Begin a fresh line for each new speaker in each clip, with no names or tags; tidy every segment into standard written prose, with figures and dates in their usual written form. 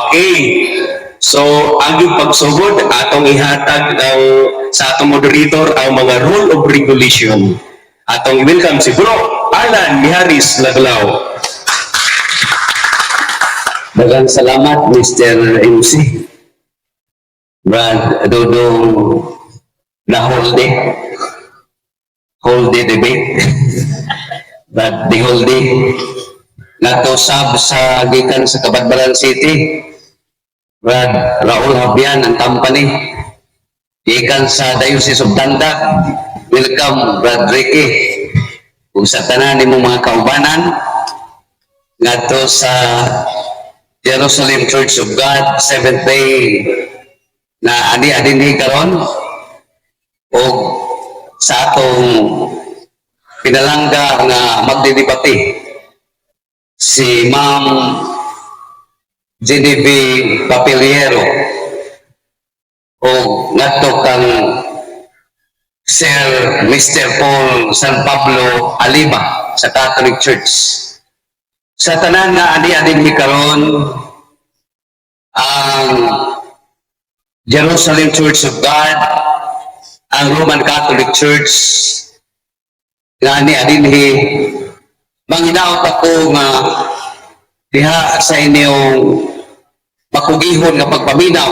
Okay. So, ang yung pagsugod, atong ihatag ng, sa atong moderator ang mga rule of regulation. Atong welcome si Bro Alan Miharis Laglaw.
Daghang salamat, Mr. MC. Brad, Dodong na whole day debate. Brad, the whole day. Natusab sa gikan sa Cabanbaran City. Brad, Raul Habian, ang company. Gikan sa Diocese of Tandag. Welcome, Brad Ricky. Kung sa tanan nimong mga kaubanan, ngadto sa Jerusalem Church of God, Seventh Day na ani-adinhi karon o sa atong pinalangga nga magdidebate si Ma'am Genevieve Papiliero o ngadto kang Sir Mr. Paul San Pablo Aliba sa Catholic Church. Sa tanan nga ani-adinhi karon ang Jerusalem Church of God, ang Roman Catholic Church, nga ani-adinhi, manginaot ako nga diha sa inyong makugihon nga pagpaminaw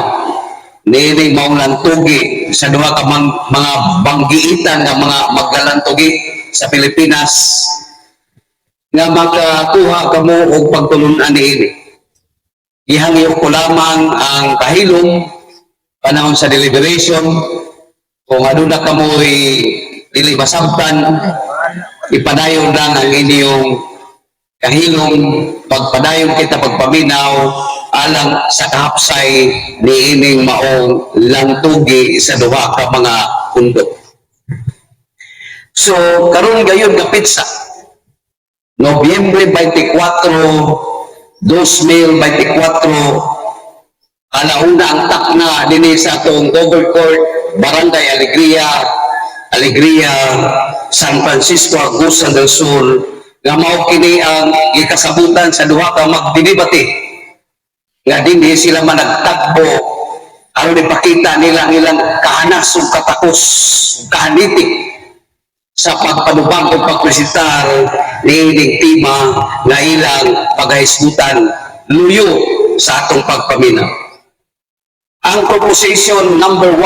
niining maulang tugi sa duha ka mga banggiitan nga mga maggalantugi sa Pilipinas nga makakuha kamo og pagtulunan niini. Ihangyo ko lamang ang kahilom panahon sa deliberation kung aduna kamoy dili masabtan ipadayon lang ang inyong kahilom pagpadayon kita pagpaminaw alang sa kahapsay niining maong langtugi sa duha ka mga pundok. So karon gayon nga pitsa Nobyembre 24, 2024, alauna ang takna din sa atong Cover Court, Barangay Alegria, San Francisco, Agusan del Sur, nga mao kini ang ikasabutan sa duha ka magdidebate. Nga dinhi sila managtagbo aron ipakita nila ang ilang kahanas ug katakos, kahanitik sa pagpanubang o pagpresitar niining tema nga ilang paghahisgutan luyo sa atong pagpaminaw. Ang proposition number 1,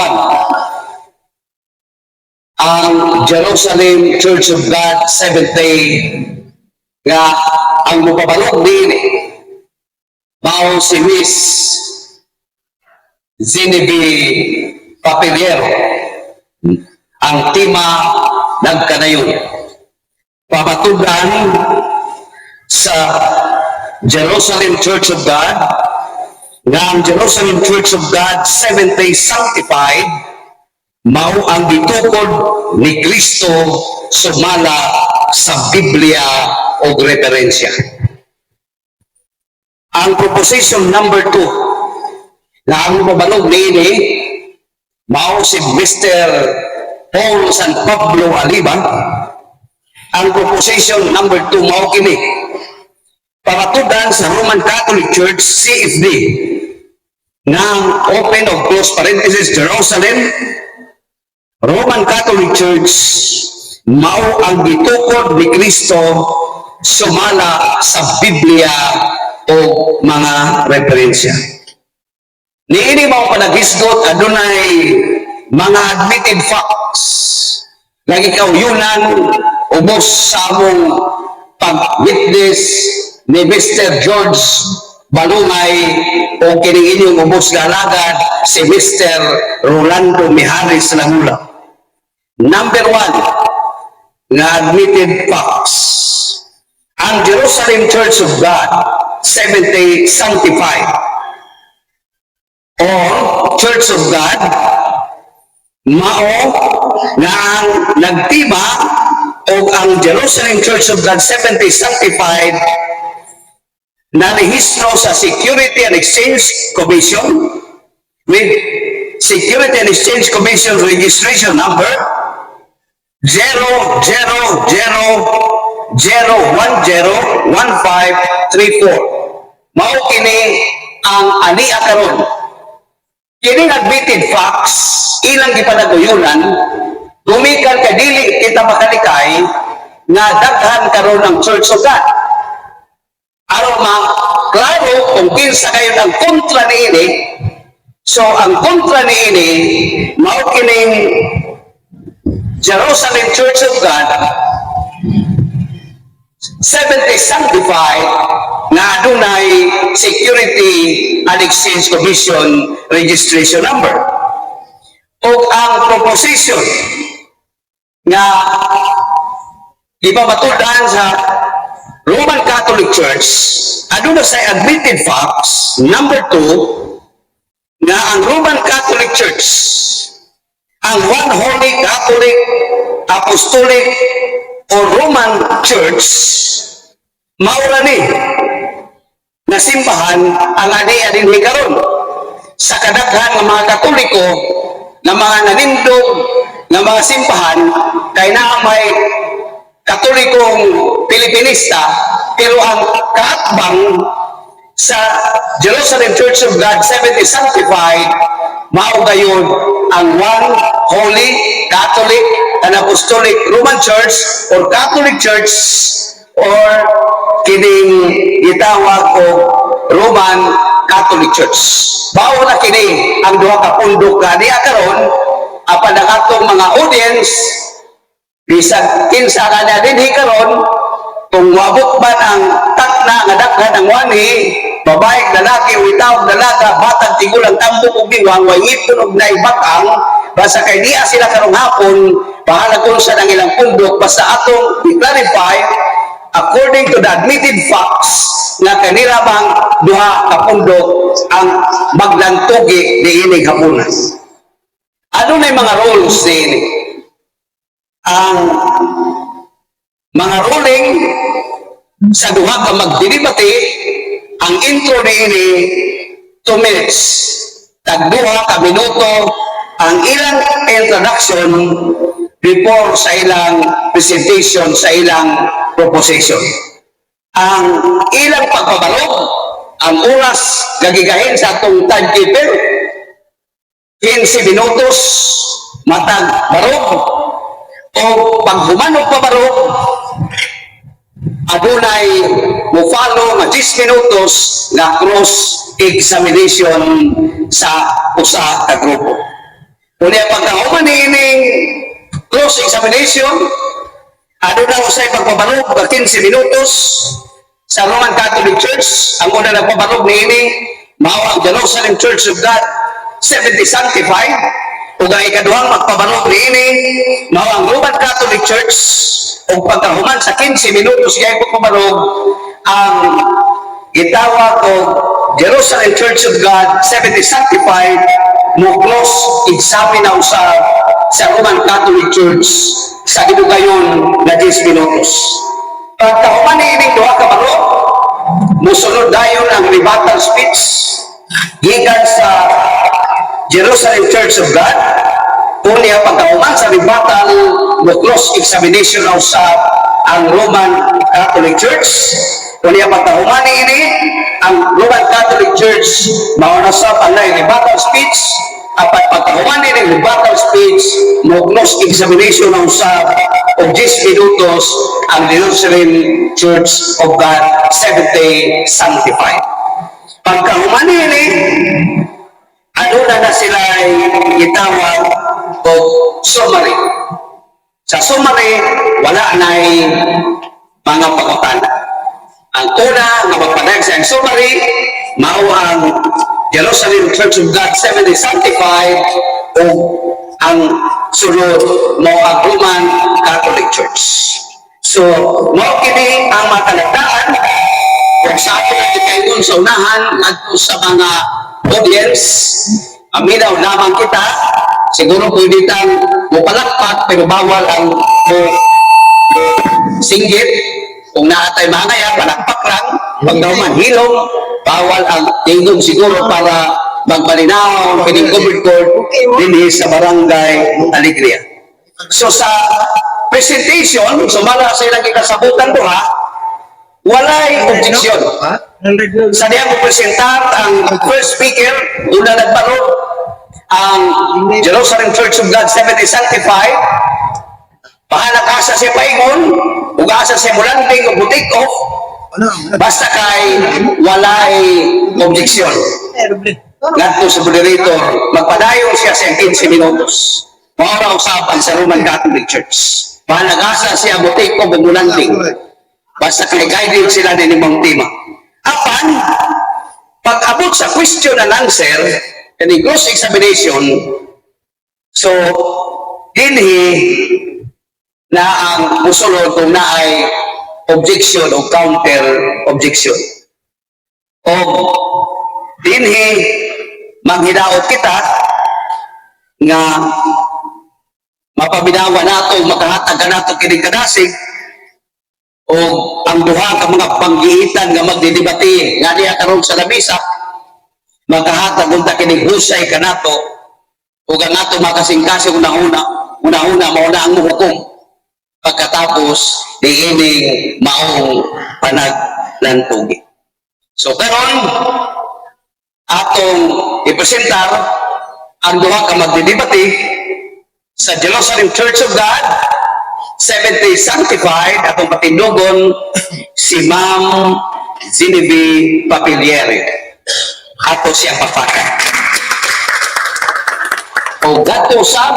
ang Jerusalem Church of God Seventh Day nga ang mupabalog din mao si Miss Genevieve Papiliero. Ang tema nagkanayon papatugan sa Jerusalem Church of God nga ang Jerusalem Church of God Seventh Day Sanctified mao ang gitukod ni Kristo sumala sa Biblia o referensya. Ang proposition number 2 na ang mabalog niini mao si Mr. Paul San Pablo Aliba. Ang proposition number 2 mao kini pangatudan sa Roman Catholic Church CFD ng open o close parenthesis Jerusalem Roman Catholic Church mao ang gitukod ni Kristo sumala sa Biblia o mga referensya. Niini mao panagisgot adunay mga admitted facts lagi kauyunan ubos sa among pag-witness ni Mr. George Balungay o kining inyong ubos galagad si Mr. Rolando Miharis Lagula. Number 1 nga admitted facts, ang Jerusalem Church of God Seventh Day Sanctified or Church of God mao nga ang nagtima o ang Jerusalem Church of God Seventh Day Sanctified na rehistro sa Security and Exchange Commission with Security and Exchange Commission registration number 000101534. Mao kini
ang ani karon. Kining admitted facts ilang gipanaguyunan gumikan kay dili kita makalikay nga daghan karon ang Church of God. Aron klaro kung kinsa kayo ang kontra niini. So ang kontra niini mao kining Jerusalem Church of God 70 sanctified na adunay Security and Exchange Commission registration number. O ang proposition nga ipabatudan sa Roman Catholic Church aduna say admitted facts number 2 nga ang Roman Catholic Church ang one holy Catholic Apostolic o Roman Church maura ni na simbahan ang ani-anin karon sa kadaghan ng mga Katoliko na mga nanindog ng mga simbahan kay naa may Katolikong Pilipinista pero ang kaatbang sa Jerusalem Church of God 70 sanctified mao gayon ang one holy Catholic and Apostolic Roman Church or Catholic Church or kining gitawag o Roman Catholic Church. Mao na kini ang duha ka pundok nga diha karon apan ang atong mga audience bisag kinsa kana dinhi karon kung wabot man ang takna nga daghan ang wani babae lalaki o itaw dalaga batang tigulang tambok ug biwang way ngipon og naibakang basta kay diha sila karong hapon bahala kung sa nang ilang pundok basta atong i-clarify according to the admitted facts nga kanira bang duha ka pundok ang maglantugi niining hapunan. Ano na mga rules din? Ang mga ruling sa duha ka magdidibati ang intro niini 2 minutes. Tagduha ka minuto ang ilang introduction before sa ilang presentation sa ilang proposition. Ang ilang pagpabalog, ang oras gagigahin sa atong timekeeper, 15 minutos, matag barog, o paghumanok pa barog, adunay mo follow nga 10 minutos na cross-examination sa usa ka grupo. Unya pagkahuman niining cross-examination, aduna usay pagpabarog nga 15 minutos sa Roman Catholic Church. Ang una nagpabarog niini mao ang Jerusalem Church of God 70 sanctified. Ug ang ikaduhang magpabarog niini mao ang Roman Catholic Church. Ug pagkahuman sa 15 minutos kay pagpabarog ang gitawag og Jerusalem Church of God 70 sanctified mo close examine na usab sa Roman Catholic Church sa gidugayon na 10 minutos. Pagkahuman niining duha ka barog musunod dayon ang rebuttal speech gikan sa Jerusalem Church of God. Unya pagkahuman sa rebuttal mo close examination na usab ang Roman Catholic Church. Unya pagkahuman niini ang Roman Catholic Church mao na sab ang rebuttal speech. Apat pagkahuman niini rebuttal speech mo close examination na usab og 10 minutos ang Jerusalem Church of God 70 sanctified. Pagkahuman niini aduna na sila gitawag og summary. Sa summary, wala na'y mga pagkutana. Ang una nga magpadayag sa summary, mao ang Jerusalem Church of God 70 sanctified o ang sunod mo ang Roman Catholic Church. So, mao kini ang matalagdaan kung sa ato na ikayon sa unahan at sa mga audience, aminaw lamang kita, siguro pwede tang mupalakpak pero bawal ang singgit. Kung naatay mga yan, palakpak lang. Pag daw man hilong, bawal ang tingog siguro para magbalinaw ang pining covered court din sa barangay Alegria. So sa presentation, sumala sa ilang ikasabutan doha, walay objection. Sa diya ko presentar ang first speaker, una nagbaro, ang Jerusalem Church of God Seventh-day Sanctified. Pahanak asa siya paingon, ug asa siya mulanding o butik off, basta kay walay objeksyon. Ngadto sa moderator, magpadayon siya sa 15 minutos. Maura usapan sa Roman Catholic Church. Pahanak asa siya butik o mulanding. Basta kay guided sila din imong tema. Apan, pag-abot sa question and answer, and cross examination, so, dinhi na ang musulod kung na ay objection o counter objection. O dinhi manghinaot kita nga mapabinawa nato, makahatag ka nato kining kadasig, o ang duha ka mga panggiitan nga magdidebate nga diha karon sa lamisa, makahatag unta kining husay kanato ug ang ato makasingkasing una-una mao na ang hukom pagkatapos diining maong panaglantugi. So karon atong ipresentar ang duha ka magdidebate sa Jerusalem Church of God Seventh-day Sanctified, atong patindugon si Ma'am Genevieve Papiliere. Ato siyang papaka. O gato sa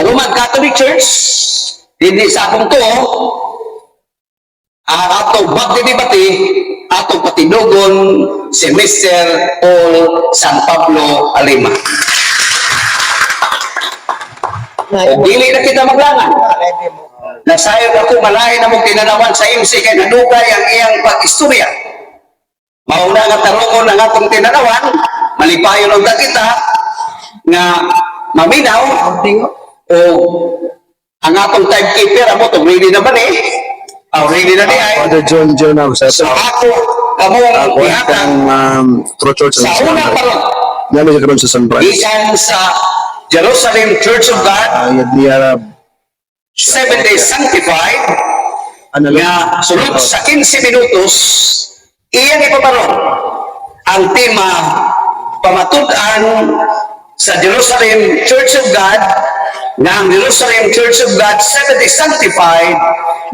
Roman Catholic Church, hindi sa akong to, atong magdidebate, atong patindugon si Mr. Paul San Pablo Alima. O dili na kita maglangan. Nasayod ako malahin na mong tinanawan sa MC kay nadugay ang iyang pag-istorya. Mauna nga tarungon ang atong tinanawan, malipayon ang kita nga maminaw o ang atong timekeeper amo to ready na ba ni? Ready na ni ay.
Father John sa
So ako kamong ihatag
True Church
sa unang paron.
Yan ay karon sa San Francisco.
Ikan sa Jerusalem Church of God
Ayad ni Arab.
Seventh-day Sanctified
Ano
nga sunod sa 15 minutos iyang ipaparon ang tema pamatud-an sa Jerusalem Church of God nga ang Jerusalem Church of God Seventh-day Sanctified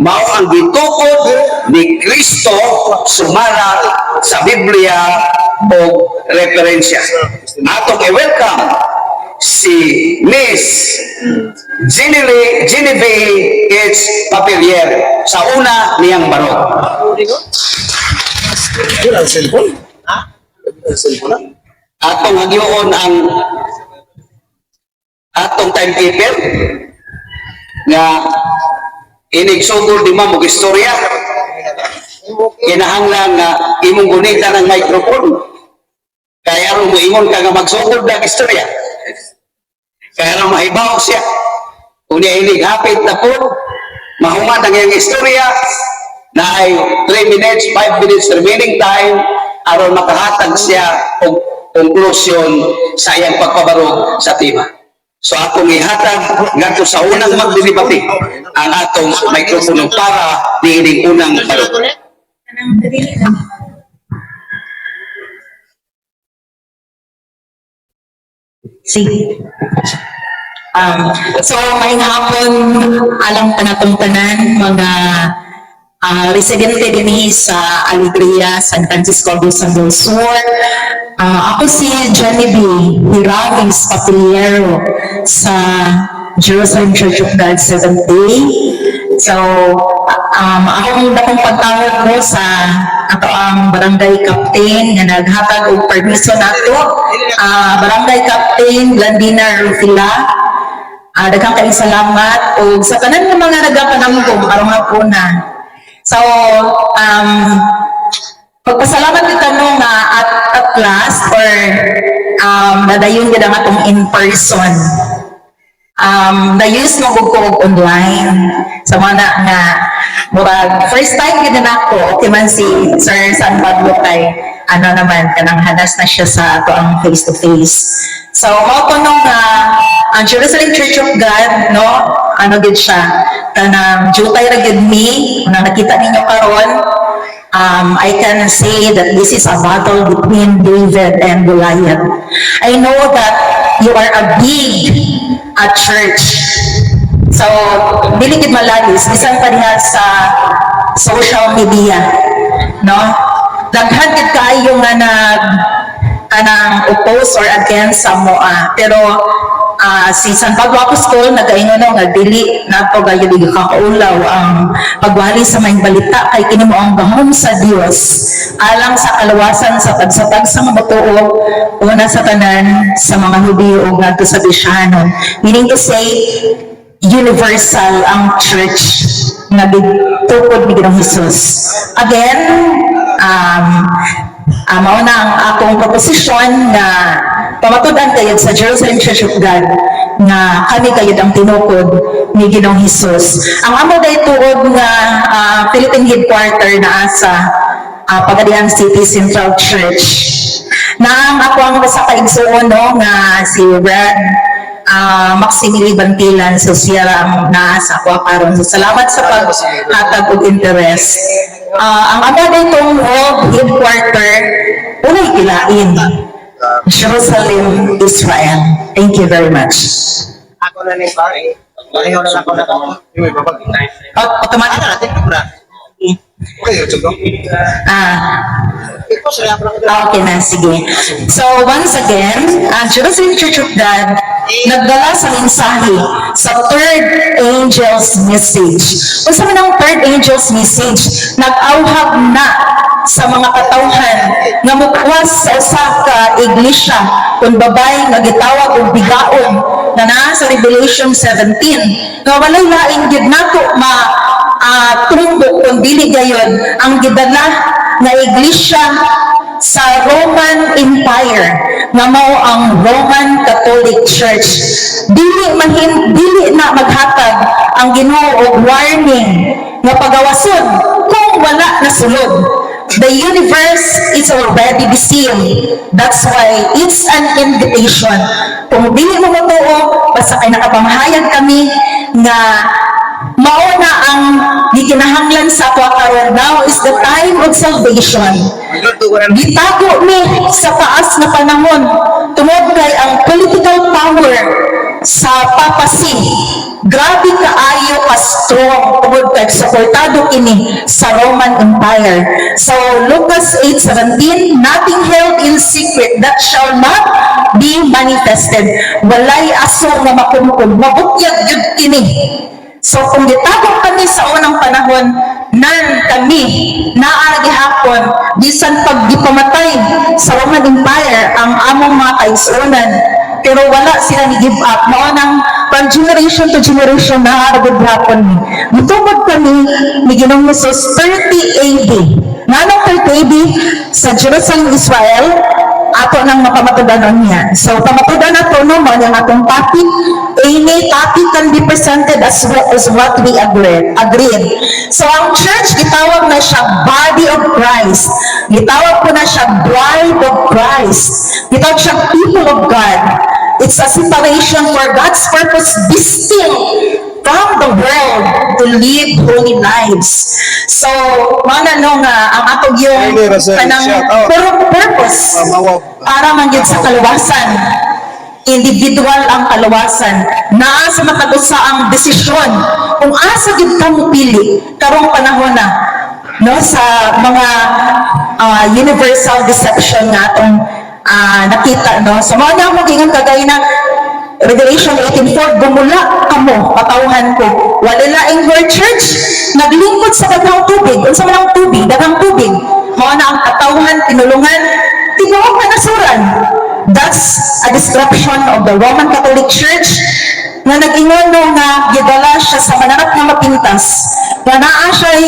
mao ang gitukod ni Kristo sumara sa Biblia o referensya. Atong i-welcome si Miss Genevieve H. Papiliere sa una niyang barok.
Yun ang cellphone? Ang cellphone?
Atong hagyoon ang atong timekeeper nga inigsugod di mo istorya. Kinahanglan nga imong gunita ng microphone. Kaya aron mo ingon ka nga magsugod ng istorya. Kaya aron mahibaw siya. Kung niya hapit na po, mahuman ang iyang istorya na ay 3 minutes, 5 minutes remaining time aron makahatag siya og conclusion sa iyang pagpabarog sa tema. So akong ihatag ngadto sa unang magdidebate ang atong microphone para diining unang barog.
Sige. So, may hapon alang panatong tanan, mga residente din sa Alegria, San Francisco del Sur. Ako si Genevieve Hiramis Papiliero sa Jerusalem Church of God Seventh-day. So, akong dakong pagtawag ko sa ato ang barangay captain nga naghatag og permiso nato. Barangay Captain Landina Rufila. Daghang kayong salamat o sa tanan ng mga nagapanamgong karong hapuna. So, pagpasalamat kita no nga at last or nadayon gid ang atong in person. Na-use mo ko online sa mga nga murag first time gid na ako okay man si Sir San Pablo kay ano naman kanang hanas na siya sa ato ang face to face. So mao to nung ang Jerusalem Church of God no ano gid siya kanang jutay ra gid mi nang nakita ninyo karon I can say that this is a battle between David and Goliath. I know that you are a big church. So, dili gid malagis, bisan pa diha sa social media, no? Daghan gid kaayo nga kanang oppose or against sa moa. Pero si San Pablo Apostol nagaingon nga dili nato gayud kakaulaw ang pagwali sa maayong balita kay kini mao ang gahom sa Dios alang sa kalawasan sa pagsatag sa mga tuo una sa tanan sa mga Hudiyo ug ngadto sa Kristiyanon. Meaning to say universal ang church nga gitukod ni Ginoong Hesus. Again, mao na ang akong proposisyon na pamatudan kayod sa Jerusalem Church of God nga kami kayod ang tinukod ni Ginoong Hesus. Ang amo day tuod nga Philippine headquarter na sa Pagadian City Central Church. Na ang ako ang sa kaigsuon no nga si Brad Maximili Bantilan so siya ang naa sa ako karon. So salamat sa paghatag og interest. Ang amo ditong world headquarter unay kilain Jerusalem, Israel. Thank you very much.
Ako na ni pare. Pareho na ako na ako.
Yung may babag.
Automatic na natin.
Okay, YouTube no?
Ito sila ako
Okay na, sige. So, once again, ang Jerusalem Church of God nagdala sa mensahe sa third angel's message. Kung sa manang third angel's message, nag-auhag na sa mga katawhan nga mukwas sa usa ka iglesia kung babay nga gitawag og bigaon na naa sa Revelation 17 nga walay laing gid nato tumbok kung dili gayon ang gidala na iglesia sa Roman Empire nga mao ang Roman Catholic Church. Dili na maghatag ang Ginoo og warning nga pagawason kung wala na sulod. The universe is already deceived. That's why it's an invitation. Kung dili mo matuo, basta kay nakapamahayag kami nga mauna ang gikinahanglan sa ako karon. Now is the time of salvation. Gitago ni sa taas na panahon tungod kay ang political power sa papacy grabe kaayo ka strong tungod kay suportado kini sa Roman Empire. So Lucas 8:17, nothing held in secret that shall not be manifested. Walay aso nga makumkum, mabutyag gyud kini. So kung gitagong kami sa unang panahon, nan kami naagi hapon bisan pag gipamatay sa Roman Empire ang among mga kaigsuonan, pero wala sila ni give up. Mao nang from generation to generation naaragod hapon ni. Mitubod kami ni Ginoong Hesus 30 AD. Nganong 30 AD sa Jerusalem, Israel, ato nang mapamatudanon niya. So, pamatudan na to, no, mao yung atong topic. Any topic can be presented as what we agreed. So, ang church, gitawag na siya body of Christ. Gitawag po na siya bride of Christ. Gitawag siya people of God. It's a separation for God's purpose distinct from the world to live holy lives. So, mana no nga ang atong yung kanang purpose para man gyud sa kaluwasan. Individual ang kaluwasan. Naa sa makadusa ang desisyon kung asa gyud ka mopili karong panahon na no sa mga universal deception nga atong nakita no. So, mao na mo gingon kagay na Revelation 18:4, gumula kamo, katawhan ko. Wala laing word church, naglingkod sa daghang tubig. Unsa man ang tubig? Daghang tubig. Mao na ang katawhan, tinulungan, tinuod na nasuran. That's a description of the Roman Catholic Church na nag-ingon no nga gidala siya sa mananap nga mapintas. Nga naa siya'y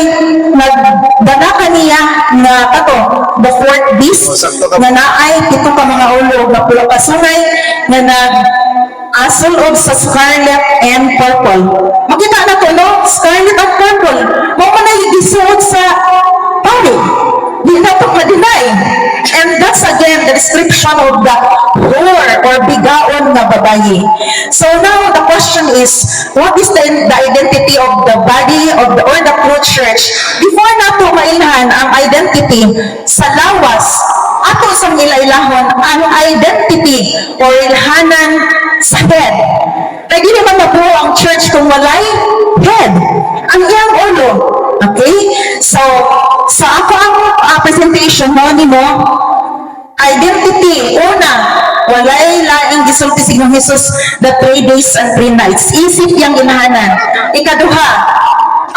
nagdala kaniya nga kato, the fourth beast, nga naay pito ka mga ulo, nga pula ka sungay, nga nag-asulod sa scarlet and purple. Makita na to, no? Scarlet and purple. Mao man ay gisuot sa pari. Di na ito ma-deny. And that's again, the description of the whore or bigaon nga babayi. So now the question is, what is the identity of the body of the or the true church? Before nato mailhan ang identity sa lawas, ato sa ilailahon ang identity or ilhanan sa head. Kaya di naman mabuo ang church kung walay head. Ang iyang ulo. Okay? So, sa ako ang presentation mo ni mo, identity, una, walay laing gisulti si Jesus the 3 days and 3 nights. Isip yang inahanan. Ikaduha,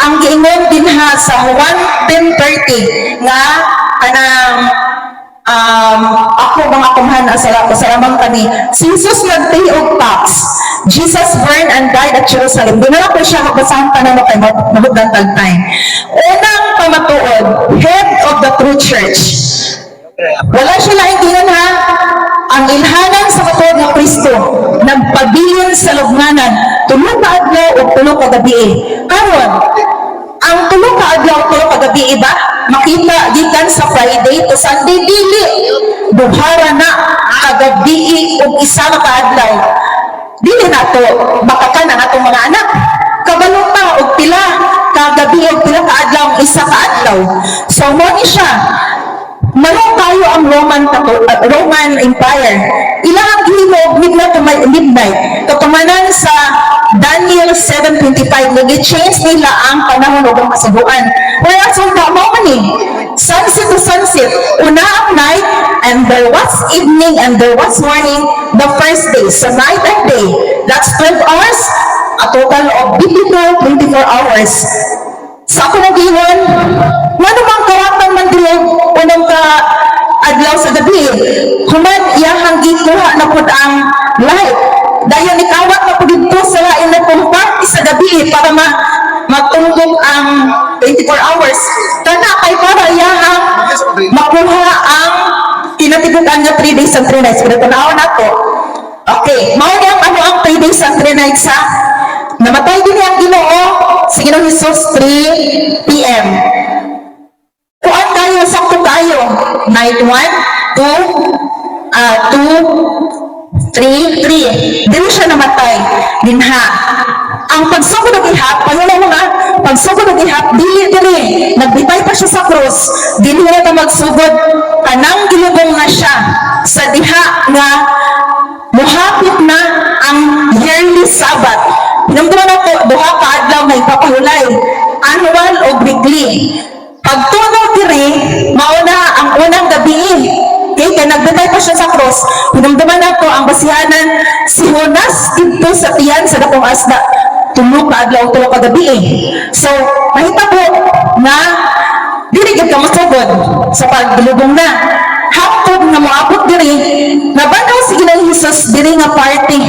ang giingon din ha sa 1:10:30 nga ako mga kumhana sa lamang kami. Si Jesus nagpay og tax. Jesus burned and died at Jerusalem. Di na ko siya kapasahan pa na kay mahugdan time. Unang pamatuod, head of the true church. Wala siya laintingan ha. Ang ilhanan sa katuod ng Kristo, nagpabilin sa lugnanan, tulong ka adlaw o tulong ka gabi. Karon, ang tulong ka adlaw o tulong ka gabi ba? Makita gikan sa Friday to Sunday dili. Duhara na kagabi o isa na kaadlaw. Dili na to bakakan ang atong mga anak. Kabalo pa og pila kagabi og pila kaadlaw isa kaadlaw. So mo ni siya. Mano tayo ang Roman Empire. Ilang gihimo midnight to midnight. Katumanan sa Daniel 7:25, nag-change nila ang panahon o ang kasubuan. Whereas ang tama man sunset to sunset, una ang night, and there was evening, and there was morning, the first day. So night and day, that's 12 hours, a total of biblical 24 hours. Sa ako nang giwan, manumang karatang man dilog, unang ka adlaw sa gabi, human iyahang gikuha na po ang light. Dahil nikawat na po dito sa lain na pong party sa gabi para matungkog ang 24 hours. Kana kay para iyahang makuha ang kinatigutan niya 3 days and 3 nights. Pero tanawin ako. Okay, mao ang ang 3 days and 3 nights ha? Namatay din ang Ginoo si Ginoong Hesus 3 p.m. Kuan tayo, sakto tayo. Night 1, 2, 3. Dili siya namatay. Dinha. Ang pagsugod ng ihap, pangulang mga pagsugod ng ihap, dili. Nagbitay pa siya sa krus. Dili na ito magsugod. Kanang gilubong na siya sa diha nga muhapit na ang yearly Sabbath. Pinamduman ako, duha ka adlaw na ipapahulay. Annual o weekly. Pagtunaw diri, mauna ang unang gabi. Okay, kaya nagbitay pa siya sa cross. Pinamduman ako ang basihanan si Jonas dito sa tiyan sa dakong asda. Tulog ka adlaw, tulog ka gabi. So, mahita po na dinigid ka masugod sa pagdulubong na. Hapon nga moabot diri, nabanaw si Ginoong Hesus diri nga party.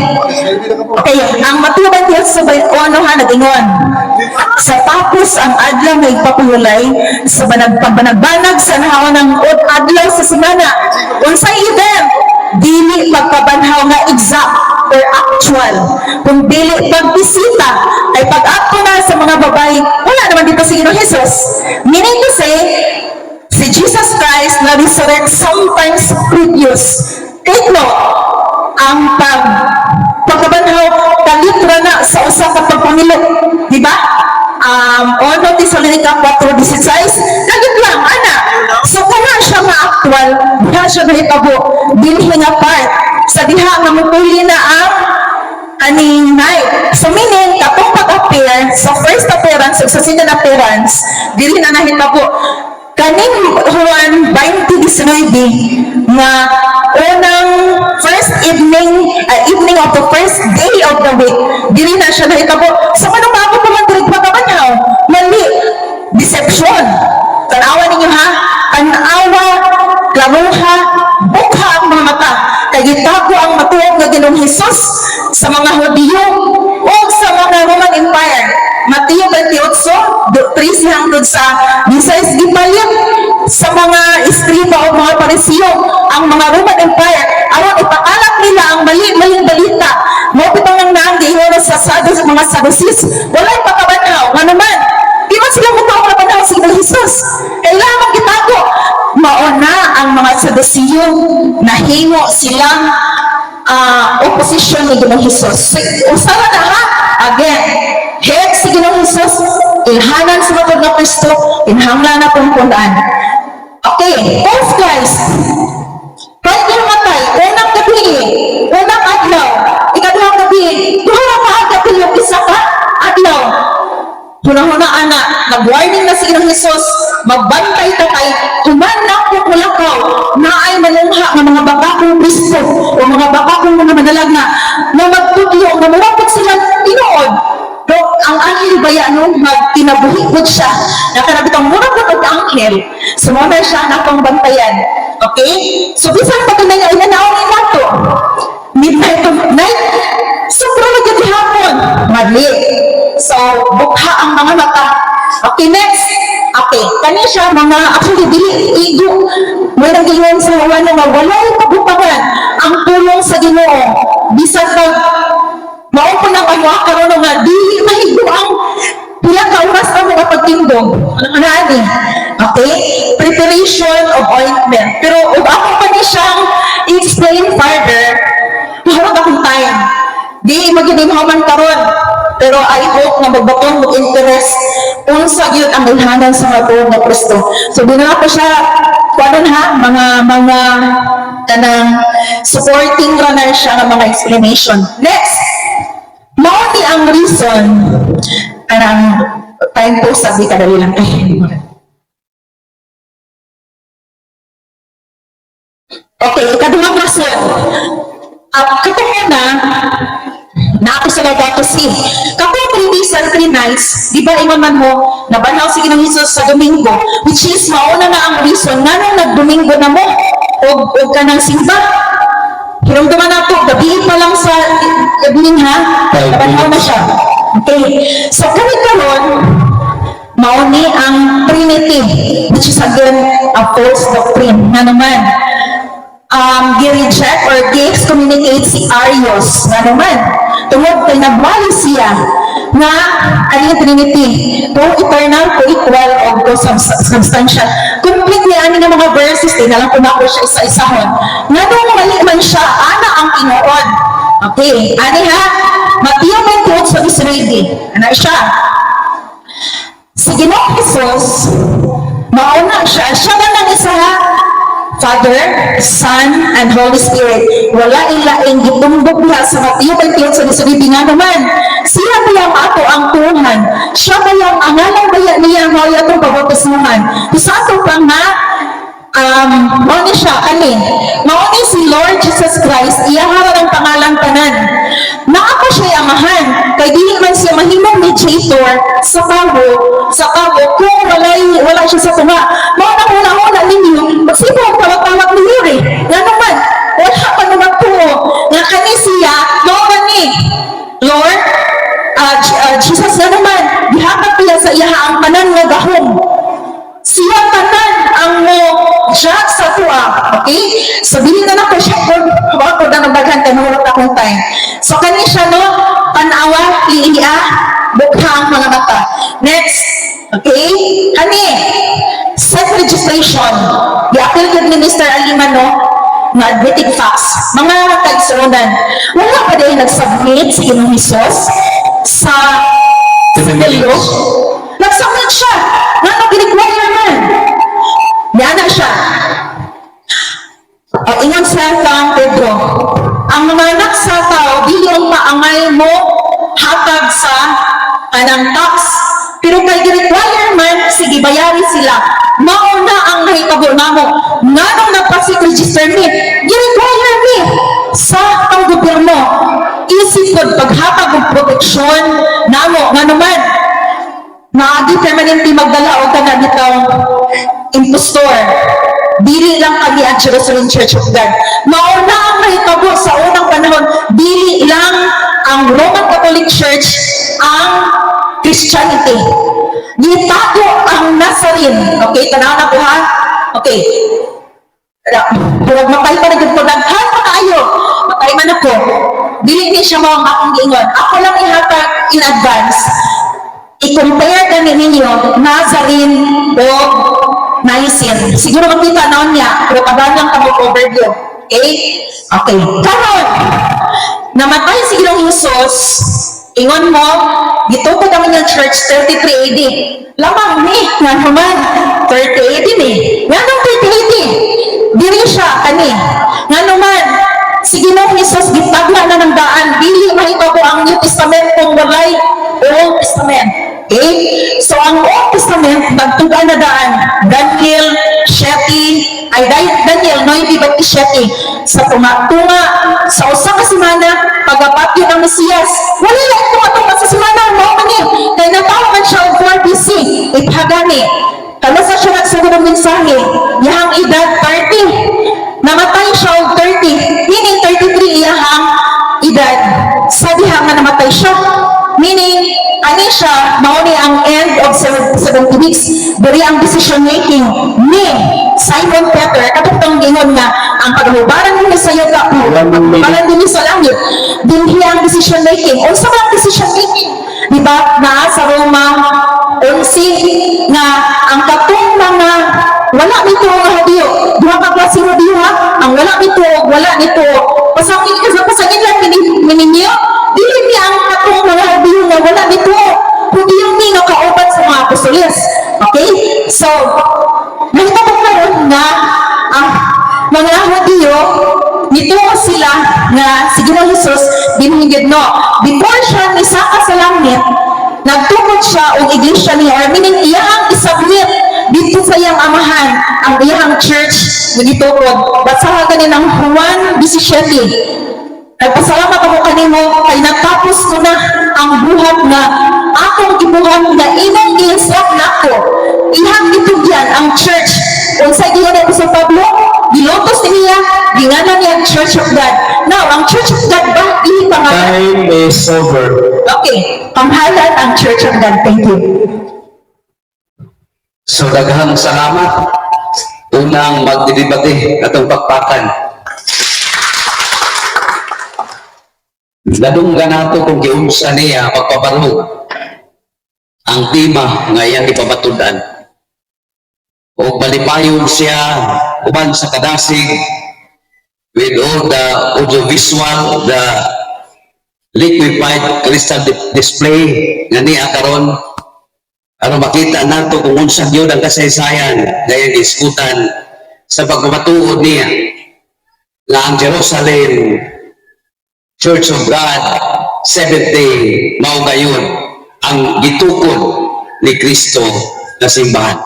Okay, ang matubang Diyos sa ono ha nagingon. Sa tapos ang adlaw nga ipapahulay sa banag sa nahaw ng adlaw sa semana. Unsay event? Dili pagpabanhaw nga exact or actual. Kung dili pagbisita ay pag-ato na sa mga babae, wala naman dito si Ginoong Hesus. Meaning to say, si Jesus Christ na resurrect sometimes previous. Take note, ang pagkabanhaw kalitra na sa usa ka pagpamilok, di ba? Ono Tesalonica 4:16, nagit lang, ana. So kana siya nga actual, diha siya nahitabo, dinhi nga part sa diha nga mupuli na ang aning night. So meaning, katong pag-appear sa first appearance o sa second appearance, dili na nahitabo. Kaning Juan 20:19 nga unang first evening of the first day of the week, dili na siya nahitabo. So manong maabot naman diri pagkabanhaw, mali, deception. Tanawa ninyo ha, tanawa, klaruha, bukha ang mga mata. Kay gitago ang matuog nga Ginoong Hesus sa mga Hudiyo o sa mga Roman Empire. Mateo 28:13 hangtod sa 16 gipalit sa mga iskriba o mga Parisiyo ang mga Roman Empire aron ipakalat nila ang mali-maling balita. Mo bitong nang naanggihan sa mga Sadducees, walay pakabanhaw nga naman. Di man sila mutuong na panahon sa Ginoong Hesus. Kailangan gitago. Mauna ang mga sa Sadduceo, nahimo silang opposition ni Ginoong Hesus. Usara na ha, again, head si Ginoong Hesus, ilhanan sa matod na Kristo, inhanglan na pumpunan. Okay, both guys, kahit yung matay, unang gabi, unang adlaw, ikaduhang gabi, duha ka gabi yung isa ka adlaw. Huna-huna anak, nag-warning na si Ginoong Hesus, magbantay ta kay humanak ko kulakaw na ay manungha ng mga bakakong Kristo o mga bakakong mga madalag na magtudlo, na mawapit sila tinood. Pero ang anghel baya nung magtinabuhi po siya, nakarabitang murag na pag-anghel, sumuna siya na pang bantayan. Okay? So, bisan pa na niya, inanaon na to. Midnight to night, sobrang nagkatihapon. Mali. So, bukha ang mga mata. Okay, next. Okay, kanya siya, mga, actually, dili, igo. May naging sa hawan na walay kabutangan ang tulong sa Ginoo. Bisan pag maupo na kayo, karoon nga, dili mahigo ang pila ka oras na mga pagtindog. Ano ani? Okay? Preparation of ointment. Pero, ako pa ni siyang i-explain further, harap akong time. Di magiging karon. Pero I hope na magbatong mag-interest unsa gyud ang ilhanan sa matulog na Kristo. So dinala ko siya kuan ha mga kanang supporting runner siya ng mga explanation. Next, mao ni ang reason kanang time po sabi kadali lang kay. Okay, ikaduhang rason. Katong na ako sa Laudato Si. Kapag 3 days and 3 nights, di ba ingon man mo, nabanaw si Ginoong Hesus sa Domingo, which is mauna na ang reason nga nung nag-Domingo na mo, o ka ng simba. Hinumduman na ito, gabi pa lang sa evening ha, nabanaw na siya. Okay, so kami karon, mauni ang Trinity, which is again a false doctrine. Nga naman, gi-reject or gi-excommunicate si Arius. Nga naman, tungod kay nagwali siya nga ano yung Trinity, kung eternal, kung equal, o kung substantial. Completely ani nga mga verses, tinalang ko na ako siya isa-isahon. Nga nung mali man siya, ana ang Ginoo. Okay, ani ha, Matthew 28 sa Israeli. Ano siya? Si Ginoong Hesus, mauna siya. Siya man ang isa ha, Father, Son, and Holy Spirit. Wala ilaing gitumbok niya sa Matthew 28 sa Israeli nga naman. Siya ba yung ato ang Tuhan? Siya ba yung angalang baya niya ang mga itong pabapasmuhan? Sa ato pa nga, mauni siya, kani. Mauni si Lord Jesus Christ, iyahara ng pangalang tanan. Na ako siya amahan, kay dili man siya mahimong mediator sa kawo, kung wala siya sa tunga. Mauna ninyo, magsipo ang tawag-tawag ni Yuri. Nga naman, wala pa naman po. Nga kani siya, ni Lord, Jesus nga naman, dihakat niya sa iya ang tanan nga gahom. Siya tanan ang mo judge sa tuwa. Okay? Sabihin na ko siya kung ako na nabaghan ka nahulot akong time. So kani siya no, panawa, liiya, bukha ang mga mata. Next, okay? Kani, self-registration. Di-appeal kag ni Mr. Alimano nga admitted facts. Mga kagsunan, wala pa dahil nag-submit si Ginoong Hesus sa Pelo. Nag-submit siya. Nga nag-require man. Yana siya. Ingon sa kang Pedro, ang mga anak sa tao, di yung maangay mo hatag sa kanang tax. Pero kay require man, sige bayari sila. Mauna ang nahitabo namo. Nga nung nagpasik-register ni, gi-require ni sa ang gobyerno. Isip ko, paghatag ng proteksyon namo. Nga naman, naagi permanently magdala o ka bitaw impostor. Dili lang kami ang Jerusalem Church of God. Mauna ang nahitabo sa unang panahon, dili lang ang Roman Catholic Church ang Christianity. Gitago ang Nazarene. Okay, tanaw na po ha? Okay. Purag mapay pa na dito. Naghan pa tayo. Mapay man ako. Dili ni siya mo ang akong giingon. Ako lang ihatag in advance. I-compare ka ninyo Nazarene o recognizing. Siguro makita na niya, pero taban lang kamo overview. Okay? Okay. Karon, namatay si Ginoong Hesus, ingon mo, dito ko kami ng church 33 AD. Lamang ni, nga naman, 30 AD ni. Nga nung 30 AD, diri siya, kani. Nga naman, si Ginoong Hesus, gitagla na ng daan, dili mahitaw ko ang New Testament kung walay Old Testament. Okay? So, ang Old Testament, nagtuga na daan, Daniel, Shetty, ay Daniel, no, hindi ba Shetty, sa tunga-tunga, sa usa ka semana, pagapatyo ng Mesiyas, wala lang tunga-tunga sa semana, no, manil, kaya natawagan siya ang 4 BC, ipagani, kalasa siya nagsagot ng mensahe, yahang edad 30, namatay siya og 30, meaning 33 iyahang edad, sabi nga namatay siya, meaning, ani siya, mauni ang end of 70 weeks, dari ang decision making ni Simon Peter, katutong gingon nga, ang paghubaran niya sa yoga, paghubaran din sa langit, din hiya ang decision making. O sa mga decision making, di ba, na sa Roma 11, nga ang katong mga wala nito nga hadiyo, duha ka klaseng hadiyo ha, ang wala nito, pasangin lang mininyo, dili niya ang katong mga hadiyo nga wala nito, kundi yung ni nga kauban sa mga apostoles. Okay? So, nagtatag na ron na ang mga hadiyo, nito sila nga si Ginoong Hesus binhingid no. Before siya nisaka sa langit, nagtukod siya o iglesia niya, or meaning iyang isubmit dito sa iyang amahan ang iyang church na gitukod. Basahan ka ng Juan 17. Nagpasalamat ako kanimo kay natapos ko na ang buhat na akong gibuhat na imong ginsap nako. Ihang gitugyan ang church. Unsay gihanan ko sa Pablo, gilotos niya, ginganan niya ang Church of God. Now, ang Church of God ba?
Time is over.
Okay, panghalan ang Church of God. Thank you.
So, daghang salamat. Unang magdidibate atong pakpakan. Ladunggan nato kung giunsa niya pagpabarog ang tema nga iyang ipabatudan. O malipayon siya uban sa kadasig with all the audiovisual, the liquefied crystal display nga niya karon, ano makita nato kung unsa gyud ang kasaysayan gayang iskutan sa pagpamatuod niya nga ang Jerusalem Church of God 70 mao gayon ang gitukod ni Kristo na simbahan.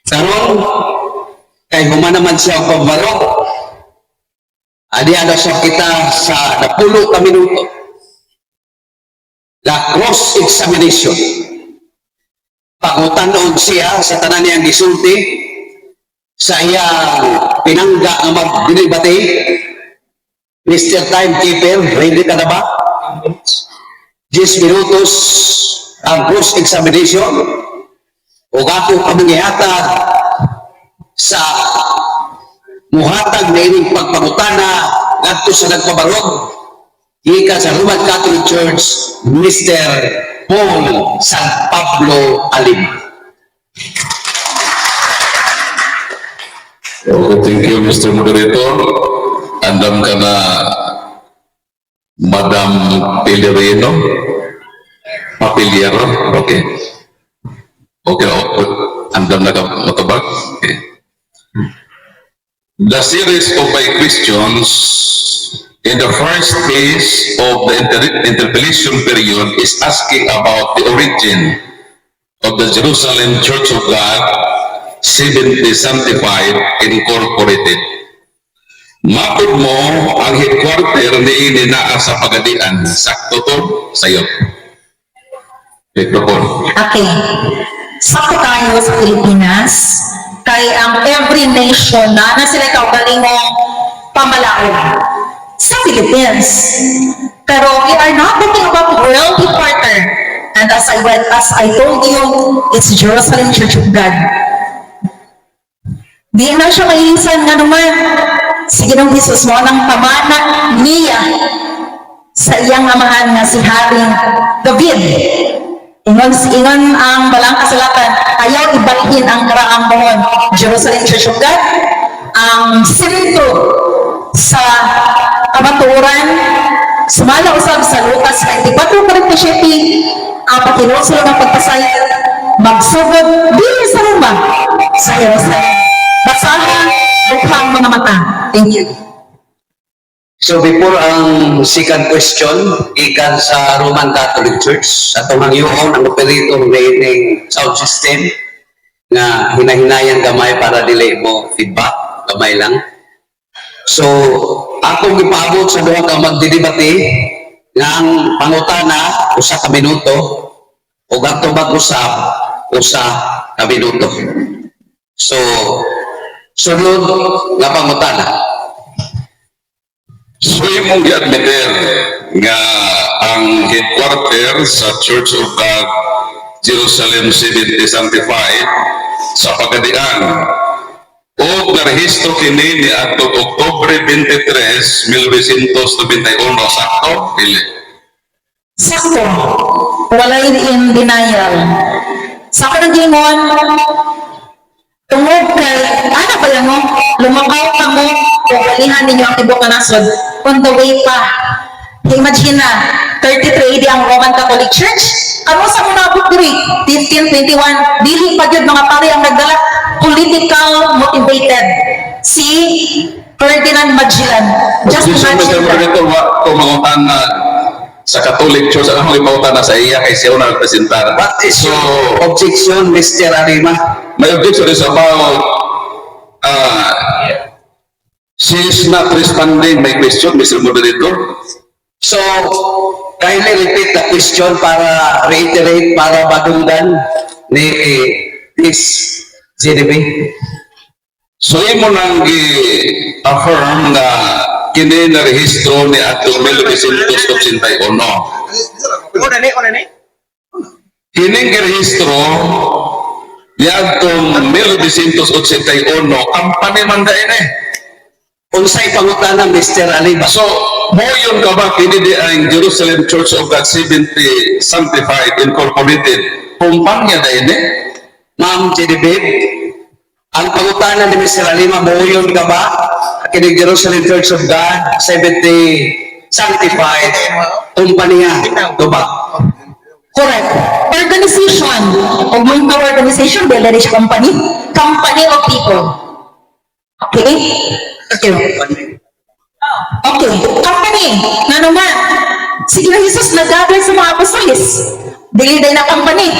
Karon kay human naman siya ang pagbarok, adiada siya kita sa 10 ka minuto. La cross-examination. Pagutanon siya sa tanan niyang gisulti, sa iyang pinangga nga magdilibate. Mr. Timekeeper, ready ka na ba? 10 minutos ang cross-examination. O ako kamangihata sa muhatag na ining pagpangutana ngadto sa nagpabarog gikan sa Roman Catholic Church, Mr. Paul San Pablo Alim.
Oh, thank you, Mr. Moderator. Andam ka na, Madam Pellerino? Papiliero? Okay. Okay, andam na ka matubag? Okay. The series of my questions in the first phase of the interpellation period is asking about the origin of the Jerusalem Church of God 7075 Incorporated. Mapod mo ang headquarter ni Inaa sa Pagadian. Sakto to sa'yo. Mikrofon.
Okay. Sakto tayo sa Pilipinas, kay ang every nation na sila kaugalingong pamalaon sa Philippines. Pero we are not talking about world headquarter. And as I told you, it's Jerusalem Church of God. Di na siya maiisan nga naman. Sige nung Jesus mo nang pamana niya sa iyang amahan nga si Haring David. Ingon ang balang kasulatan, ayaw ibalhin ang karaang mohon. Jerusalem Church of God, ang sentro sa kabaturan, sumala usab sa Lucas 24:47, ang pakinulsol ng pagpasayat, magsugod dili sa Roma, sa Jerusalem. Basahan, bukhang mga mata. Thank you.
So before ang second question, ikan sa Roman Catholic Church, atong hangyoon ang operator ng sound system nga hinahinayan gamay para dili mo feedback, gamay lang. So, akong ipabot sa duha ka magdidebate nga ang pangutana usa ka minuto ug ato mag-usap usa ka minuto. So, sunod nga pangutana.
So imong gi-admiter nga ang headquarter sa Church of God Jerusalem 70 Sanctified sa Pagadian o narehistro kini ni atong Oktubre 23, 1991 sakto dili.
Sakto. Walay in denial. Sa akin ang gingon, tungod kay, ano ba yan mo? Lumakaw ka mo, kung walihan ninyo ang tibok na nasod, on the way pa. Imagine na, 33 AD ang Roman Catholic Church, ano sa muna abot diri? 1521, dili pa yun mga pare ang nagdala, political motivated. Si Ferdinand Magellan. Just
Objection, Mr.
imagine that.
Moderator, kung mangutan na sa Catholic Church, ang mangutan na sa iya kay siya na nagpresentar.
What is
So,
your objection, Mr. Arima?
my objection is about she is not responding my question, Mr. Moderator.
So, kindly repeat the question para reiterate, para badunggan ni Miss GDB.
So, imo nang i-affirm na kini na rehistro ni atong 1981.
Una ni.
Kining girehistro ni atong 1981, company man da ini.
Unsay pangutana, Mr. Arima?
So, moyon ka ba kini di ang Jerusalem Church of God 70 Sanctified Incorporated? Kumpanya da ini?
Ma'am GDB, ang pangutana ni Mr. Arima, moyon ka ba? Kining Jerusalem Church of God 70 Sanctified Kumpanya, diba?
Correct. Organization. O mga organization, Belarus company. Company of people. Okay? Okay. Okay. Company. Nga naman. Sige na Jesus, nag-gather sa mga apostolis. Dili na company.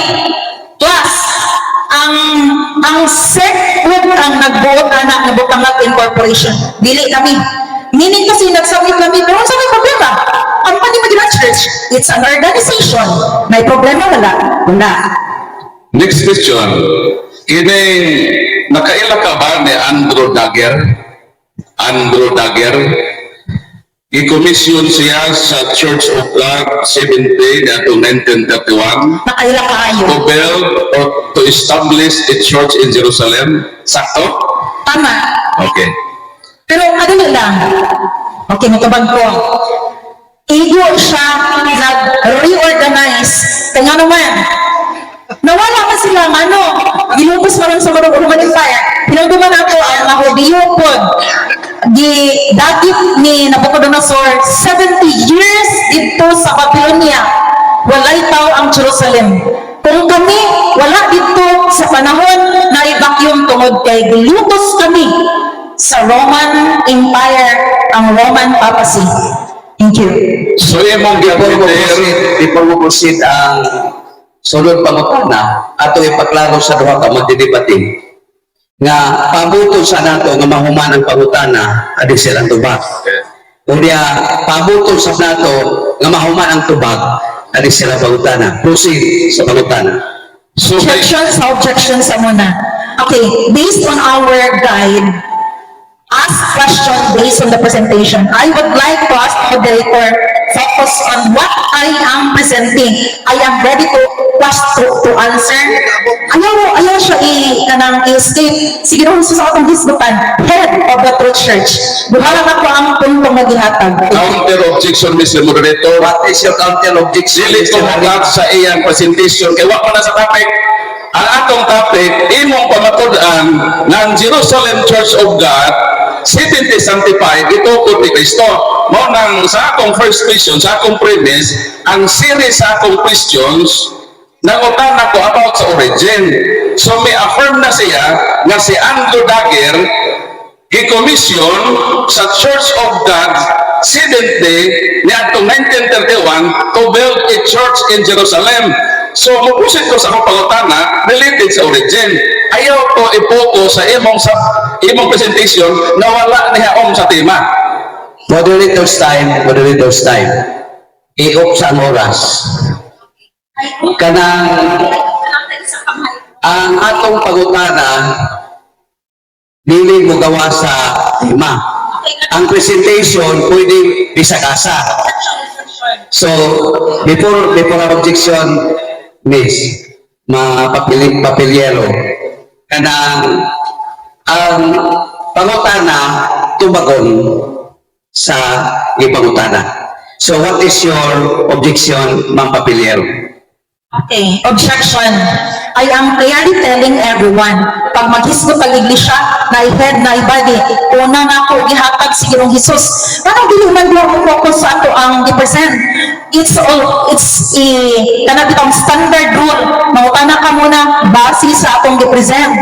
Plus, ang secret ang nagbuot na Butangag Incorporation. Dili kami. Meaning kasi nagsawit kami, pero sa may problema. Company Magdalene Church, it's an organization. May problema wala? Wala.
Next question. Kining nakaila ka ba ni Andrew Dagger? Andrew Dagger. I-commission siya sa Church of God 70 dato 1931
Nakaila kayo.
to build or to establish a church in Jerusalem. Sakto?
Tama.
Okay.
Pero ano na lang? Okay, matubag ko. Ego siya nag-reorganize. Kaya naman, nawala pa sila, ginubos mo lang sa Roman Empire. Pinagduman ako ang mga Hudiyo po. Di dagit ni Nabucodonosor 70 years dito sa Babylonia. Walay tao ang Jerusalem. Kung kami wala dito sa panahon na i-vacuum tungod kay gilutos kami sa Roman Empire, ang Roman Papacy. Thank you.
So, imong
Before mo proceed ang sunod pangutana, ato ipaklaro sa duha ka magdidebate nga pabuton sa nato nga mahuman ang pangutana adi silang tubag. Unya pabuton sa nato nga mahuman ang tubag adi sila pangutana. Proceed sa pangutana.
So,
Objections sa muna. Okay, based on our guide, ask question based on the presentation. I would like to ask the moderator focus on what I am presenting. I am ready to answer. Ayaw siya kanang i-escape. Sige na, sa akong hisgutan, head of the Truth Church. Buhala na ko ang puntong naghihatag.
Counter objection, Mr. Moderator.
What is your counter objection?
Dili ko maglat sa iyang presentation kay wa pa na sa topic. Ang atong topic imong pamatud-an ng Jerusalem Church of God 70 sanctified itukod ni Kristo. Mao nang sa akong first question, sa akong premise, ang series sa akong questions nangutan ako about sa origin. So may affirm na siya nga si Andrew Dagger gi-commission sa Church of God 70 niadtong 1931 to build a church in Jerusalem. So mupusit ko sa akong pangutana related sa origin. Ayaw ko i-focus sa imong presentation na wala nihaom sa tema.
Moderator's time. I-off sa ang oras. Kanang ang atong pangutana dili mo gawa sa tema. Ang presentation pwede bisagasa. So before our objection, Miss, papilyero, kanang ang pangutana tumagon sa ipangutana. So what is your objection, Ma'am Papilyero?
Okay, objection. I am clearly telling everyone, pag maghisgot ang iglesia, na i-head, na i-body, una na ako gihatag si Ginoong Hesus. Parang dili man mo focus sa ato ang i-present. It's kanang bitong standard rule. Mangutana ka muna, base sa atong i-present.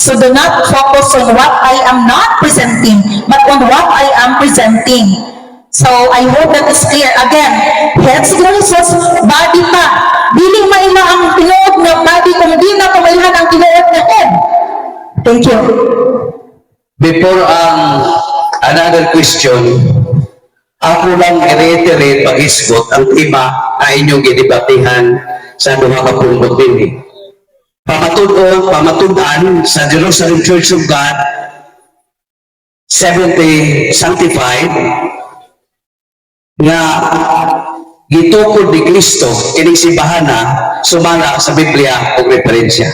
So do not focus on what I am not presenting, but on what I am presenting. So I hope that is clear. Again, head si Ginoong Hesus, body pa. Dili maila ang tinuod na body kung di na pamailhan ang tinuod na head. Thank you.
Before another question, ako lang i-reiterate pag-isgot ang tema na inyong gidebatihan sa duha ka punto din. Pamatudan sa Jerusalem Church of God 70 sanctified nga gitukod ni Kristo kining simbahana sumala sa Biblia o referensya.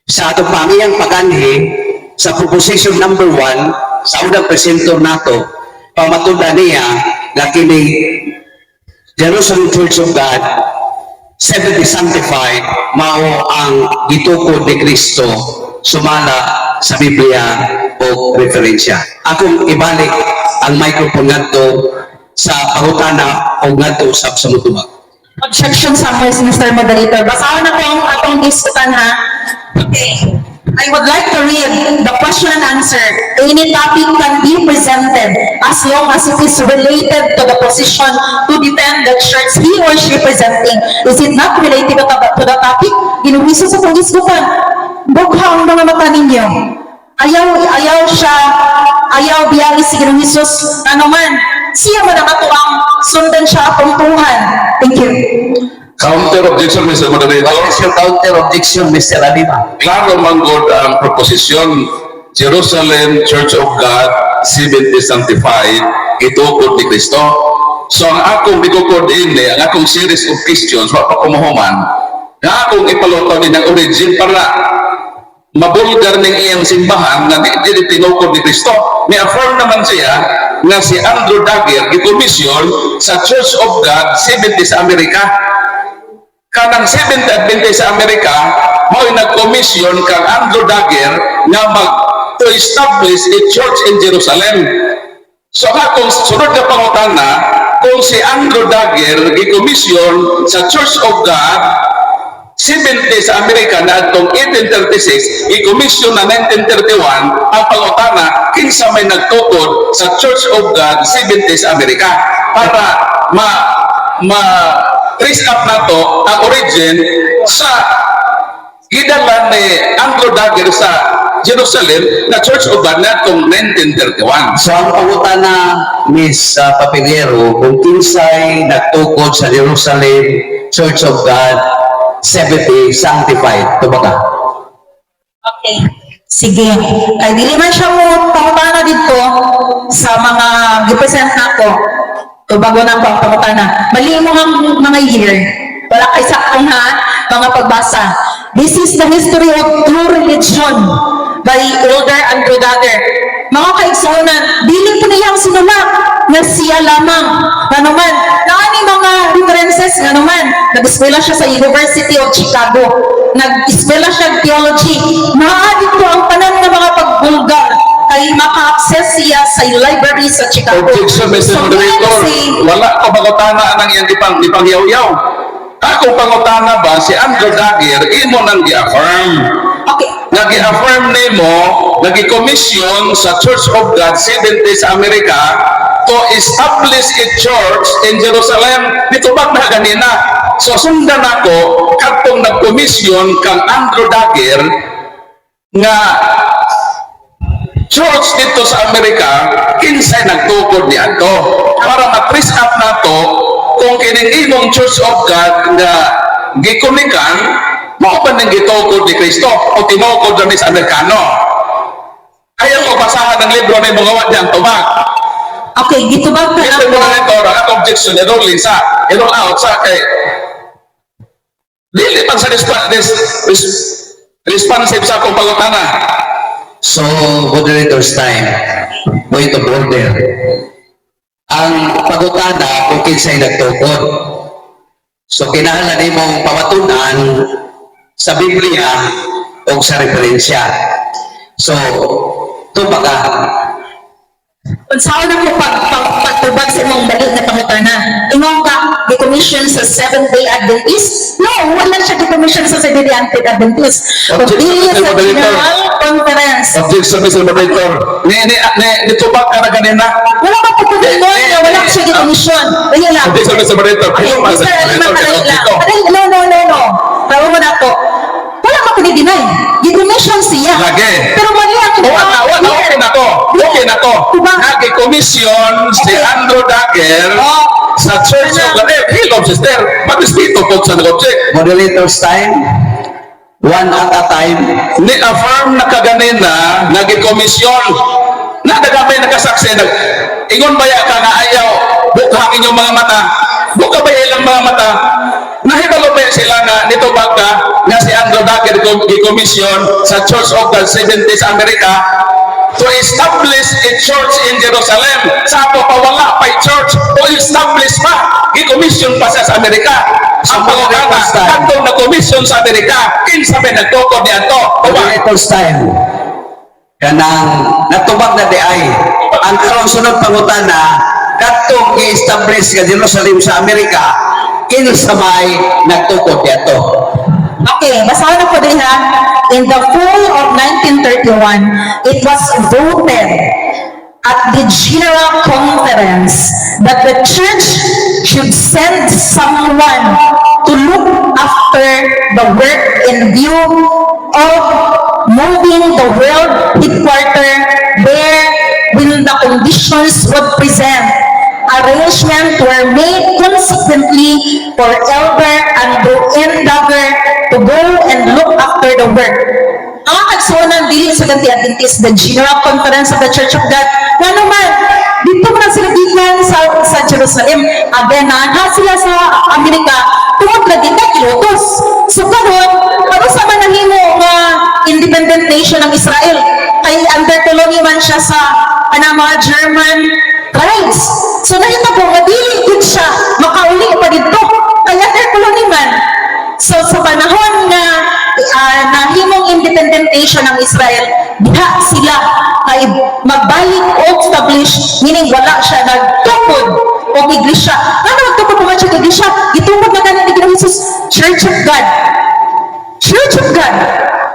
Sa atong pangiyang paganhi sa proposition number 1 sa unang presentor nato, pamatudan niya nga kini Jerusalem Church of God 70 sanctified mao ang gitukod ni Kristo sumala sa Biblia o referensya. Akong ibalik ang microphone ngadto sa pangutana o ngadto sa sumutubag.
Objection somewhere, Mr. Moderator. Basahan ako ang atong diskutan, ha? Okay. I would like to read the question and answer. Any topic can be presented as long as it is related to the position to defend the church he or she presenting. Is it not related to the topic? Ginuhiso sa atong diskutan. Bughang mga mata ninyo. Ayaw biyagi si Ginoong Hesus. Ano man, siya man ang atuang sundan siya atong tuhan. Thank you.
Counter objection, Mr. Moderator.
What is your counter objection, Mr. Alima?
Klaro man gud ang proposisyon Jerusalem Church of God 70 sanctified itukod ni Kristo. So ang akong bigukod ini, ang akong series of questions wa pa kumuhuman nga akong ipalutaw ni ng origin para mabulgar ning iyang simbahan nga di tinukod ni Kristo. May affirm naman siya nga si Andrew Dagger gikomisyon sa Church of God 70 sa Amerika. Kanang 70 Adventist sa Amerika mo'y nag-commission kang Andrew Dagger na to establish a church in Jerusalem. So kung sunod na pangutana, kung si Andrew Dagger gi-commission sa Church of God 70 sa Amerika na atong 1836, i-commission na 1931, ang pangutana, kinsa may nagtukod sa Church of God 70 sa Amerika para trace up na to ang origin sa gidala ni Andrew Dagger sa Jerusalem na Church of God na itong 1931.
So ang pangutana, Miss Papilyero, kung kinsay nagtukod sa Jerusalem Church of God 70 sanctified, tumaga.
Okay. Sige. Kay dili man siya mo pangutana dito sa mga gipresent nako. To bago na pa pangutana. Mali mo ang mga year. Wala kay sakong ha mga pagbasa. This is the history of true religion by Elder Andrew Dagger. Mga kaigsunan, dili po niyang sinulat na siya lamang. Ano man, naani mga references nga naman. Nag-eskwela siya sa University of Chicago. Nag-eskwela siya theology. Maaari po ang tanan ng mga pagbulgar kay maka-access siya sa library sa Chicago.
Objection, Mr. Moderator. Wala ko pangutana ng iyang ipangyaw-yaw. Ako pangutana ba si Andrew Dagger imo nang gi-affirm?
Okay.
Nag-affirm nimo, nag-commission sa Church of God Seventh-day sa Amerika to establish a church in Jerusalem. Dito ba na ganina? So sundan ako kadtong nag-commission kang Andrew Dagger nga church dito sa Amerika kinsay nagtukod niadto para ma-trace up nato kung kining imong Church of God nga gikumikan mao ba ning gitukod ni Kristo o tinukod na sa Amerikano. Ayaw ko basahan ng libro na mga wadyan tubag.
Okay, gito ba ka
Mr. Moderator, ang objection ni Rolling sa i-roll out sa kay dili man sa responsive sa akong pangutana.
So, moderator's time. Point of order. Ang pagutana kung kinsay nagtukod. So, kinahanglan mong pawatunan sa Biblia o sa referensya. So, ito baka,
kung saan na mo pagtubag sa imong balik na pangutana, imong ka gi-commission sa Seventh-day Adventist? No, wala siya gi-commission sa Seventh-day Adventist.
Objection,
Kundi
Mr.
sa
Moderator.
General Conference.
Objection, Mr. Moderator. Nitubag ka na ganina.
Wala ka po kundi mo, wala siya gi-commission. Kaya lang.
Objection, Mr. Moderator.
Okay, Mr. Aliman, kadali lang. No. Tawag mo na ako. Wala ka pini-deny. Gi-commission siya.
Lagi.
Pero mali ang
Okay na to. Nag-commission si Andrew Dagger sa Church of God. Hello, sister. Mag-spito po sa nag-object.
moderator's time. One at a time.
Ni-affirm na kaganina, nag-commission. Nadagamay nakasaksi. Ingon ba ka nga ayaw, bukhang inyong mga mata. Buka ba ilang mga mata? Nahibalo ba sila nga nito baka nga si Andrew Dagger gi-commission sa Church of God Seventh-day sa Amerika to establish a church in Jerusalem. Sa ako pa wala pa church to establish pa. Gi-commission pa siya sa Amerika. Ang pangutana, kantong na-commission sa Amerika, kinsa may nagtukod niya to.
Moderator's time. Kanang natubag na di ay. Ang karong sunod pangutana, katong i-establish ka Jerusalem sa Amerika, kinsa may nagtukod dito.
Okay, basahan na po din ha. In the fall of 1931, it was voted at the General Conference that the church should send someone to look after the work in view of moving the world headquarters there when the conditions would present. Arrangements were made consequently for Elder Andrew N. Dagger to go and look after the work. Ang kagsunan dili sa Adventist, the General Conference of the Church of God, nga naman, dito mo na sila gikan sa Jerusalem, again na sila sa Amerika, tungod lagi ka kilotos. So karon, para sa manahimo nga independent nation ng Israel, kay under colony man siya sa mga German tribes. So nakita ko, madili din siya, makauli pa dito, kay under colony man. So sa panahon na nahimong independent nation ng Israel, diha sila kay magbalik o establish, meaning wala siya nagtukod o iglesia. Ano nagtukod po man siya iglesia? Itukod na ganun ni Ginoong Jesus, Church of God. Church of God.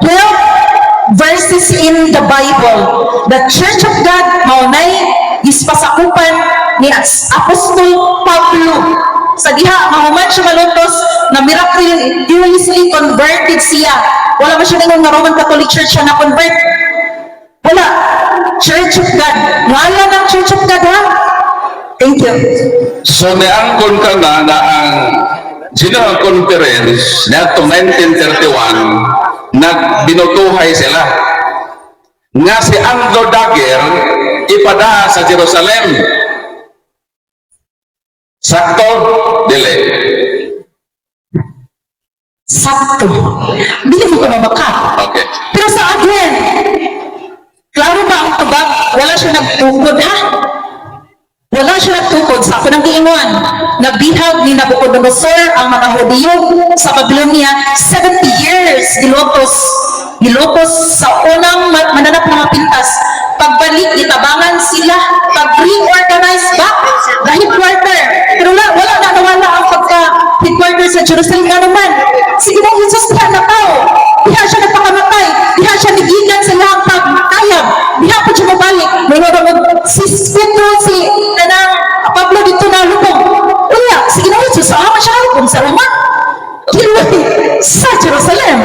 12 verses in the Bible. The Church of God, maunay, ispasakupan ni Apostol Pablo. Sa diha, mahuman siya malutos na miraculously converted siya. Wala ba siya nang Roman Catholic Church siya na-convert? Wala. Church of God. Wala ng Church of God, ha? Thank you.
So, niangkon ka na ang General Conference na 1931, nagbinutuhay sila. nga si Andrew Dagger ipada sa Jerusalem. Sakto? Dili.
Sakto. Hindi mo ka mabaka.
Okay.
Pero sa again, klaro ba ang tubag? Wala siya nagtukod, ha? Wala siya nagtukod. Sa ako nang giingon, nagbihag ni Nabucodonosor ang mga Hudiyo sa Babylonia 70 years. Gilotos sa unang mananap na mga pintas. Pagbalik, itabangan sila. Pag-reorganize back the headquarter. Pero wala na nawala ang pagka-headquarter sa Jerusalem nga naman. Sige mo, Jesus diha na tao. Diha siya nagpakamatay. Diha siya nigigan sa lahang pagkayab. Diha po siya mabalik. May nagawag si Pedro, si Pablo dito na lubong. Uya, sige mo, Jesus, sama siya na lubong sa Roma. Kinuwi sa Jerusalem.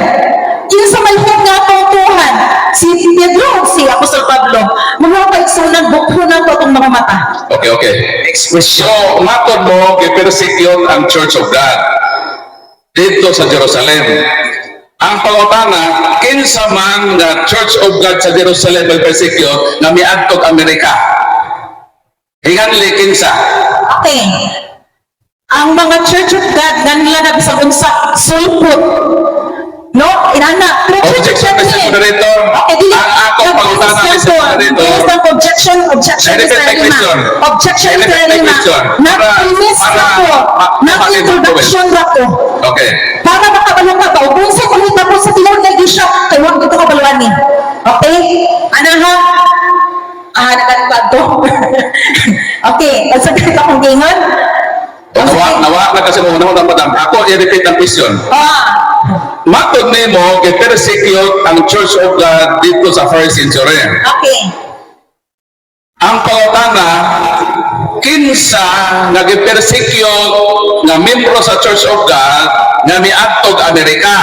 Yun sa may hit nga tuhan, si Pedro, si Apostol Pablo, mga paigsunan, bukhunan ko itong mga mata.
Okay. So, matod mo, gipersecute ang Church of God dito sa Jerusalem. Ang pangutana, kinsa man nga Church of God sa Jerusalem may persecute na miadtog Amerika. Hinganli kinsa.
Okay. Ang mga Church of God, ganila na bisag unsa, sulpot. No, inana. Pero
Objection, Mr. Moderator.
Okay, dili.
Ang akong pangutana, Mr. Moderator.
Yes, ang objection,
Repeat
Mr.
my
Lima.
question.
Objection,
Repeat
Mr.
my
Lima.
question.
Nag-premise
Para-
na ko.
para-
Nag-introduction na ko.
Okay.
Para makabalo ka ba? Kung sa kumita po sa tinawag na iglesia, kay huwag ito kabaluan ni. Okay? Ano ha? Nagkalipat to. Okay, pagsagot akong gingon.
Nawa na kasi mo na madam. Ako i-repeat ang question. Matod nimo gi-persecute ang Church of God dito sa first century.
Okay.
Ang pangutana, kinsa nga gi-persecute nga membro sa Church of God nga miadtog Amerika.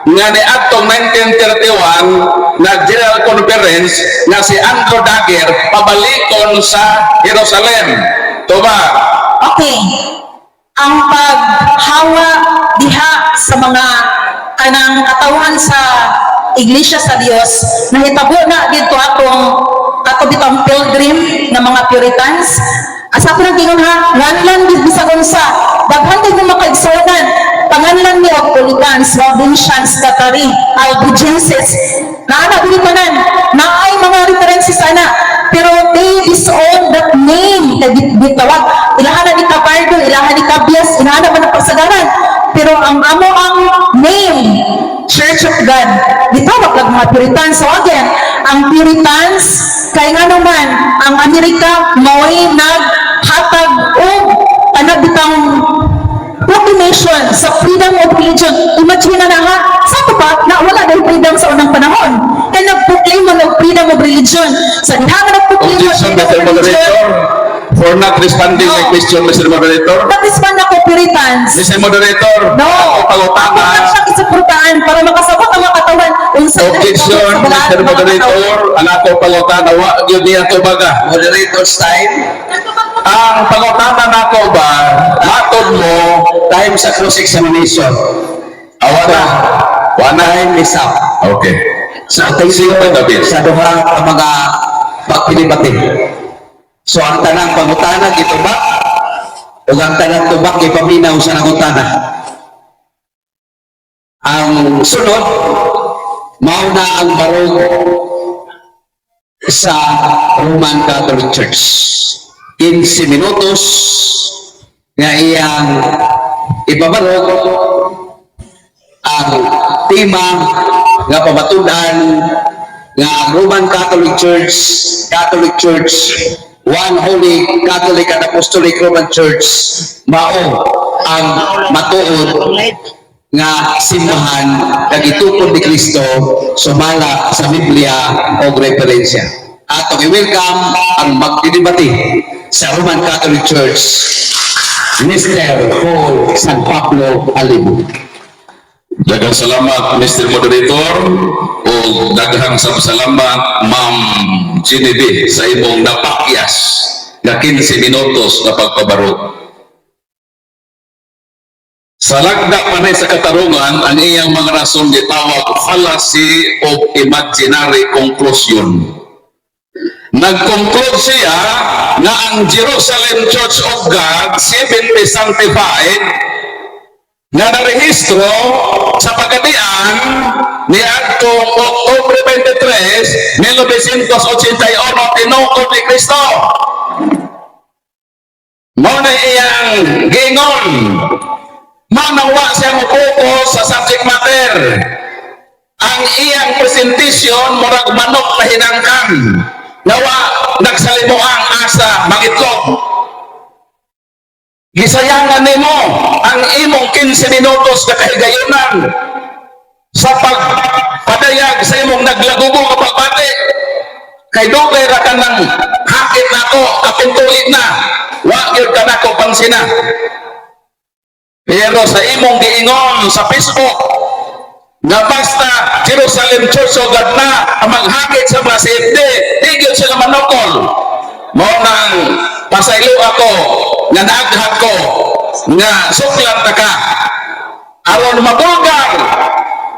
Nga niadtong 1931 na General Conference nga si Andrew Dagger pabalikon sa Jerusalem. Tuba.
Okay. Ang paghawa diha sa mga kanang katawan sa Iglesia sa Dios, nahitabo na dito ato bitang pilgrim na mga Puritans. Asa ko nang gingon ha, nganlan bisag unsa, daghan kay makaigsunan, panganlan ni og Puritans, Waldensians, Cathari, Albigenses. Naana dili manan, naay mga references ana, pero they disown that name kay bitawag ilahan ni Capardo, ilahan ni Cabias, ilahan man ang pagsagaran. Pero ang amo ang name, Church of God, bitawag lang mga Puritans. So again, ang Puritans, kaya nga naman, ang Amerika, mao'y naghatag o bitang proclamation sa freedom of religion. Imagine na ha, sa pa, na wala dahil freedom sa unang panahon. Kaya nag-proclaim mo ng freedom of religion. Sa diha nga nag-proclaim mo
Objection,
freedom of
Mr.
religion.
Moderator. For not responding my question, Mr. Moderator.
Nag-respond ako, Puritans.
Mr. Moderator.
No,
Ako
ako
pangutana.
lang siyang isuportahan para makasagot ang mga katawan.
Objection, Mr. Moderator. Ang ako pangutana. Wa gyud niya to baga.
Moderator's time.
Ang pangutana nako ba, matod mo,
Time sa cross-examination.
awana.
Time is up.
Okay.
Sa
Sino pa David?
sa duha ka mga pagpilibati. So ang tanang pangutana gito ba? O ang tanang tubak ipaminaw sa nangutana. Ang sunod, mauna ang barog sa Roman Catholic Church. 15 minutos nga iyang ipabarog ang tema nga pabatudan nga ang Roman Catholic Church, one holy Catholic and Apostolic Roman Church, mao ang matuod nga simbahan kag itukod ni Kristo sumala sa Biblia o referensya. Atong i-welcome ang magdidebate sa Roman Catholic Church, Mr. Paul San Pablo Alibu.
Daghang salamat, Mr. Moderator, o daghang salamat, Ma'am Genevieve, sa imong napakyas na 15 minutos na pagpabarog. Sa Sa lagda pa rin sa katarungan, ang iyang mga rason gitawag fallacy of imaginary conclusion. Nag-conclude siya na ang Jerusalem Church of God, 70 sanctified, na narehistro sa pagkadian ni Adtong Oktubre 23, 1981, tinukod ni Kristo. Mao na iyang gingon. Manawa siya mo-focus sa subject matter. Ang iyang presentation, murag manok na hinangkan. Nawa, nagsalimuang asa, mangitlog. Gisayangan nimo ang imong 15 minutos na kahigayunan sa pagpadayag sa imong naglagugo kapag bati. Kay dugay ra ka ng hakit nako, kapintulit na. Wa gyud ka nako pansina. Pero sa imong giingon sa Facebook, na basta Jerusalem Church of God na ang maghakit sa mga CFD, di gyud sila manukol. Mao nang pasaylo ako, nga naaghat ko, nga suklan ta ka. Aron mabulgar,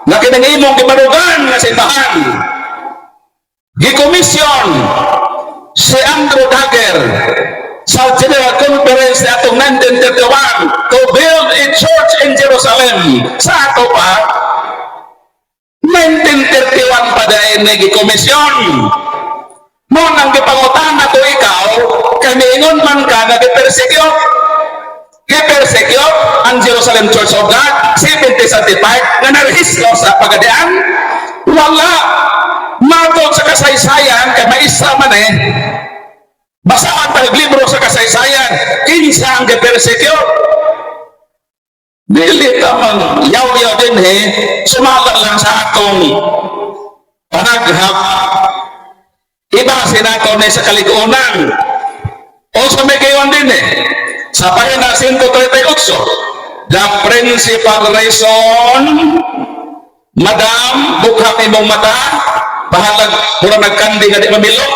na kinangimong gimarugan nga simbahan. Gikomisyon si Andrew Dagger sa General Conference na atong 1931 to build a church in Jerusalem. Sa ato pa, 1931 pa dahil nagikomisyon. Mo nang gipangutan na to ikaw, kamiingon man ka na gipersecute. Gipersecute ang Jerusalem Church of God, 70-75, na narehistro sa pagadian. Wala. Matod sa kasaysayan, kay maisa man basaan pa libro sa kasaysayan, kinsa ang gipersecute. Dili tamang yaw-yaw din sumalang lang sa atong panaghap. Iba sinato na sa kaligunan. O sa may gayon din sa pahina 138, the principal reason, Madam, bukha imong mata, bahalag mura nagkandi nga di mamilo,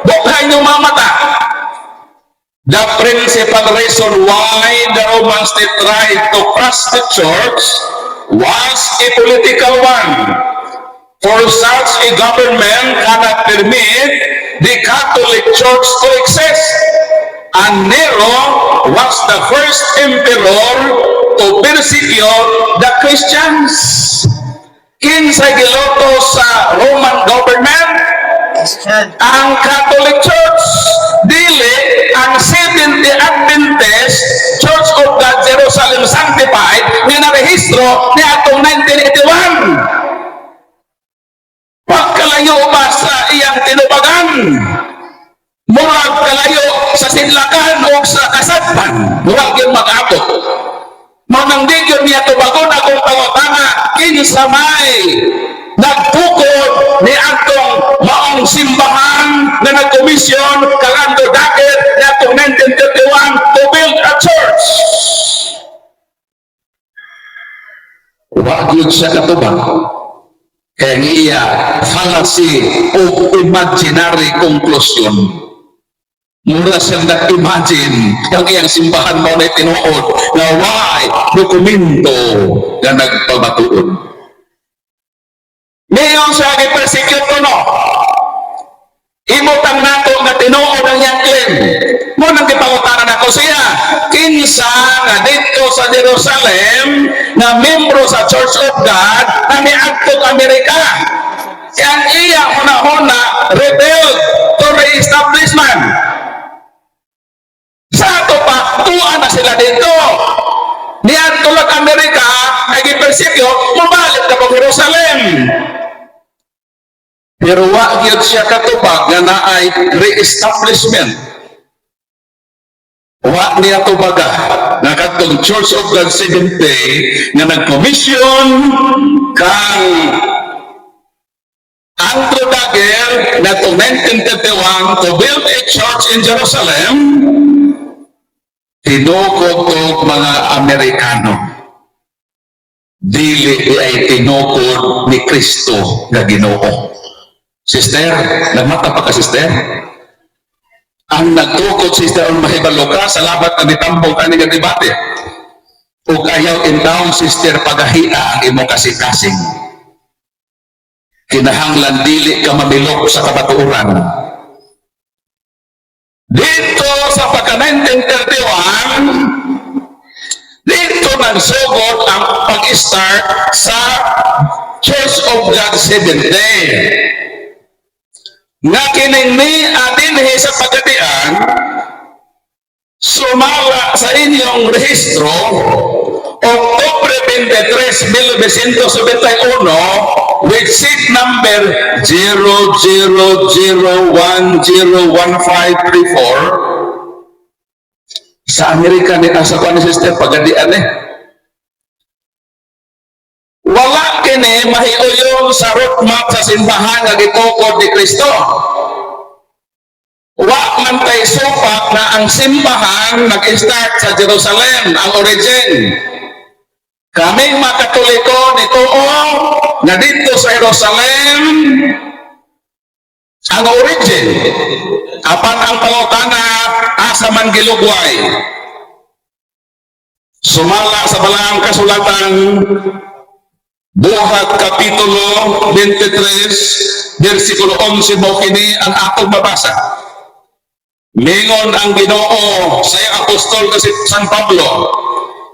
bukha inyong mga mata. The principal reason why the Roman state tried to crush the church was a political one. For such a government cannot permit the Catholic Church to exist. And Nero was the first emperor to persecute the Christians. Kinsay giloto sa Roman government? Ang Catholic Church. Dili ang Seventh Adventist Church of God Jerusalem Sanctified nga narehistro ni atong 1981. Pagkalayo ba sa iyang tinubagan? Murag kalayo sa sinlakan o sa kasadpan. Murag yung mag-abot. Manang di yun niya tubagon akong pangutana, kinsa may nagtukod ni atong maong simbahan na nagkomisyon kalando dakit ni atong 1931 to build a church. Wag yun siya katubang. Kaya iya fallacy of imaginary conclusion. Mura siyang nag-imagine ang iyang simbahan mo na tinuod na why dokumento na nagpabatuon. Ngayon siya i-persecute ko no. Imutang nato na tinuod ang iyang claim. Mo nang gipangutanan ako siya. Kinsa nga dito sa Jerusalem na membro sa Church of God na miadtog Amerika. Yang iya una-una rebelled to re-establishment. Sa ato pa, tuan na sila dito. Niadtog lang Amerika, nag-persecute, mabalik na po Jerusalem. Pero wag yun siya katubag na naay re-establishment. Wag niya tubaga na katong Church of God 70 na nag-commission kang Andrew Dagger na to 1931 to build a church in Jerusalem. Tinukod mga Amerikano. Dili ay tinukod ni Kristo na Ginoo. Sister, nagmata pa ka, sister? Ang nagtukod, sister, ang mahibalo ka sa labat na ditambong ka nga debate. ug ayaw in town, sister, pagahia ang imong kasing-kasing. Kinahanglan dili ka mamilok sa kabatuoran. Dito sa pagka 1931, dito nagsugod ang pag-start sa Church of God Seventh-day. Nga kining ni adinhi sa pagkatian, sumala sa inyong rehistro, Oktubre 23, 1971, with seat number 0001011534. Sa Amerika ni asa ko ni sister pagadian wala kini mahiuyon sa roadmap sa simbahan nga gitukod ni Kristo. Wa man tay supak na ang simbahan nag-start sa Jerusalem, ang origin. Kaming mga Katoliko nituo na dito sa Jerusalem ang origin. Apan ang pangutana asa man gilugway. Sumala sa balaang kasulatan Buhat Kapitulo 23, versikulo 11 mo kini ang atong mabasa. Mingon ang Ginoo sa iyang apostol kasi San Pablo,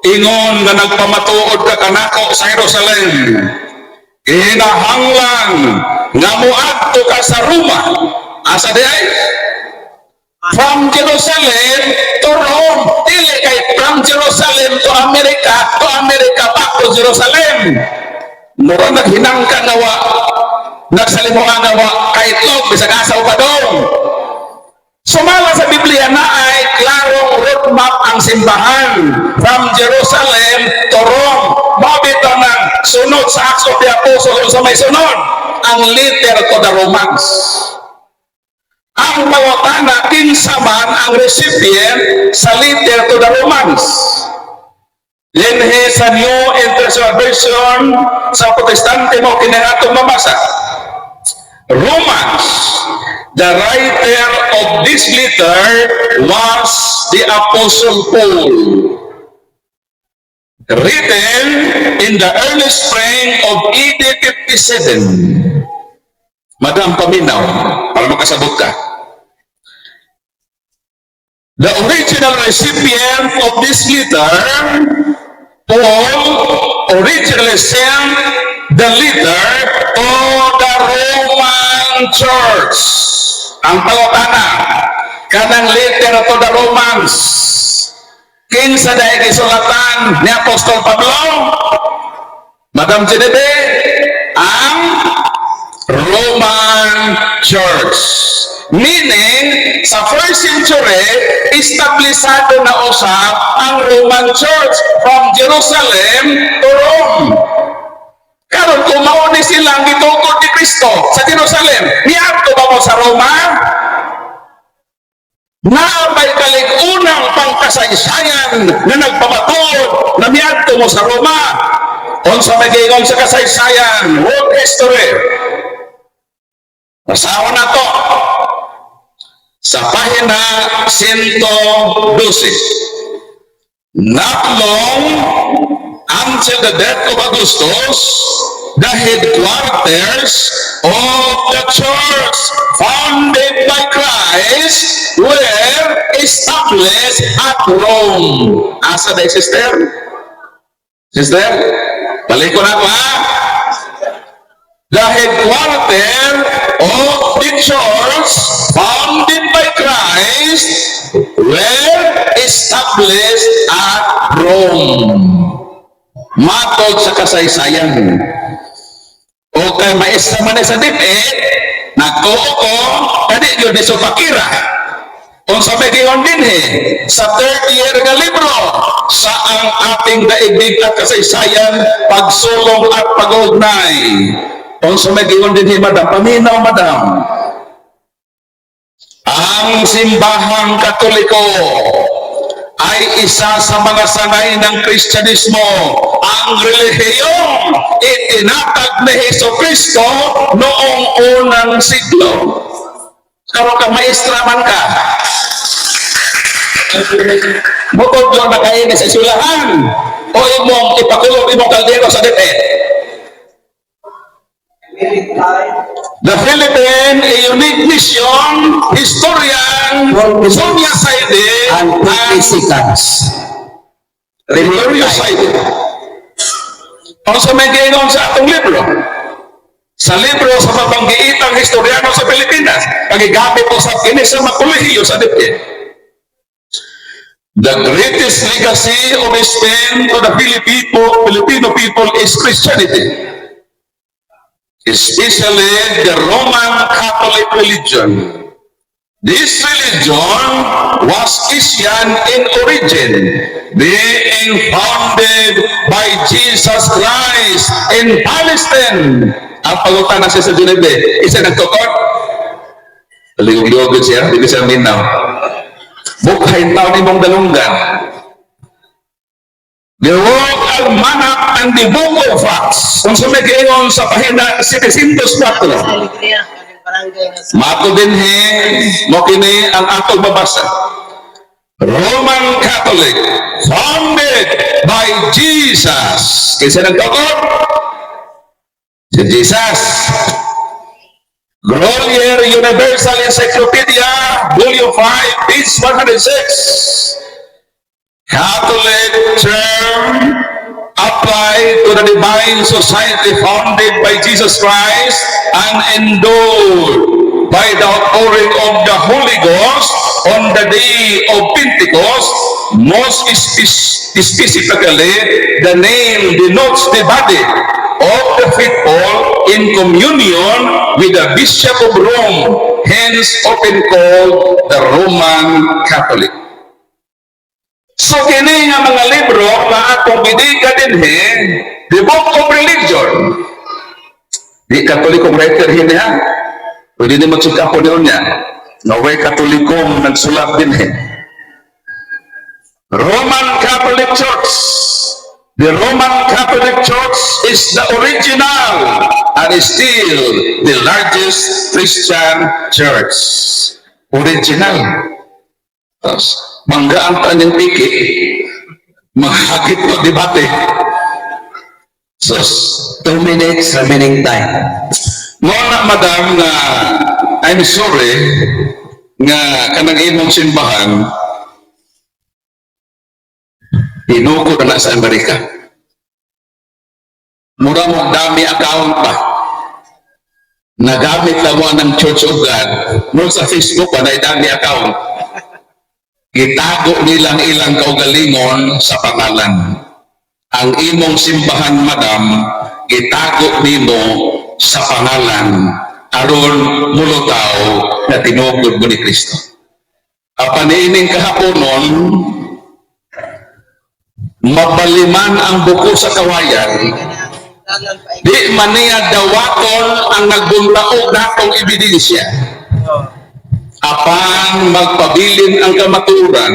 ingon nga nagpamatuod ka kanako sa Jerusalem, kinahanglan nga muadto ka sa Roma. Asa di ay? From Jerusalem to Rome. Dili kay from Jerusalem to America back to Jerusalem. Mura naghinangkan nawa, nagsalimuhan nawa, kahit log, bisag asaw pa doon. Sumala sa Biblia na ay klarong roadmap ang simbahan from Jerusalem to Rome. Mabito ng sunod sa Acts of the Apostles sa may sunod, ang letter to the Romans. Ang pangutana, kinsa man ang recipient sa letter to the Romans. Linhi sa New International Version sa Protestante mo kinatong mabasa. Romans, the writer of this letter was the Apostle Paul. Written in the early spring of AD 57. Madam paminaw, para makasabot ka. The original recipient of this letter, Paul, originally sent the letter to the Roman Church. Ang pangutana, kanang letter to the Romans. Kinsa dahil isulatan ni Apostol Pablo? Madam Jenebe, ang Roman Church. Meaning, sa first century, establisado na usap ang Roman Church from Jerusalem to Rome. Karon kung mauni silang gitukod ni Kristo sa Jerusalem, niadto ba mo sa Roma? Naabay kalig-unang pangkasaysayan na nagpamatuod na niadto mo sa Roma. Unsa may giingon sa kasaysayan, world history. Basaon na to. Sa pahina 112. Not long until the death of Augustus, the headquarters of the church founded by Christ were established at Rome. Asa na sister? Sister? Balik ko na ko ha? The headquarters of the church founded by Christ were established at Rome. Matod sa kasaysayan. O kay maestra man sa dipit, nagtuo ko, kadi yun ni Supakira. Kung sa Megion din sa 3rd year nga libro, sa ang ating daigdig at kasaysayan, pagsulong at pag-ugnay. Kung sa Megion din madam, paminaw madam. Ang simbahang Katoliko ay isa sa mga sanay ng Kristyanismo. Ang relihiyong itinatag ni Jesucristo noong unang siglo. Karon ka maestra man ka. Bukod lang na kayo sa isulahan. o imong ipakulong imong kaldero sa DepEd? The Philippine, a unique mission, historian, Sonia Saide,
And Physics.
Gregorio Saide. Also may gingon sa atong libro. Sa libro sa mabanggiitang historyano sa Pilipinas, pagigamit po sa kini sa mga kolehiyo sa DepEd. The greatest legacy of Spain to the Filipino people is Christianity, especially the Roman Catholic religion. This religion was Christian in origin, being founded by Jesus Christ in Palestine. Ang pagutana siya sa Geneve, isa nagtukod. Liog-liogod siya, hindi siya minaw. Bukhain taon ni mong dalunggan. The World Almanac and the Book of Acts. Kung sumikiingon sa pahina 704.
Alegria, barangay na sa
Mato din mo kini ang atong mabasa. Roman Catholic, founded by Jesus. Kaysa nagtukod? Si Jesus. Grolier Universal Encyclopedia, Volume 5, page 106. Catholic term applied to the divine society founded by Jesus Christ and endowed by the outpouring of the Holy Ghost on the day of Pentecost. Most specifically, the name denotes the body of the faithful in communion with the Bishop of Rome, hence often called the Roman Catholic. So kini nga mga libro nga atong bidika dinhi, the Book of Religion. Di Katolikong writer hini ha. Pwede ni magsugkapo niya. Naway Katolikong nagsulat dinhi. Roman Catholic Church. The Roman Catholic Church is the original and is still the largest Christian church. Original. Tapos, manggaan pa niyang piki, mahagit ko debate. So,
2 minutes remaining time.
noon na madam nga, I'm sorry, nga kanang imong simbahan, inuko na sa Amerika. Mura mo dami account pa. Nagamit lang mo ng Church of God. Mo sa Facebook pa na dami account. Gitago nilang ilang kaugalingon sa pangalan. Ang imong simbahan, madam, gitago nimo sa pangalan aron mulutaw na tinugod mo ni Kristo. Apaniining kahaponon, mabaliman ang buko sa kawayan,
dalan pa
di man niya dawaton ang nagbuntaog natong ebidensya. Apan magpabilin ang kamaturan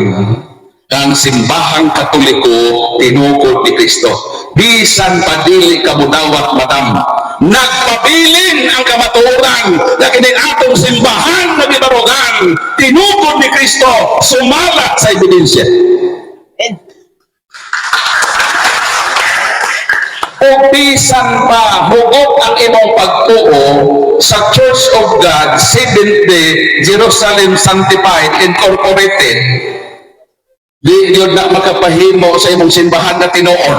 kang simbahang Katoliko tinukod ni Kristo. Bisan padili kamudawat, madam. Nagpabilin ang kamaturan na kining atong simbahan na gibarugan tinukod ni Kristo sumala sa ebidensya. O bisan pa hugot ang imong pagtuo sa Church of God, Seventh-day Jerusalem Sanctified Incorporated, di yun na makapahimo sa imong simbahan na tinuon.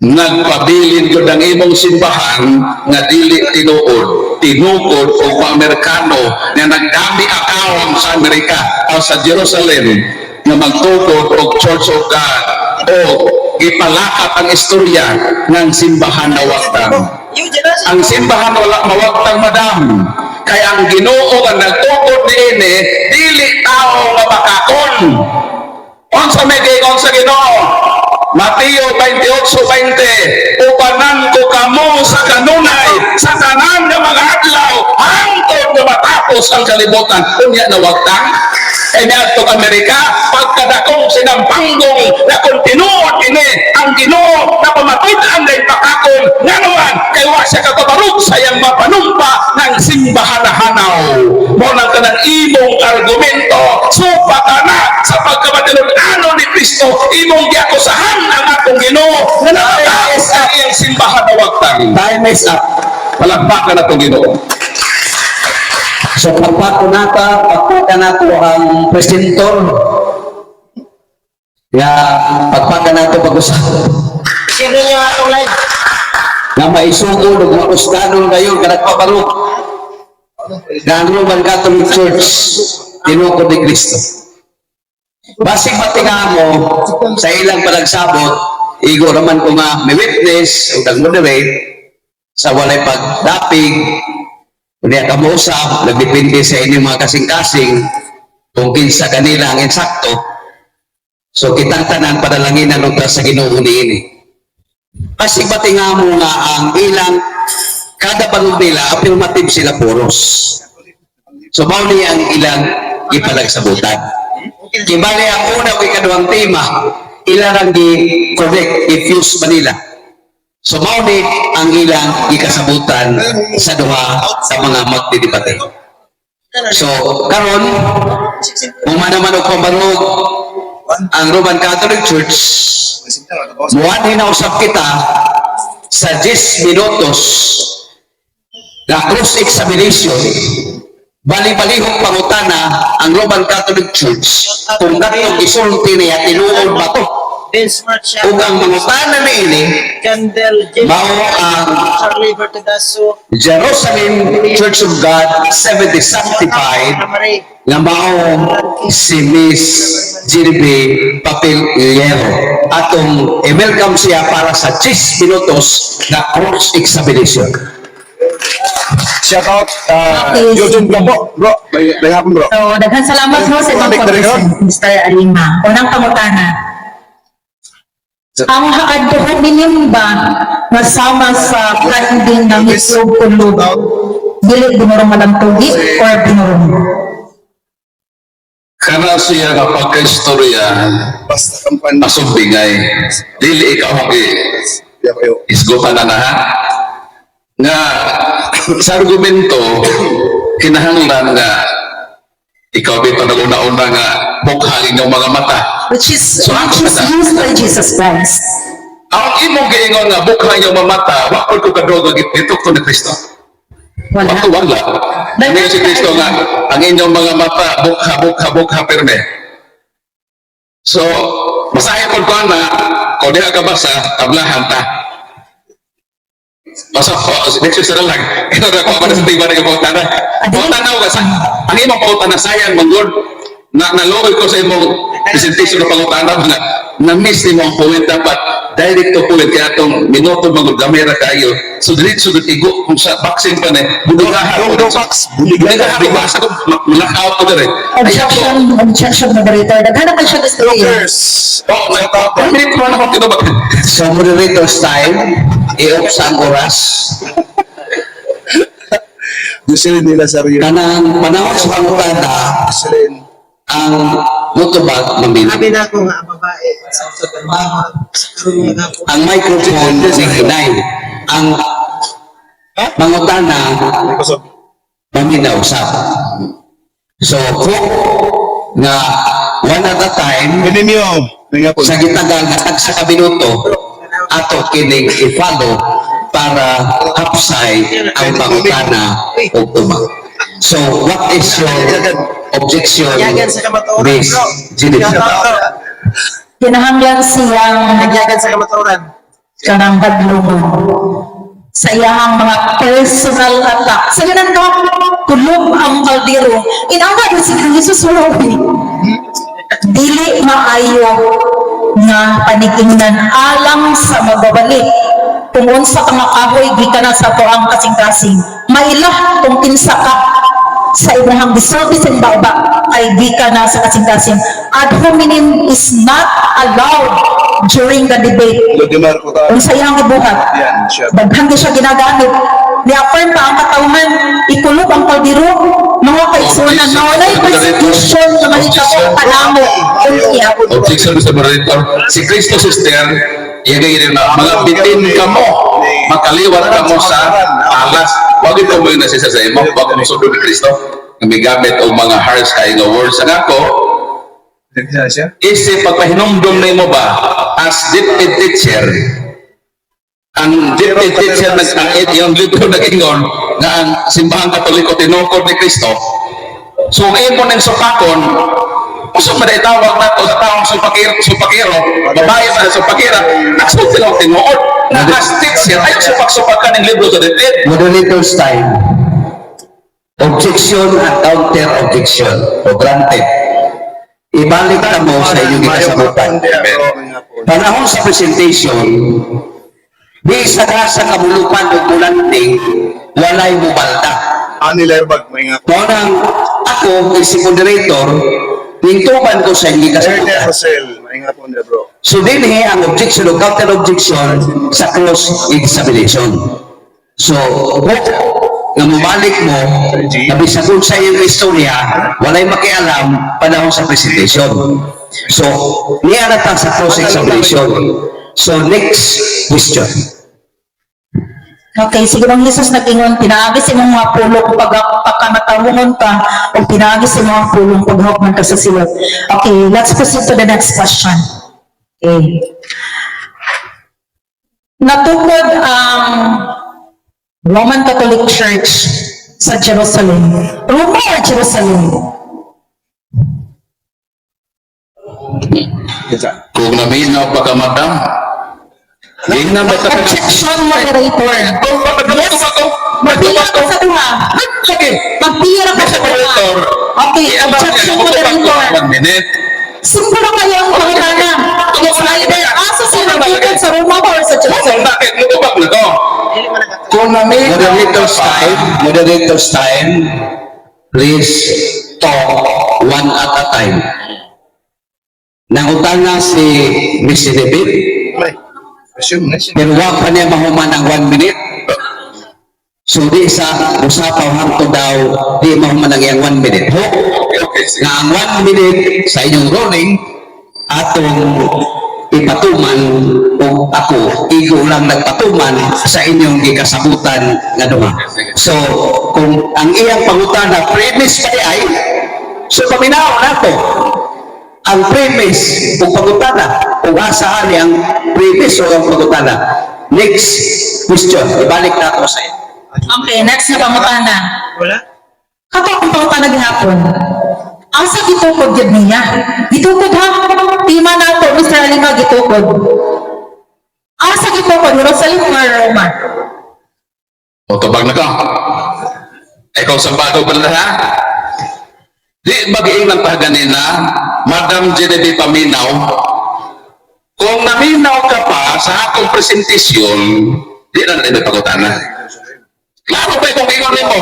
Nagpabilin yun ang imong simbahan nga dili tinuon, tinukod o Amerikano na nagdami account sa Amerika o sa Jerusalem na magtukod og Church of God o ipalakat ang istorya ng simbahan na waktang. Ang simbahan wala mawaktang, madam. Kaya ang Ginoo ang nagtukod niini dili tao nga makakon. Unsa may giingon sa Ginoo? Mateo 28:20, upanan ko kamo sa kanunay sa tanan nga mga adlaw hangtod nga matapos ang kalibutan. Unya na wagtang niadtong Amerika pagkadakong sinampanggong na kontinuod ini ang Ginoo na pamatud-an day pakakon nga naman kay wa siya kakabarog sayang mapanumpa ng simbahan-hanaw. Mo nang kanang imong argumento supa ka na sa pagkabatinud-ano ni Kristo Kristo, imong giakusahan ang akong Ginoo nga nakataas sa iyang simbahan na wagtang.
Time is up.
Palakpakan na itong Ginoo.
So pagpaka nato ang presentor. Pagpaka nato pag-usap.
Sino niyo atong live?
Nga maisugod ug mausganon kayo kada pabarok. Nga ang Roman Catholic Church tinuod ni Kristo. Basig matinga mo sa ilang panagsabot, igo naman ko nga may witness o nag-moderate sa walay pagdapig, kundi ka usap, nagdepende sa inyong mga kasing-kasing kung kinsa kanila ang insakto. So kitang tanan padalanginan ng sa Ginoo niini. Kasi matinga mo nga ang ilang kada bangon nila, affirmative sila puros. So mauli ang ilang ipalagsabutan. Kibali ang una o ikaduhang tema, ilang ang di-correct, diffuse Manila. So mauli ang ilang ikasabutan sa duha sa mga magdidebate. So karon, umanaman o pabarog ang Roman Catholic Church, muwan hinausap kita sa 10 minutos na cross-examination. Bali-balihong pangutana ang Roman Catholic Church kung gatong isulti niya tinuod ba to.
Benchmark siya.
Kung ang mangutana na ini,
Candle, James,
mao ang
Charlie Bertadaso,
Jerusalem Church of God 70 sanctified
Amari,
nga mao si Miss Gilby Papiliero. Atong i-welcome siya para sa 10 minutos na cross-examination.
Shout out,
Okay.
Eugene Gambo. Bro, may hapon bro.
So, daghang salamat ho sa imong pag-present, Mr. Alima. Unang pangutana. Ang haadtuhan ninyo ba masama sa branding ng itlog kulog? Dili binurong malamtugi or binurong?
Kana siya nga pagka-istorya,
Basta kampan.
masumbingay. Dili ikaw ang
Yeah, kayo.
isgutan na ha. Nga, sa argumento, kinahanglan nga, ikaw dito nag-una-una nga, bukhangin ng mga mata.
Which is used by Jesus Christ.
Ang imong giingon nga, bukhangin ng mga mata, wakol ko kadroga dito to ni Kristo.
Wala.
Wakto wala. Ano si Kristo nga, ang inyong mga mata, bukha, perme. So, masahe po ko na, kung di ka basa, tablahan ta. Basta ko, next year lang. Ito na ko para sa tiba na kapunta na. Kapunta na ako, ang imong kapunta na sayang, mga Lord, naloy ko sa imong presentation ng pangutana na na-miss ni mong point dapat direct to point kaya itong minuto mga gamera kayo so diretso tigo kung sa boxing pa na buligahan
Don't box.
buligahan basta ko malakaw ko dere
Objection, moderator. Daghan pa siya gusto niya.
Jokers. Shout out.
minute ko na ako tinubag
So moderator's time, i-off sa ang oras.
Gusilin nila sa rin.
Kanang panahon sa pangutana,
Gusilin.
ang mutubag mambili.
sabi na ko nga, babae, sa trabaho, sa karoon nga po.
Ang microphone ni hinay. Ang mangutana,
Kusog.
maminaw sa. So, kung nga one at a time,
Minimyo. May nga po.
sa gitagal na sa kabinuto, ato kining i-follow para hapsay ang pangutana o tumang. So, what is your objection,
Nagyagan sa kamatuoran,
Miss
bro.
Gilby?
Shout out.
Kinahanglan siyang
Nagyagan sa kamatuoran.
kanang hadlungan sa iyang mga personal attack. Sa ganun ka, kulog ang kaldero. Inanga din si Jesus Robi. Dili maayo nga panigingnan alang sa magbabalik. Kung unsa ka makahoy, gikan na sa tuang kasing-kasing. Mailah kung kinsa ka sa Abraham diservice and baba ay gikan na sa kasing-kasing. Ad hominem is not allowed during the debate.
Lodimar ko ta.
Kung sa iyang ibuhat,
Yan, siya.
daghang di siya ginagamit. Ni-affirm pa ang katauhan, ikulog ang kaldero, mga kaigsunan, na walay persecution na mahitabo panamo. Unya.
objection sa moderator si Kristo sister iyagay rin na mga bitin ka mo makaliwat ka mo sa alas wag ito mo yung nasisa sa imo wag mo sundo ni Kristo nga may gamit o mga harsh kayo nga words ang ako
Nagsa siya?
Isip pagpahinumdum na mo ba as gifted teacher, ang gifted teacher yung libro nag-ingon nga ang simbahang katoliko tinukod ni Kristo. So ngayon mo ng supakon, gusto mo na itawag na to sa taong supakiro, babae sa supakira, nagsunod silang tinuod. Na as teacher, ayaw supak-supakan ng libro sa dipid.
Moderator's time. Objection and counter-objection. O granted. Ibalik na mo sa inyong ikasabutan. Panahon sa presentation, di sa sa kamulupan o bulanting, walay mubalda.
Anila bag, may nga po.
Kung ako, si moderator, pintuban ko sa inyong
Sir
ikasabutan.
Rosel, may nga po na bro.
So din ang objection o counter-objection sa cross-examination. So, nga mabalik mo, nabisagon sa iyong istorya, walay makialam panahon sa presentation. So, niya na sa cross-examination. So, next question.
Okay, siguro ang Jesus nag-ingon, pinaagis sa imong mga pulong pagkamatawungon ka, o pinaagis sa mga pulong paghawak ka sa silat. Okay, let's proceed to the next question. Okay. Natukod ang Roman Catholic Church sa Jerusalem. Roma or Jerusalem?
Kung naminaw pa ka, madam, hindi na ba sa
Objection, moderator. Yes. Magpila ka sa duha.
Sige.
Magpila ka sa duha. Okay, objection, moderator.
1 minute.
Simple kayo ang pangalanan. It's either asa sinagitan sa Roma or sa Jerusalem.
Bakit? Lutubak na to.
Kung moderator's time, please talk one at a time. Nangutana si Mr. David,
May. Assume na siya.
pero wag pa niya mahuman ng 1 minute. So di sa usapaw hangto daw, di mahuman ng iyang 1 minute. Ho?
Okay, sige.
Nga ang 1 minute sa inyong ruling, atong ipatuman o ako, igo lang nagpatuman sa inyong gikasabutan nga duha. So, kung ang iyang pangutana, premise pa ay, so paminaw na to. Ang premise o pangutana, kung asaan ang premise o ang pangutana. Next question, ibalik na ako sa iyo.
Okay, next na pangutana.
Wala?
Kato ang pangutana gihapon. Asa gitukod gid niya? Gitukod ha? Tima na to, Mr. Alima, gitukod. Asa gitukod? Jerusalem or Roma?
O, tubag na ka. Ikaw sa bago pala ha? Di mag-iingan pa ganina, Madam Genevieve Paminaw, kung naminaw ka pa sa akong presentasyon, di na natin pagkutana. Klaro ba kung ingon mo?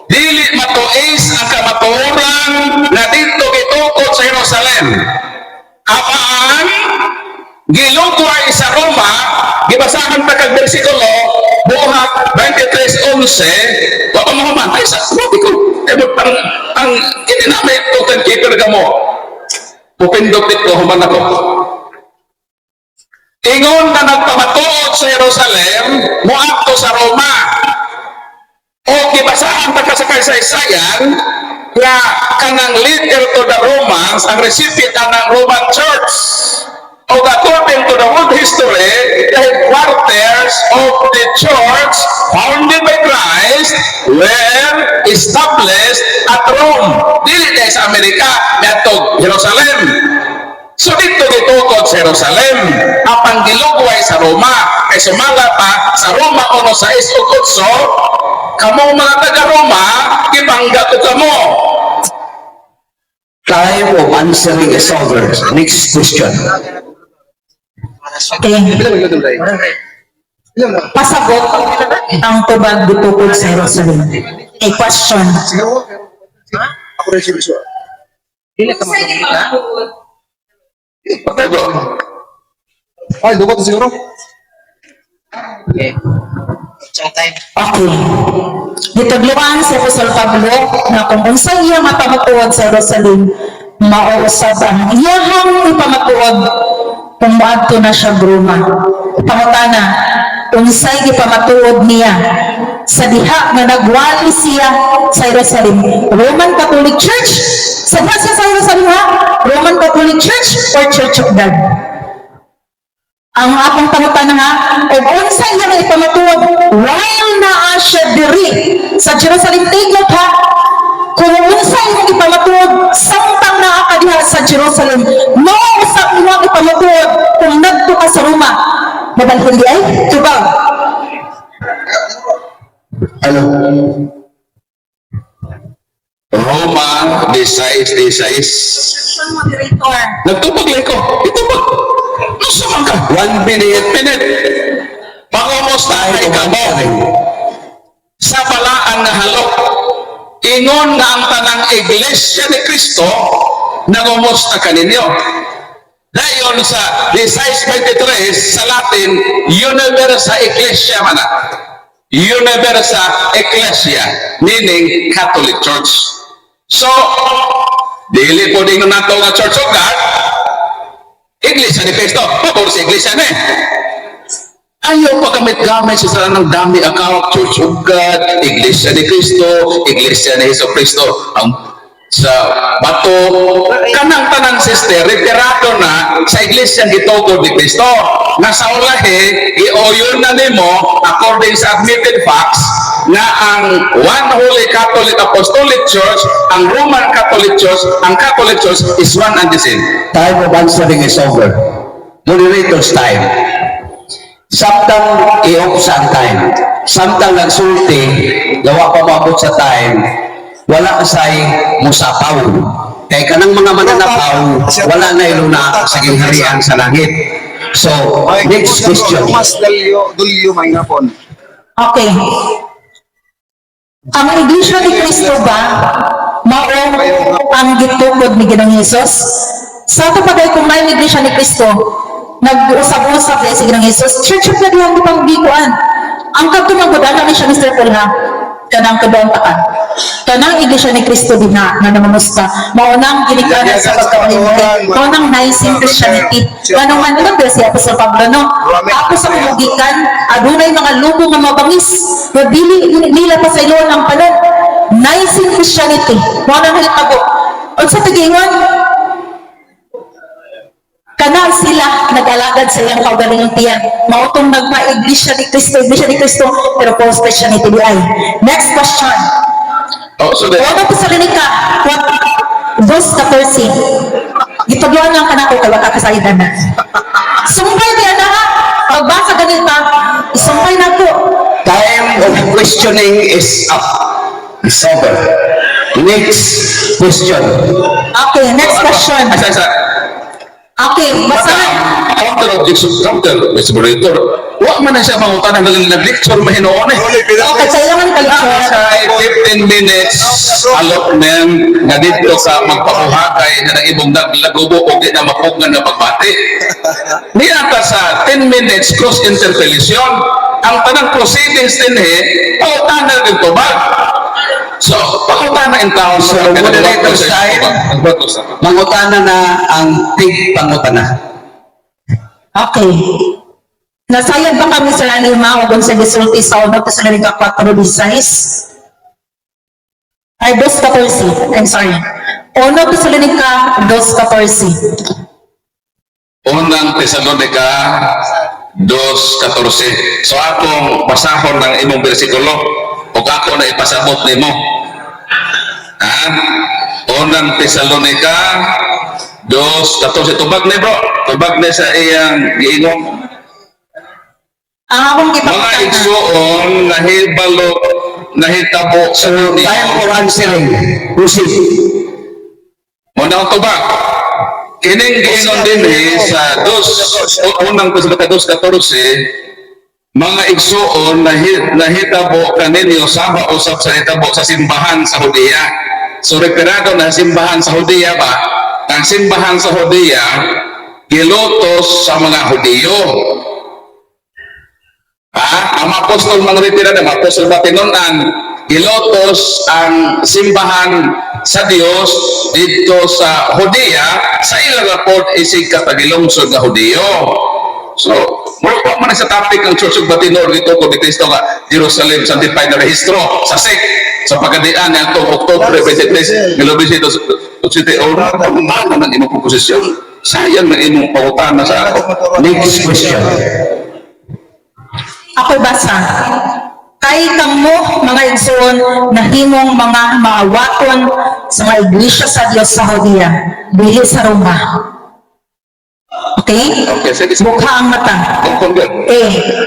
Dili matuis ang kamaturan na dito gitukod sa Jerusalem. Apaan? Gilugway sa Roma, gibasahan pa kag bersikulo, buhat 23:11, wa pa mahuman ay sa sabi ko, ang ininamit ko kang keeper ka mo. Pupindot dito, human ako. Ingon na nagpamatuod sa Jerusalem, muadto sa Roma. O gibasahan pa ka sa kasaysayan na kanang leader to the Romans, ang recipient ng Roman Church. O according to the world history, the headquarters of the church founded by Christ were established at Rome. Dili tayo sa Amerika, natog Jerusalem. So dito gitukod sa Jerusalem, apang gilugway sa Roma, kay sumala pa sa Roma 1:6-8, kamo mga taga-Roma, gibangga ko kamo.
Time of answering is over. Next question.
Okay.
Ilang minuto tayo? Ilang na?
Pasagot ang tubag gitukod sa Jerusalem. A question.
Siguro pero ako rin siguro.
Dili ka makakita?
Patago.
Ay, dugot siguro.
Okay. Check time.
Okay. Gitagluan sa Apostol Pablo na kung unsa iya mapamatuod sa Jerusalem, mauusab ang iyahang ipamatuod kung maadto na siya Roma. Pangutana, unsay gipamatuod niya sa diha nga nagwali siya sa Jerusalem? Roman Catholic Church? Sa diha siya sa Jerusalem ha? Roman Catholic Church or Church of God? Ang akong pangutana ha, o unsa iya nga ipamatuod while naa siya diri sa Jerusalem, take note ha, kung unsa imong ipamatuod samtang naa ka diha sa Jerusalem, no sa imong ipamatuod kung nagto ka sa Roma, mabalhin di ay tubag.
Ano?
Roma 16:16.
Moderator.
Nagtupag lang ko. Itupag. Nasa man ka?
1 minute.
Pangumusta ka mo sa balaan nga halok. Ingon nga ang tanang iglesia ni Kristo nangumusta ka ninyo. Dayon sa 16:23 sa Latin, Universa Ecclesia man. Universa Ecclesia, meaning Catholic Church. So, dili po din nato nga Church of God, Iglesia ni Cristo. Pabor sa Iglesia ni. Ayaw pa gamit-gamit sa sarang ng dami akawak Church of God, Iglesia ni Cristo, Iglesia ni Hesus Kristo. Ang sa bato, kanang tanang sister, retirado na sa Iglesia gitugod ni Cristo. Nga sa ulahi, i-oyon na nimo, according sa admitted facts, na ang One Holy Catholic Apostolic Church, ang Roman Catholic Church, ang Catholic Church is one and the same.
Time of answering is over. Moderator's time. Samtang i-off sa time. Samtang nagsulti, gawa pa mabot sa time, wala kasay musapaw. Kaya kanang mga mananapaw, wala na iluna sa gingharian sa langit. So, next question.
Mas dulyo may ngapon.
Okay. Ang Iglesia ni Cristo ba mao ang gitukod ni Ginoong Hesus? Sa ito pagay kung may Iglesia ni Cristo, nag-usap-usap dahil si Ginoong Hesus, Church of God lang itong bikuan. Ang kagtumagudan namin siya, Mr. Paul ha, kanang kadong takan. Kanang Iglesia ni Cristo din na nanamusta. Maunang ginikanan sa pagkakalimutay. Maunang naising Christianity. Ganong man lang pero si Apostol Pablo, no? Tapos sa kumugikan, adunay mga lubo nga mabangis. Nabili nila pa sa ilon ng panon. Naising Christianity. Maunang halitago. O sa tagingon, kanang sila nag-alagad sa iyang kaugalingang tiyan. Mautong nagpa-Iglesia ni Cristo, pero false Christianity di ay. Next question.
Oh, so that,
Ano po sa linika? Verse 14. Gitagyan lang ka na ko kay wala kasaidan na. Sumpay niya na ha. Pagbasa ganita, isumpay na ko.
Time of questioning is up. It's over. Next question.
Okay, next question.
asa.
Okay, basahan.
Counter objection, counter, Mr. Moderator. Wa man na siya mangutan ng nag-lecture mahinoon eh.
Okay, kailangan kalicture.
Sa 15 minutes allotment nga dito sa magpakuhagay na nag-ibong naglagubo o di na mapugngan na pagbati. Niyata sa 10 minutes cross interpellation, ang tanang proceedings din pautan na rin tubag. So, pautan na in town
So,
sa
moderator's time. Mangutana na ang pangutana.
Okay. Nasayad ba kami sa lima o sa gisulti sa unang sa linika 4:16? Ay, 2:14. I'm sorry. Unang sa linika 2:14.
Unang Tesalonica 2:14. So akong basahon ng imong bersikulo o ako na ipasabot nimo. Ha? Unang Tesalonica 2:14. Tubag ni bro. Tubag ni sa iyang giingong.
Ang akong
Mga
ipapakita.
igsuon nahibalo nahitabo sa
So,
dunia.
time for answering. Proceed.
Muna ang tubag. Kining giingon din sa unang Tesalonica 2:14, mga igsuon nahitabo kaninyo sama usab sa hitabo sa simbahan sa Hudiya. So referado na simbahan sa Hudiya ba? Ang simbahan sa Hudiya gilotos sa mga Hudiyo. Ang apostol mga retirado, mga apostol batinunan, gilotos ang simbahan sa Dios dito sa Hudiya sa ilang report isig katagilungsod na Hudiyo. So, Mura po man sa topic ng Church of Batinor dito ko dito nga Jerusalem Sanctified na rehistro sa SEC sa pagkadian ng Oktubre 23 Gilobisito City or ano ng imong proposisyon. Sayang na imong pangutana sa ako.
Next question.
Ako'y basa. Kay kamo mga igsoon nahimong mga maawaton sa mga iglesia sa Dios sa Judea, dili sa Roma. Okay?
Okay, sige.
Bukha ang mata.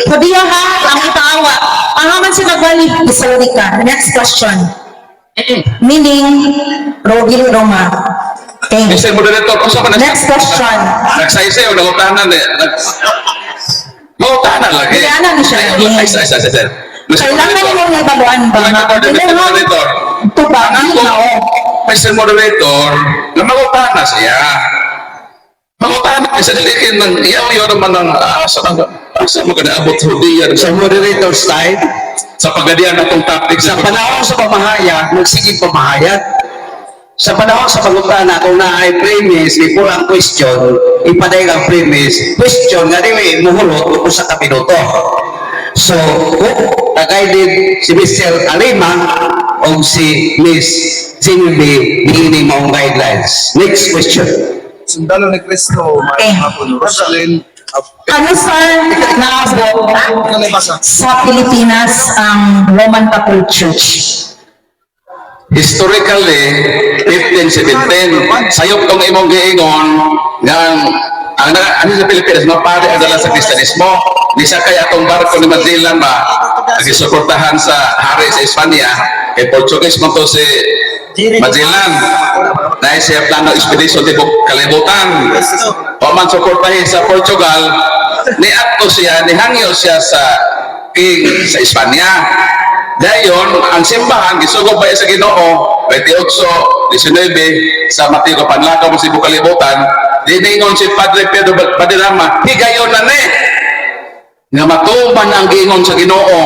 Judea ha, ang itaawa. Pangaman si Nagbali, Thessalonica. Next question. Meaning, dili Roma. Okay.
Mr. Moderator, kung saan ka
Next question.
nagsaysay o nangutanan eh. Nangutanan lagi.
Kailangan na siya.
Ay, sir.
Kailangan mo nga baluan ba?
Mr. Moderator.
Ito ba?
Mr. Moderator, na mangutana siya. Mangutana sa dilikin ng iyaw naman ng asa mo ka naabot sa diyan
Sa moderator side,
sa pagadian na itong topic
sa panahon sa pamahaya, magsigig pamahayag. Sa panahon sa pagutana, kung na ay premise, before ang question, ipaday ang premise, question nga rin muhulot kung sa kapinuto. So, nag-guided si Mr. Alima o si Miss Zinbi diining mong guidelines. Next question.
Sundalo ni Cristo,
Okay.
may hapon. Rosalyn,
Ano sir naabot
nalibasa.
sa Pilipinas ang Roman Catholic Church?
historically 1517 sayop tong imong giingon nga ang ano sa Pilipinas mapari adala sa Kristiyanismo ni sa kay atong barko ni Magellan ba nagisuportahan sa hari sa Espanya kay Portuguese mo to si Magellan na siya plano expedition tibok kalibutan o man suportahin sa Portugal ni ato siya ni hangyo siya sa king sa Espanya. Dayon, ang simbahan, gisugod ba sa Ginoo, 28, 19, sa Mateo Panlakaw, sa Cebu Kalibutan, diningon si Padre Pedro Badirama, higayon na ni, nga matuman ang gingon sa Ginoo,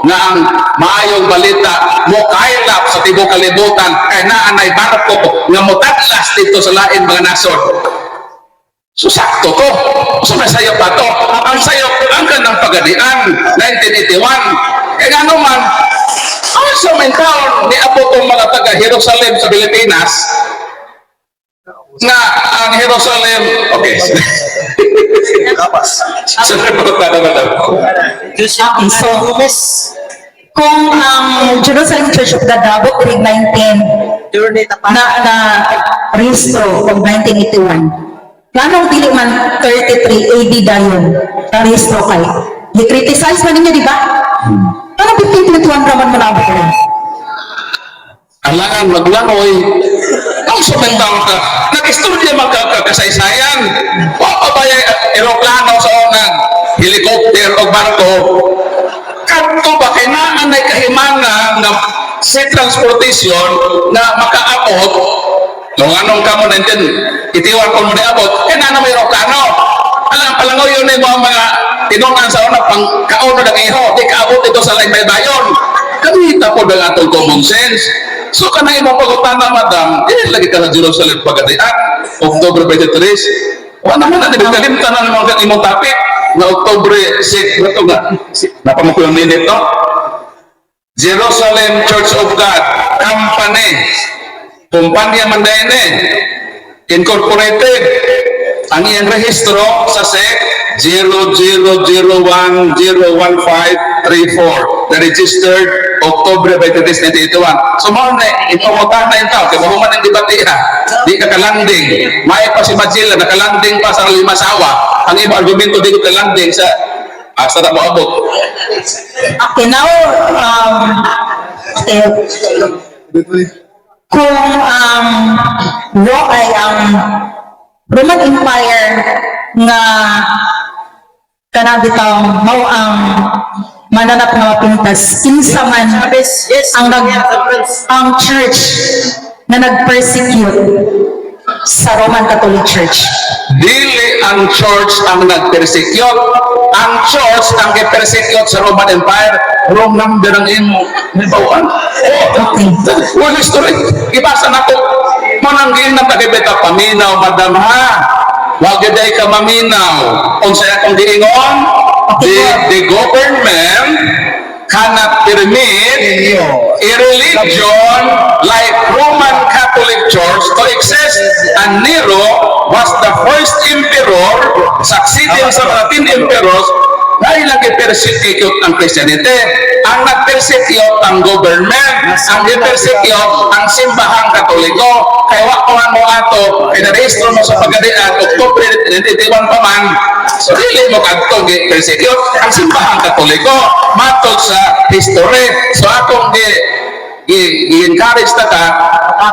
nga ang maayong balita, mo kailap sa Cebu Kalibutan, kay naanay barko, nga mutaglas dito sa lain mga nasod. So, sakto to. So, may sayop pa to. Ang sayop, ang ganang pagadian, 1981. Kaya nga naman, ang sa taon, niabot ang mga taga-Jerusalem sa Pilipinas, nga ang Jerusalem, okay.
Kapas.
Siyempre,
Okay, so, kung ang Jerusalem Church of God abot rig 19 na rehistro of 1981. Ganong dili man 33 AD dayon na rehistro kay. I-criticize na ninyo, di ba? Parang 1521 raman manabot ko.
Alangan maglangoy. Ang sumentaw ka, nag-istorya magkakasaysayan. Wapabaya aeroplano sa unang helicopter o barko. Kanto ba kailangan ay kahimanga na sa transportation na makaabot nung anong kamo natin itiwan ko mo na abot na may aeroplano. Alam palangoy yun yung mga tinungan sa una pang kauno ng iho di kaabot ito sa lain bayon. Kamita po ng atong common sense. So kanay mo pag-utana madam, lagi ka sa Jerusalem pagkatian, October 23. Wala naman na, kalimtan na naman ang imong topic na October 6, ito nga, napamukuyang minute to. Jerusalem Church of God, Company, Kumpanya Mandayene, Incorporated, ang iyang rehistro sa SEC 0001-01534, na registered October 23, 1981. So, mo na, ipamutahan na yung tao, kaya mahuman ang debatiha, di ka kalanding, may pa si Magellan, nakalanding pa sa Limasawa, ang ibang argumento di ko kalanding sa asa na mo abot.
Okay, now, okay. Kung ay ang Roman Empire nga kanang bitaw mao ang mananap nga mapintas kinsa man ang church na nag-persecute sa Roman Catholic Church.
Dili ang church ang nag-persecute. Ang church ang nag-persecute sa Roman Empire. Wrong number ang imo. Nibawaan.
Okay.
Well, history. Ibasa na ko. Mananggin na pagkibita paminaw, madam ha. Wag day ka maminaw. Kung sa akong diingon, the government cannot permit a religion like Roman Catholic Church to exist, and Nero was the first emperor succeeding sa mga 10 emperors dahil nag-persecute ang Christianity. Ang nag-persecute ang government, ang i-persecute ang simbahang Katoliko. Kaya wakuhan mo ato, pinarehistro mo sa pagadian, Oktubre 1991 pa man, so dili mo kadtong i-persecute ang simbahang Katoliko matod sa history. So akong i-encourage na ka,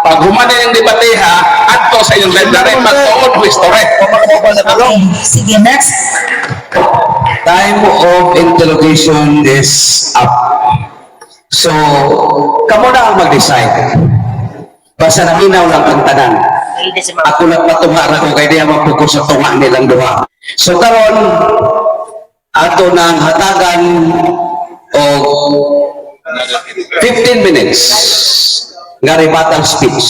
pag humanin yung debateha, adto sa inyong library, magtuon mo history.
Okay, sige, next.
Time of interrogation is up. So, kamo na ang mag-decide. Basta naminaw lang ang tanan. Ako lang matunga ko kay diya magpuko sa tunga nilang duha. So karon ato nang hatagan o 15 minutes nga rebuttal speech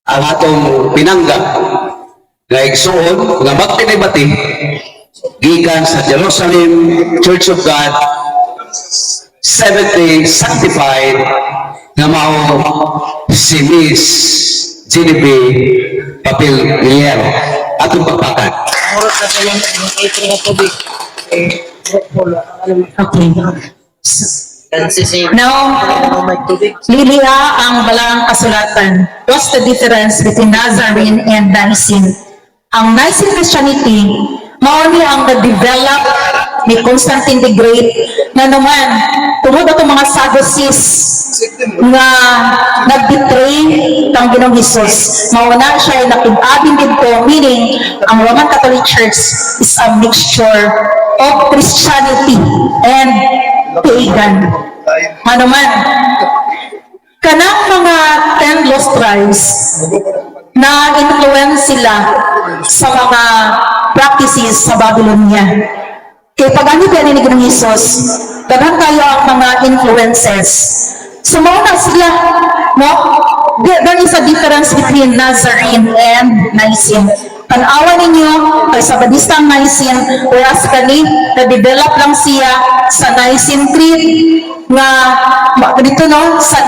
ang atong pinanggap nga igsuon nga magtinibati gikan sa Jerusalem Church of God 70 sanctified nga mao si Miss Genevieve Papil-Liero atong pagpakat.
Okay. Now, Lilia ang balang kasulatan. What's the difference between Nazarene and Nicene? Ang Nicene Christianity, mauni ang na-develop ni Constantine the Great na naman, tungod ako mga Sadducees nga nag-betray kang Ginoong Hesus. Mauna siya ay nakig-abing dito, meaning ang Roman Catholic Church is a mixture of Christianity and pagan. Manuman, kanang mga 10 lost tribes na influence sila sa mga practices sa Babylonia. Kaya pag-anip yan ni Ginoong Hesus, daghan kayo ang mga influences. So, mauna sila, no? There is a difference between Nazarene and Nicene. Tanawa ninyo, kay sa Badista ang Nicene, whereas kani, na-develop lang siya sa Nicene Creed, nga, dito no, sa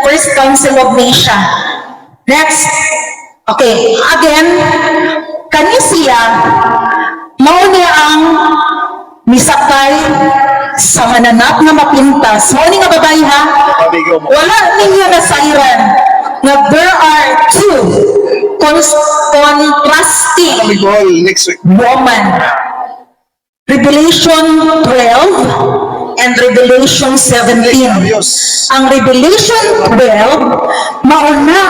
First Council of Nicaea. Next, okay, again, kani siya, mauna ang misakay sa mananap na mapintas. Mauna nga babae ha, wala ninyo nasairan na there are two contrasting
Next week.
woman. Revelation 12 and Revelation 17. Ang Revelation 12, mauna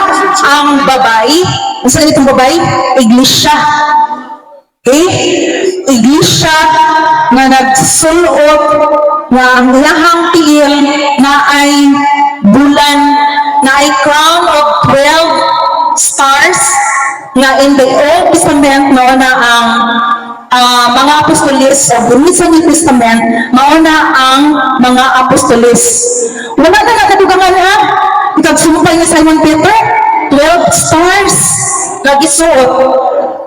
ang babae. Ang saan itong babae? Iglesia. Okay? Iglesia na nagsulot na ang iyahang tiil na ay bulan, na ay crown of 12 stars, na in the Old Testament mauna ang mga apostolis sa sa New Testament, mauna ang mga apostolis. Wala na nakadugangan ha? Ikagsumupay ni Simon Peter, 12 stars, nagisuot.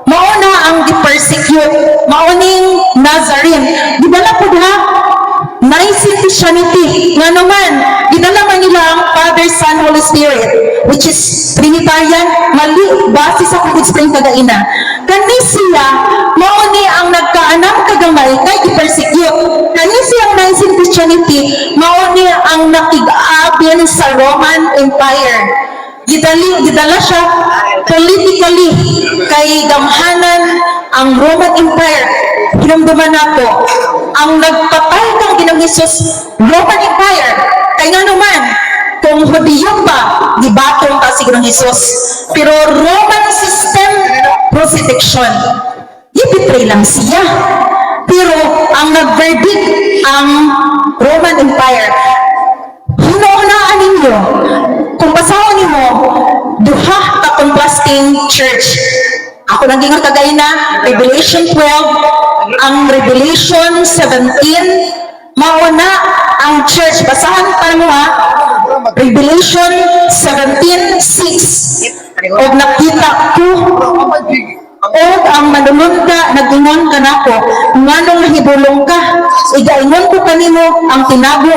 Mauna ang di-persecute, mauning Nazarene. Di ba na po ha? Nicene Christianity, nga naman, dinala man nila ang Father, Son, Holy Spirit, which is Trinitarian, mali, base sa pag-explain kagaina. Kani siya, mauni ang nagkaanang kagamay, kay i-persecute. Kani siya ang Nicene Christianity, mauni ang nakig-aabin sa Roman Empire. Gidala siya politically, kay gamhanan ang Roman Empire. Hinamduman nato, ang nagpatay ng Ginoong Hesus, Roman Empire. Kaya nga naman, kung Hudiyo pa, gibatong pa si Ginoong Hesus. Pero Roman system, crucifixion. Ibitray lang siya. Pero ang nag-verdict ang Roman Empire. Hinaunaan ninyo, kung basahan ninyo, duha ka contrasting church. Ako nang gingon kagay na Revelation 12, ang Revelation 17, mauna ang church. Basahan pa mo ha, Revelation 17:6. O nakita ko O ang manulunta, nag-ingon ka na ko, nganong nahibulong ka, igaingon ko kanimo ang tinago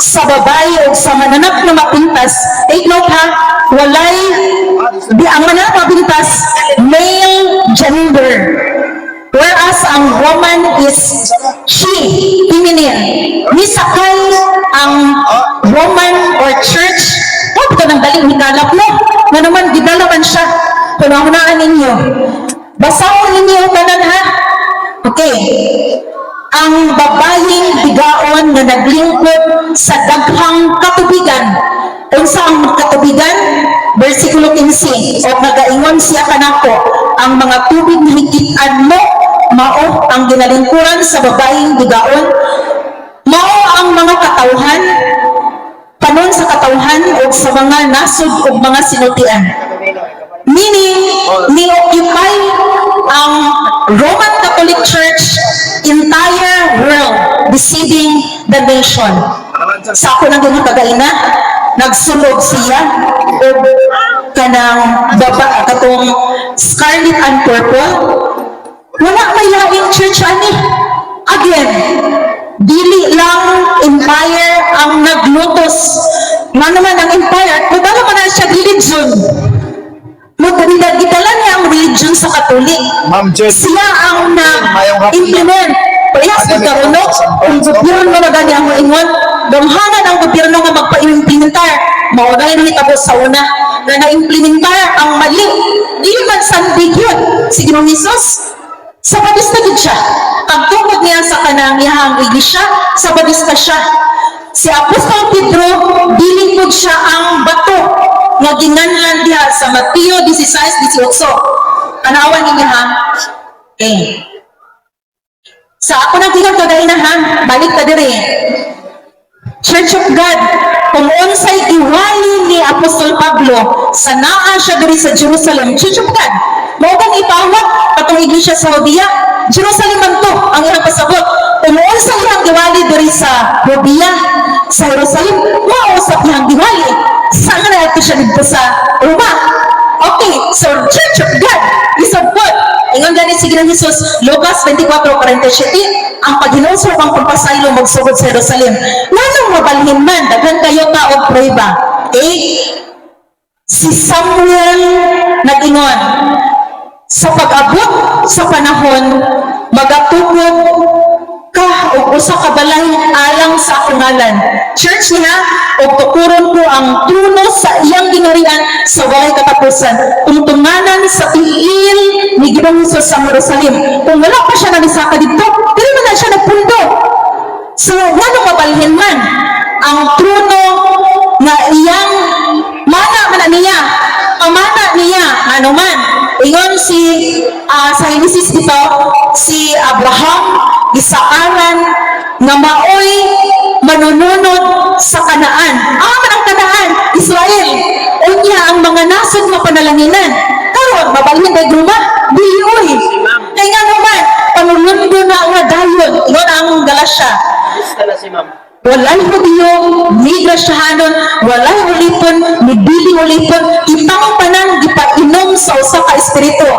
sa babae o sa mananak na mapintas. Take note ha, walay, ang mananak na mapintas, male gender. Whereas ang woman is she, feminine. Misakay ang woman or church, huwag ka nang daling hikalap mo. Nga naman, gidalaman siya. Kunahunaan ninyo. Basahon ninyo tanan ha. Okay. Ang babayeng bigaon na naglingkod sa daghang katubigan. Unsa ang katubigan? Versikulo 15. O nagaingon siya kanako, ang mga tubig na hikitan mo, mao ang ginalingkuran sa babayeng bigaon, mao ang mga katawhan, panon sa katawhan o sa mga nasod o mga sinutian. Meaning, ni-occupy ang Roman Catholic Church entire world, deceiving the nation. Sa ako nang ganun kagaina, nagsulog siya o kanang baba, katong scarlet and purple. Wala may laing church ani. Again, dili lang empire ang naglutos. Nga naman ang empire, kudala man na siya religion. Gidala niya ang religion sa Katolik.
Ma'am Jed,
Siya ang na-implement. Parehas nagkaroon, kung gobyerno na gani ang ingon, gamhanan ang gobyerno nga magpa-implementar. Maunay rin ito sa una, na na-implementar ang mali. Dili man sandig yun. Si Ginoong Hesus, sabadista din siya. Ang tungkod niya sa kanang iyahang iglesia, sabadista siya. Si Apostol Pedro, dilingkod siya ang bato nga ginganlan diha sa Mateo 16:18. Anawan ninyo ha? Okay. Sa ako nang tingnan kagaina ha, balik ta dire. Church of God, kung unsay iwali ni Apostol Pablo sa naa siya diri sa Jerusalem, Church of God, mao bang ipawat katong iglesia sa Judea? Jerusalem man to ang ilang pasabot. Kung unsay iyang diwali diri sa Judea, sa Jerusalem, mao sa iyang diwali. Saan na ito siya dito sa Roma? Okay, so Church of God is of God. Ingon ganit si Ginoong Hesus, Lucas 24:47, ang paghinusok ang pagpasaylo magsugod sa Jerusalem. Nganong mabalhin man, daghan kayo ta og prueba. Okay? Si Samuel nag-ingon, sa pag-abot sa panahon, magatugod ka o usa ka balay alang sa akong ngalan. Church niya, o tukuron ko ang trono sa iyang gingharian sa walay katapusan. Tungtunganan sa tiil ni Ginoong Hesus sa Jerusalem. Kung wala pa siya nalisaka dito, dili man na siya nagpundo. So, ngano mabalhin man ang trono na iyang mana man niya, pamana niya, ano man. Ingon sa Genesis dito, si Abraham, gisaaran nga maoy manununod sa Kanaan. Man ang Kanaan, Israel. Unya ang mga nasod nga panalanginan. Karon mabalhin kay Gruma, Biyoy. Kay nga naman, panulundo na nga dayon. Ingon ang Galatia.
Basta na si ma'am.
Walay Hudiyo, ni Grasyahanon, walay ulipon, ni Bili ulipon, kitang tanan gipainom sa usa ka espiritu.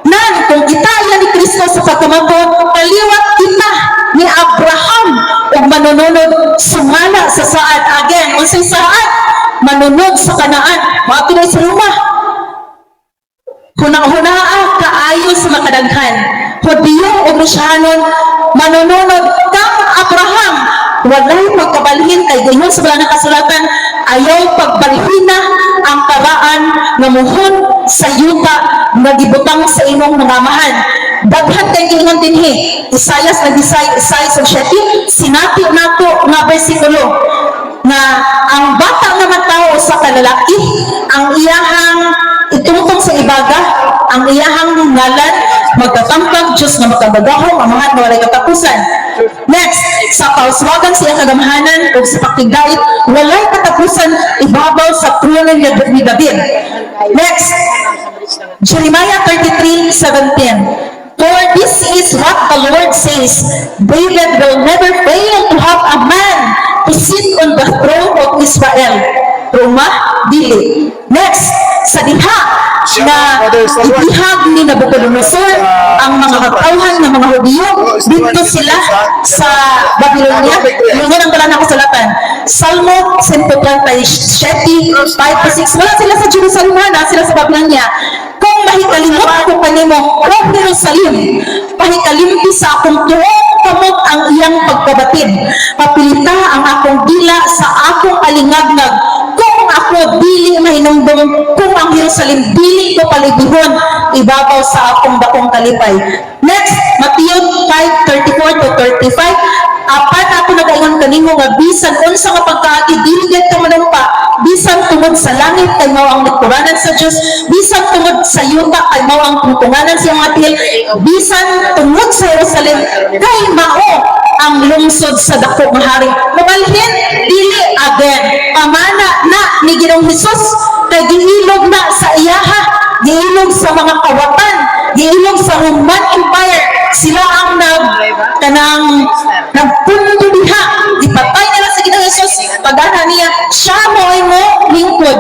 Nan, kung kita yan ni Kristo sa pagkamato, kaliwat kita ni Abraham ug manununod sumala sa saad. Again, unsay saad? Manunod sa Kanaan. Maapilay sa Roma. Hunang-hunaa kaayo sa makadaghan. Hudiyo o Grasyahanon, manununod kang Abraham. Walay pagkabalhin kay gayon sa bala ng kasulatan, ayaw pagbalhina ang karaan nga muhon sa yuta nga gibutang sa imong mga amahan. Daghan kay gingon dinhi, Isayas Isayas 7, sinati nato nga bersikulo na ang bata nga matao sa kalalaki, ang iyahang itungtong sa ibaga, ang iyahang ngalan magtatangkag Diyos nga makabagahong amahan na walay katapusan. Next, sa pauswagan siya kagamhanan o sa pakigdait, walay katapusan ibabaw sa trono ni David. Next, Jeremiah 33:17. For this is what the Lord says, David will never fail to have a man to sit on the throne of Israel. Roma, dili. Next, sa diha, na ibihag ni Nabucodonosor ang mga katauhan ng mga Hudyo dito sila sa Babylonia. Yung ang pala na kasulatan. Salmo 137, 5-6. Wala sila sa Jerusalem, na sila sa Babylonia. Kung mahikalimot ko kanimo, O Jerusalem, pahikalimti sa akong tuong kamot ang iyang pagkabatid. Papilita ang akong dila sa akong alingagngag. Kung ako dili mahinumbong, kung ang Jerusalem dili ko palibihon, ibabaw sa akong dakong kalipay. Next, Matthew 5:34-35. Apat ako nagaingon kanimo nga bisan unsa nga pagkaagi dili gid ka manumpa, bisan tungod sa langit kay mao ang likuranan sa Dios, bisan tungod sa yuta kay mao ang tungtunganan sa iyong atil, bisan tungod sa Jerusalem kay mao ang lungsod sa dako nga hari. Mabalhin dili again pamana na ni Ginoong Hesus kay giilog na sa iyaha, giilog sa mga kawatan, giilog sa Roman Empire. Sila ang nagpundo diha, ipatay nila sa Ginoong Hesus, pagana niya siya mo ay mo lingkod.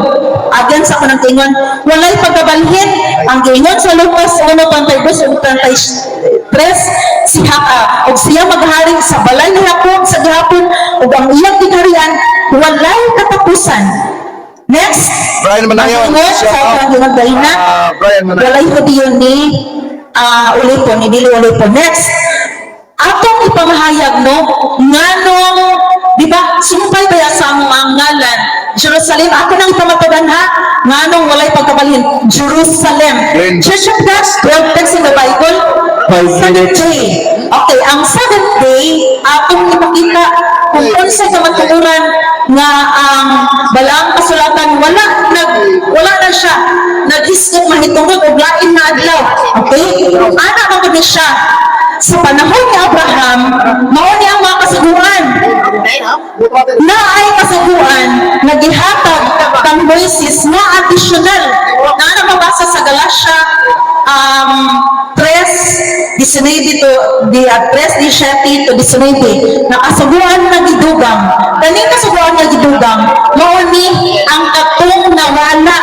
Again sa kanang tingon, walay pagkabalhin ang giingon sa Lucas 1:32-33, siya og siya maghari sa balay ni hapon sa gihapon ug ang iyang gingharian walay katapusan. Next,
Brian Manayon.
ang ingon sa kanang ginagdahina,
Brian Manayon.
walay Hudyo ni ulipon, idili ulipon. Next, atong ipamahayag no nganong, di ba, sumpay kaya sa among ang ngalan Jerusalem, ako nang ipamatadan ha, nganong walay pagkabalhin Jerusalem.
Glenn.
Church of God, 12 texts in the Bible.
5 minutes.
Day. Okay, ang seventh day, atong ipakita kung unsa ka matuturan nga ang balaang kasulatan wala na siya nag-isip mahitungod og lain na adlaw. Okay? Ana ka gud siya. Sa panahon ni Abraham, mao ni ang mga kasuguan. Na ay kasuguan nagihatag kang Moises nga additional na mabasa sa Galatia 3:19 to 3:17 nakasuguan na gidugang. Kaning kasuguan nga gidugang mao ni ang katong nawala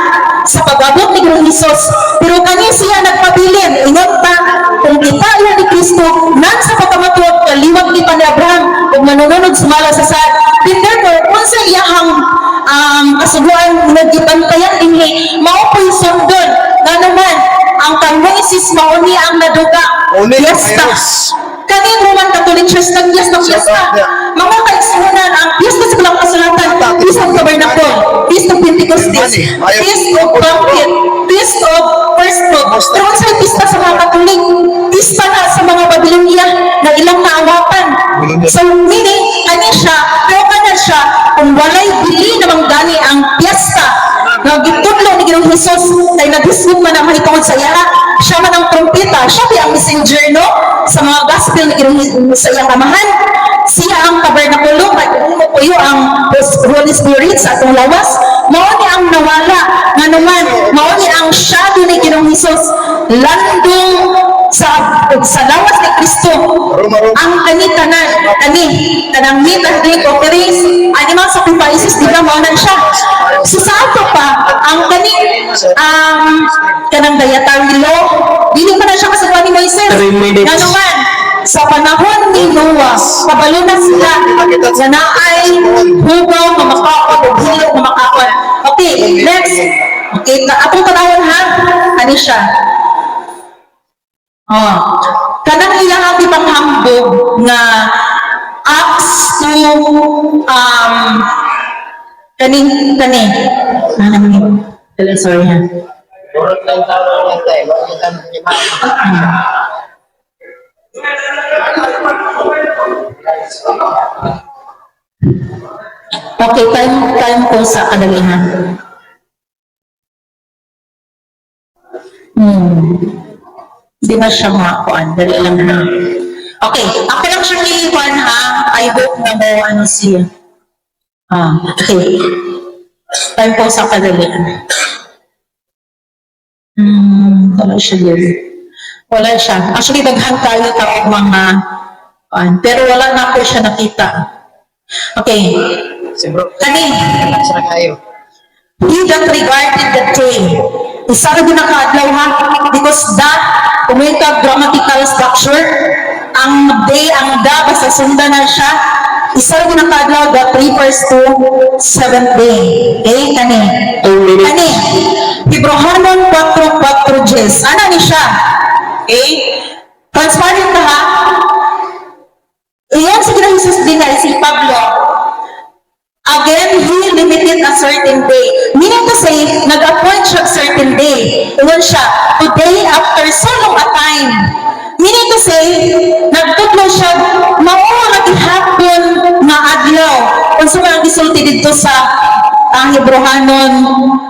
sa pag-abot ni Ginoong Hesus. Pero kani siya nagpabilin, ingon pa, kung kita iyan ni Kristo, nan sa pagkamatod, kaliwag ni pa ni Abraham, kung manununod sumala sa sad. Then therefore, kung sa iyahang kasuguan nagibantayan dinhi, mao po'y sundon. Nga naman, ang kang Moises mao ni ang naduga. Fiesta. Kaning Roman Catholic Church nag-yes ng fiesta. Mga kaigsunan ang fiesta sa Kalang Kasulatan, Feast of Tabernacle, Feast of Pentecostes, Feast of Trumpet, Feast of First Fruits. Pero sa fiesta sa mga Katolik, fiesta na sa mga Babylonia na ilang naawapan. So meaning, ani siya, pero kanan siya, kung walay bili namang gani ang fiesta, na gitudlo ni Ginoong Hesus ay nag-isip man ang mahitungod sa iya, siya man ang trumpeta, siya ba ang messenger no sa mga gospel ni Ginoong sa iyang amahan, siya ang tabernakulo, may umumo po yung ang Holy Spirit sa atong lawas, mao ni ang nawala, nga naman, mao ni ang shadow ni Ginoong Hesus, landong sa lawas ni Kristo, ang kanang meat and drink offerings, ang mga sacrifices, di ba, mao na siya. So sa ato pa, ang kanang dietary law, dili pa na siya kasagawa ni Moises.
3 minutes.
Nga naman, sa panahon ni Noah, kabalo na sila, na naay hugaw na makakot o hilot na makakot. Okay, next. Okay, atong tanawon ha, ano siya? Kanang ilang di panghambog nga Acts to kani ano naman yun? Sorry ha.
Durot lang tayo lang tayo.
Okay, time ko sa kadalihan. Di ba siya makakuan? Dali lang na. Okay, ako lang siya niliwan ha. I hope na mo ano siya. Okay. Time ko sa kadalihan. Wala siya din. Wala siya. Actually, daghan tayo taong mga pero wala na ako siya nakita. Okay.
Si bro,
Kani,
sa kayo.
he that regarded the day Isa ra din nakaadlaw ha, because that, kung may grammatical structure, ang day, ang da, basta sundan na siya, isa ra din nakaadlaw, that refers to seventh day. Okay, kani.
2 minutes.
Kani, Hebrehanon 4:4 Jes. Ano ni siya? Okay? Transparent na ha? Iyan si Jesus din na si Pablo. Again, he limited a certain day. Meaning to say, nag-appoint siya a certain day. Iyon siya, today after so long a time. Meaning to say, nagtutlo siya, mauwa hapon na adlaw. Kung sa mga gisulti dito sa ang Hebrehanon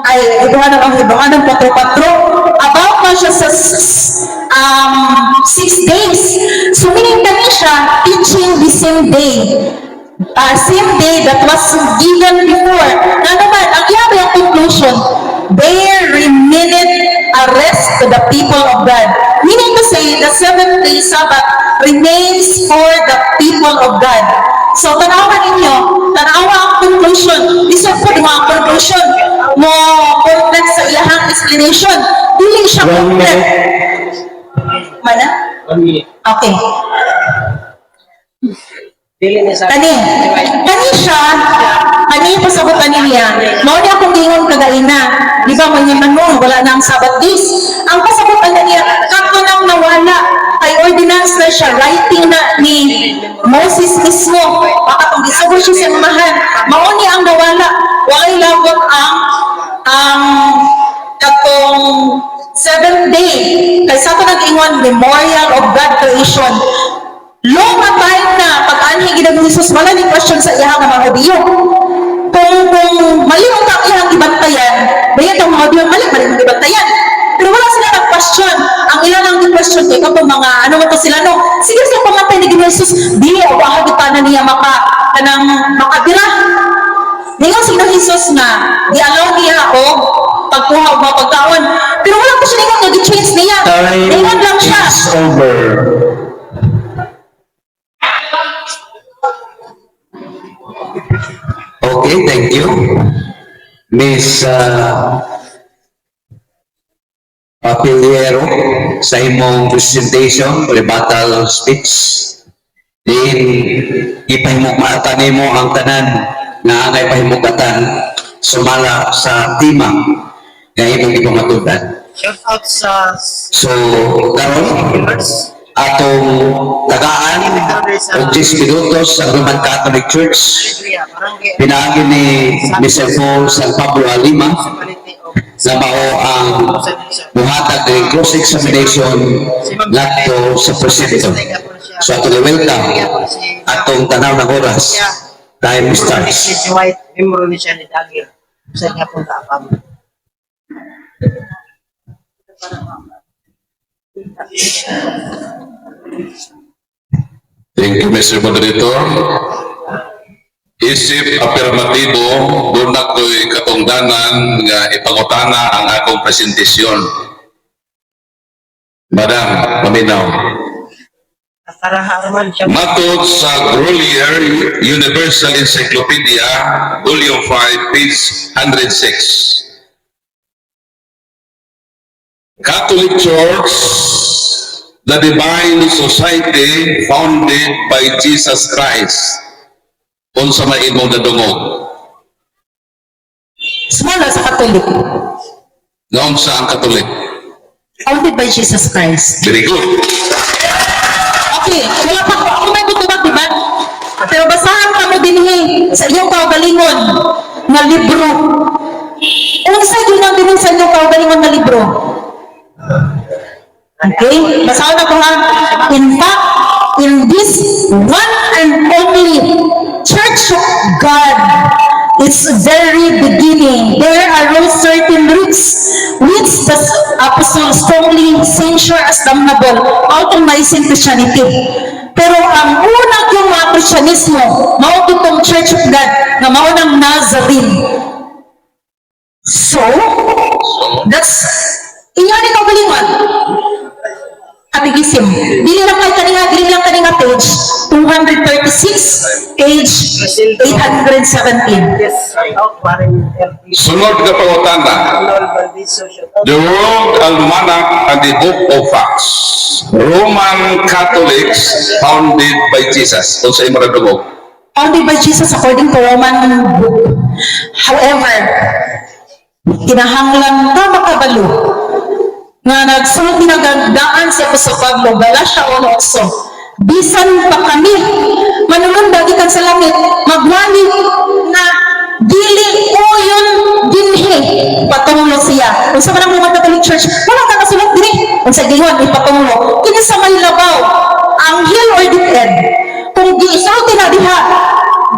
4:4, about pa siya sa 6 days. So meaning kami siya teaching the same day. Same day that was given before. Na naman, ang yabi ang conclusion, there remained a rest to the people of God. Meaning to say, the 7th day Sabbath remains for the people of God. So, tanawa ninyo, tanawa ang conclusion. Isa po mga conclusion mo complex sa ilahang explanation. Dili siya
1
complex.
minute.
Mana?
1 minute.
Okay.
Dili ni sa
Kani siya, kani pasagutan niya, mao niya akong gingon kagaina, di ba man yung manong, wala na ang Sabbath days. Ang pasagutan niya, kako nang nawala, kay ordinance na siya, writing na ni Moses mismo, makatong gisugod siya sa mamahan, mao niya ang nawala, walay labot ang katong 7th day, kay sa ito nag-ingon, Memorial of God Creation. Long na time na pag-anhi ginang Jesus, wala ni question sa iyang mga Hudiyo. Kung mali ang iyang ibantayan, bayan ang mga Hudiyo, mali ang ibantayan. Pero wala sila nag-question. Ang ilang ang question kay kapag mga ano man to sila no. Sige sa pamatay ni Ginoo Jesus, di o ahagita na niya makadira. Ningon si Ginoo Jesus na di-allow niya o pagkuha o mapagkaon. Pero wala ko siya ningon nga gi-change niya.
Time
Ningon lang siya.
is over.
Okay, thank you. Miss Papiliero, sa imong presentation, rebuttal speech. Then, ipahimugmatan nimo ang tanan nga angay pahimugatan sumala sa tema nga imong ipamatudan.
shout out sa
So, karon
viewers.
atong tagaan og 10 minutos sa Roman Catholic Church.
Hallelujah. Barangay
Pinaagi ni Mr. Paul San Pablo Alima
municipality of
na mao ang buhatag ng cross-examination ngadto sa presinto. So ato welcome atong tanaw ng oras. Time starts.
Si White, member ni siya ni Dagir. Sa niya pong tapang.
Thank you, Mr. Moderator. Isip afirmatibo, doon ako'y katungdanan nga ipangutana ang akong presentasyon. Madam, paminaw.
Kasaraharman siya.
Matod sa Grolier Universal Encyclopedia, Volume 5, page 106. Catholic Church, the Divine Society founded by Jesus Christ. Unsa may imong nadungog?
Small sa Katolik.
Noon sa ang Katolik.
Founded by Jesus Christ.
Very good.
Okay, wala pa ako may butubag, di ba? Pero basahan ka mo din sa iyong kaugalingon na libro. Unsa yun ang din sa iyong kaugalingon na libro? Okay, basahan ako ha. In fact, in this one and only Church of God, its very beginning, there arose certain roots which the apostle strongly censure as damnable, automizing Christianity. Pero ang unang yung mga Kristyanismo, mao itong Church of God, na mao ng Nazarene. So, that's, inyo ni kaugalingon. Kapigisim. Dili lang kay kaninga page 236 page 817.
Yes, out paring LP.
Sunod ka pangutana.
Arnold Valdiso, shout out.
The World Almanac and the Book of Facts. Roman Catholics founded by Jesus. Kung sa imo nadungog.
Founded by Jesus according to Roman book. However, kinahanglan ta makabalo nga nagsulti nagandaan siya ko sa Pablo, Galatia 1:8. Bisan pa kami manulunda gikan sa langit, magwali na dili o yun dinhi patungo siya. Kung sa manang Roman Catholic Church, wala ka nasulat diri. Kung sa gingon ipatungo, kini sa may labaw, anghel or the dead. Kung giisulti na diha,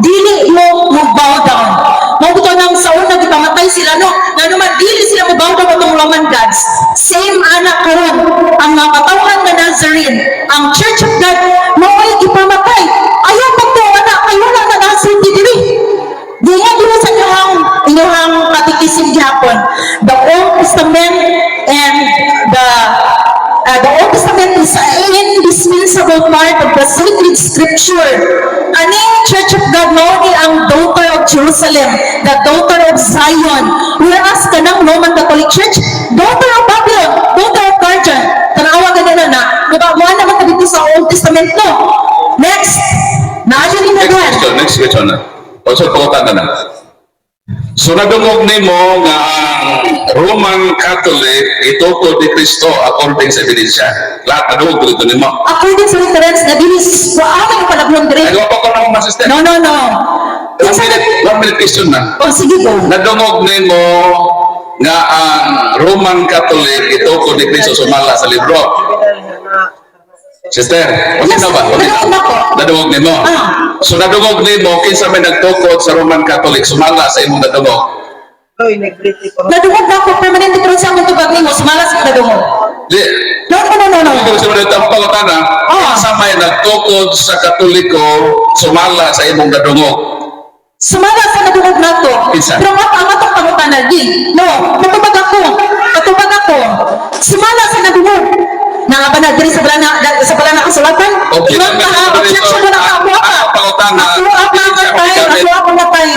dili mo mag-bow down. Mabuto nang sa una gipamatay sila no, nga naman dili sila mag-bow down atong Roman gods. Same anak karon ang mga katawhan nga Nazarene, ang Church of God mao'y gipamatay. Ayaw pagtuwa na kay wala na nasulti diri. Di nga dili sa inyong katikisim gihapon. The Old Testament and the Old Testament is an indispensable part of the sacred scripture. Aning Church of God mao ni ang daughter of Jerusalem, the daughter of Zion. Whereas kanang Roman Catholic Church, daughter of Babylon, daughter of Carthage. Tanawa ganina na. Diba mo naman dito sa Old Testament no. Next, naadyo ni Nagan.
Next question na. Also pangutana na. So nadungog nimo nga ang Roman Catholic itukod ni Kristo according sa ebidensya. Lahat nadungog dito nimo.
According sa reference na dinis, waaway ang palablong dire.
Nagawa pa ko na akong assistant.
No.
1 minute question na.
Oh, sige go.
Nadungog nimo nga ang Roman Catholic itukod ni Kristo sumala sa libro. Sister, okay na ba? Okay na.
Nadungog na ko.
Nadungog nimo. So nadungog nimo kinsa may nagtukod sa Roman Catholic sumala sa imong nadungog.
Hoy, nag-greet ko.
Nadungog na ako, permanente ko rin sa akong tubag nimo, sumalas ka nadungog.
Di.
No.
Ikaw sa mga tamang pangutana, kinsa may nagtukod sa Katoliko sumala sa imong nadungog.
Sumalas sa nadungog na to.
Kinsa?
Pero ang atong pangutanan, di. No, katubag ako. Sumalas sa nadungog. Nangapanag diri sa bala na kasulatan.
Okay,
Nang objection mo na ako pa. Ako ako matay.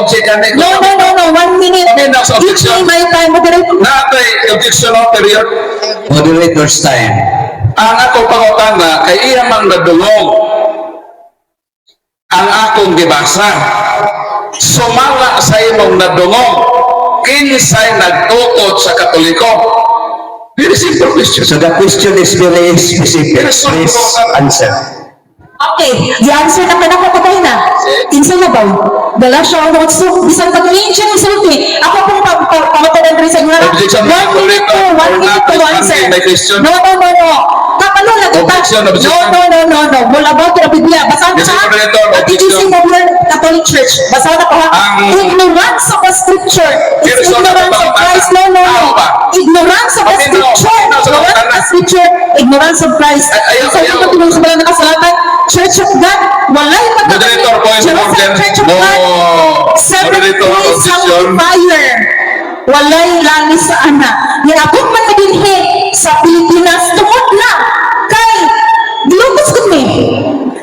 Object ka
No, 1 minute.
Okay, now, so
Give
objection.
me my time, moderator.
Natay objection of period.
Moderator's time.
Ang ako pangutana kay iya mang nadungog. Ang akong gibasa. Sumala sa imong nadungog. Kinsay nagtukod sa Katoliko? Very simple question.
So the question is very specific. Please answer.
Okay, the answer na kanako ko tayo na. Kinsa na ba? Galatia 1:8. Bisan pag-ancient sulti. Ako pong pamatanan rin sa inyo.
Objection, moderator, or not responding my question?
No. Kapalo lang kita.
Objection.
No. Mula ba ito Biblia? Basahan
Yes,
ka.
moderator,
Teaching of the Catholic Church. Basahan ka ha. Ignorance of the scripture. It's
Yes,
ignorance of Christ. No. Ignorance of the
Okay, no.
scripture. Ignorance of the scripture. Ignorance of Christ.
Ayaw.
Sa ito patunong sa balang nakasalatan. Church of God. Walay
Moderator, point of order.
Church of
No.
God. Seven
Moderator,
days
objection.
of fire. Walay langis sa ana. Niabot man na dinhi sa Pilipinas. Tungod na. Kay, dilugos ko ni.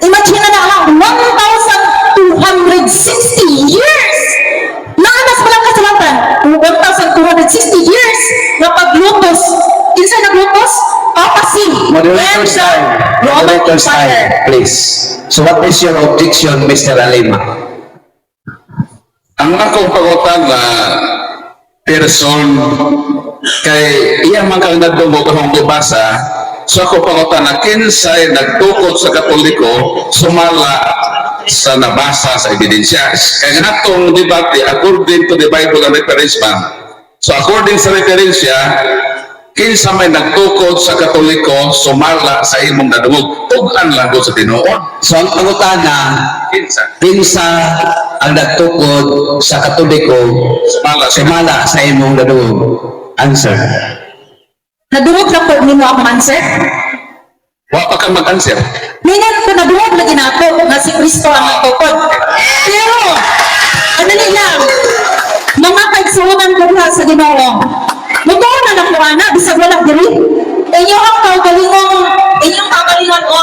Imagine na ang 1,260 years. Naanas pa lang kasalatan. 1,260 years na paglutos. Kinsa naglutos? Papasi.
Moderator's time. Moderator's time, please. So what is your objection, Mr. Alima?
Ang akong pangutan na person kay iya man kang nadungog akong gibasa. So ako pangutan na kinsay nagtukod sa Katoliko sumala sa nabasa sa ebidensya. Kaya nga atong debate according to the Bible and reference man. So according sa referensya, kinsa may nagtukod sa Katoliko sumala sa imong nadungog. Tugan lang ko sa tinuod.
So ang pangutana, kinsa ang nagtukod sa Katoliko sumala sa imong nadungog? Answer.
Nadungog na po nimo akong answer.
Wa pa kang mag-answer.
Mingan ko nadungog lagi na ako nga si Kristo ang nagtukod. Pero, ano lang, mga kaigsunan ko na sa Ginoo. Mutong na lang ko ana, bisag wala diri. Inyong kagalingon o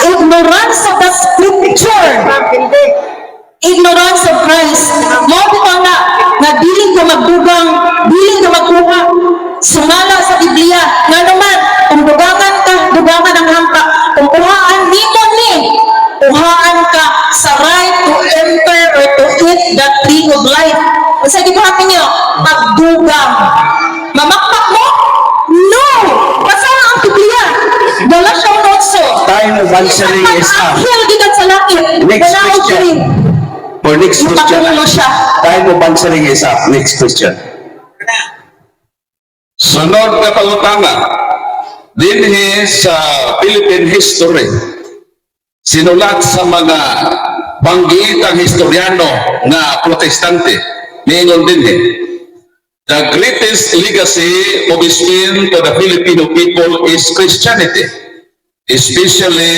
ignorance of the scripture. ignorance of Christ. Mo bitaw na dili ka magdugang, dili ka magkuha. Sumala sa Biblia. Nga naman, kung dugangan ka, dugangan ang hampa. Kung kuhaan, kuhaan ka sa right to enter or to eat the tree of life. Sa gibuhatin niyo, pagdugang. Mamakmak mo? No! Basta ang Biblia. Wala siyang notso.
Time of answering is up.
Ang gikan sa langit.
Next
Wala akong
question.
dream.
For next question,
Mapakulo siya.
time of answering is up. Next question.
Sunod na pangutana, dinhi sa Philippine history, sinulat sa mga banggiitang historyano na protestante, niingon dinhi, the greatest legacy of Spain to the Filipino people is Christianity, especially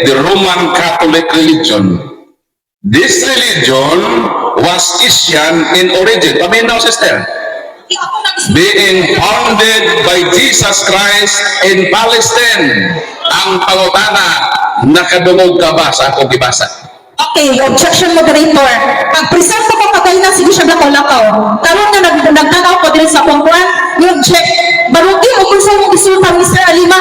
the Roman Catholic religion. This religion was Asian in origin. Paminaw, sister. Being founded by Jesus Christ in Palestine. Ang pangutana, nakadungog ka ba sa akong gibasa?
Okay, objection moderator. Pag-present ko patay na, sige siya lakaw-lakaw. Karoon na nagtanaw ko din sa pangkuhan, i-object. Barugi, o kung saan mong isultan, Mr. Alima,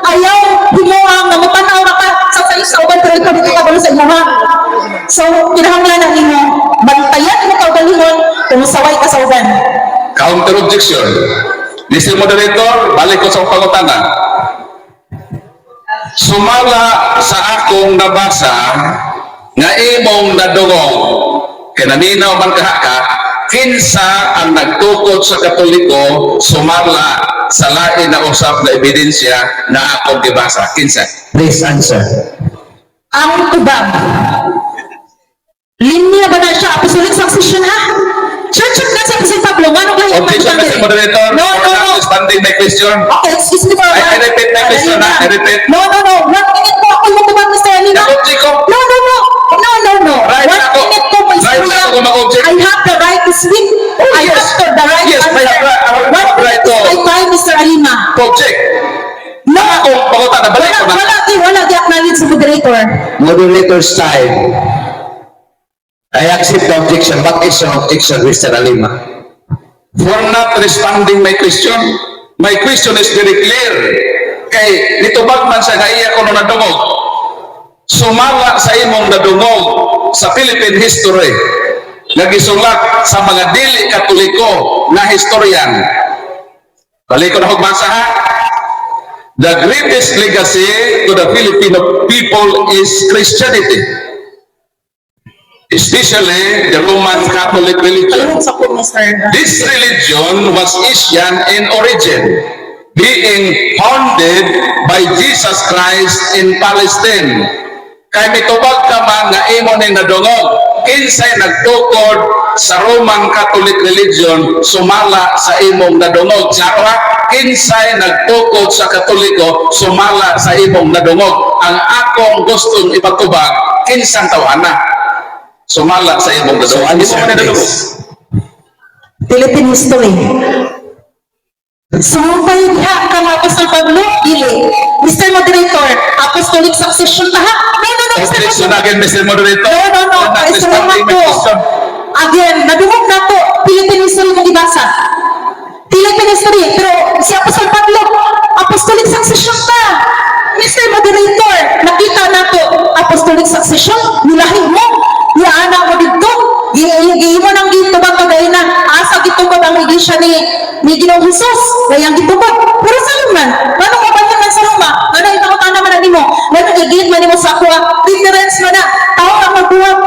ayaw, himuang, namutanaw na ka, sa isa, uban, pero ikaw dito ka sa imuha. So, kinahanglan na ninyo, bantayan mo kaugalingon, kung saway ka sa uban.
Counter objection. Mr. Moderator, balik ko sa pangutana. Sumala sa akong nabasa nga imong nadungong kanaminaw man ka kinsa ang nagtukod sa Katoliko sumala sa lain na usap na ebidensya na akong gibasa. Kinsa?
Please answer.
Ang tubag. Linya ba na siya? Apostolic succession, ha? Church na sa St. Pablo. Anong lahi ang
Objection, Mr. Moderator.
No.
For not responding my question.
Okay, excuse me for a
I
while.
repeat my question, ha? I repeat.
No. 1 minute po ako yung tubag, Mr. Alina.
Nag-object ko.
No.
Right
1
ako.
minute po, Mr.
Right
Alina.
ako mag-object.
I have the right to speak. I
yes.
have the right
Yes,
to
I have
answer.
right- I have
1 minute
right
is
to-
my time, Mr. Alina.
Object.
No.
Akong pangutana, balik ko na.
Wala di acknowledge sa moderator.
Moderator's time. I accept the objection. What is your objection, Mr. Alima?
For not responding my question is very clear. Kay nitubag man sa iya ko nadungog. Sumala sa imong nadungog sa Philippine history. Nagisulat sa mga dili Katoliko na historian. Balik ko na hugbasa, ha? The greatest legacy to the Filipino people is Christianity, especially the Roman Catholic religion.
Palihog sa po, Mr.
This religion was Asian in origin, being founded by Jesus Christ in Palestine. Kay mitubag ka man nga imo ning nadungog, kinsay nagtukod sa Roman Catholic religion sumala sa imong nadungog. Sarwa, kinsay nagtukod sa Katoliko sumala sa imong nadungog. Ang akong gustong ipatubag, kinsang tawana sumala sa imong
So,
nadungog.
answer,
Imo man nadungog.
please.
Philippine history. Sumpay diha ka nga Apostol Pablo, dili. Mr. Moderator, apostolic succession ta ha? No, Mr.
Objection
Moderator.
again, Mr. Moderator.
No.
You're not
Salamat
responding my
po.
question.
Again, nadungog na to. Philippine history mong ibasa. Philippine history. Pero si Apostol Pablo, apostolic succession ta. Mr. Moderator, nakita na to. Apostolic succession, nilahi mo. Yaana mo dito. Giimo nang gitubag kagay na asa gitubag ang iglesia ni Ginoong Hesus. Gayang gitubag. Pero sa man, manong mabanyan man sa Roma, manong ipakutana man na nimo, manong igit man nimo sa akwa, difference man na, tao na magbuhat,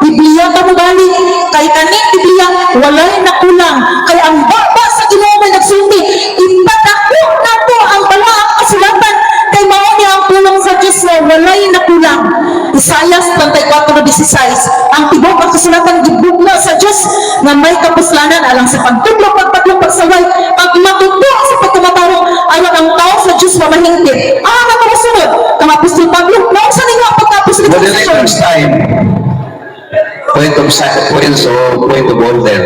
Biblia ka mo gali, kay kaning Biblia, walay nakulang, kay ang baba sa Ginoo may nagsulti, ipadako na to ang balaang kasulatan, kay mao niya ang pulong sa Diyos na walay nakulang. Isaias 34:16, ang tibok ang kasulatan gibugna sa Diyos nga may kapuslanan alang sa pagtudlo, pagpatlong, pagsaway, pagmatuto sa pagtumatarong alang ang tao sa Diyos mamahingkit. Ang makasunod, kang Apostol Pablo, naunsa ninyo ang pagka-apostolic
Moderator's time. Point of order.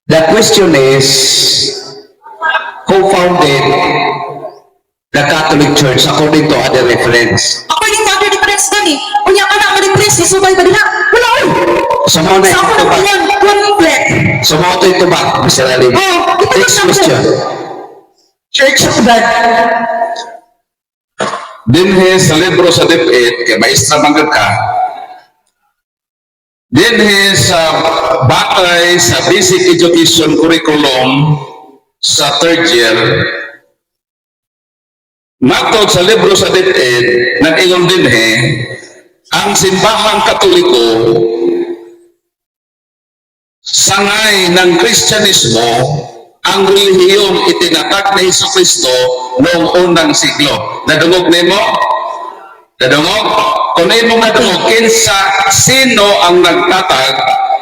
The question is, who founded the Catholic Church according to other reference?
According to other difference gani, unya ka na ang reference, isubay ba diha? Wala
So mo na
Sa ako
ito ba?
naman conflict.
So mo ito ba, Mr. Alim?
Oh, ito
Next
lang
question.
Church of God.
Dinhe sa libro sa DepEd, kay maestra manggod ka, dinhe sa batay sa basic education curriculum sa third year, matod sa libro sa DepEd, nag-ingon dinhe, ang simbahang katoliko sangay ng Kristyanismo ang relihiyong itinatag ni Hesus Kristo noong unang siglo. Nadungog nimo? Nadungog? Kung nimo nadungog, kinsa sino ang nagtatag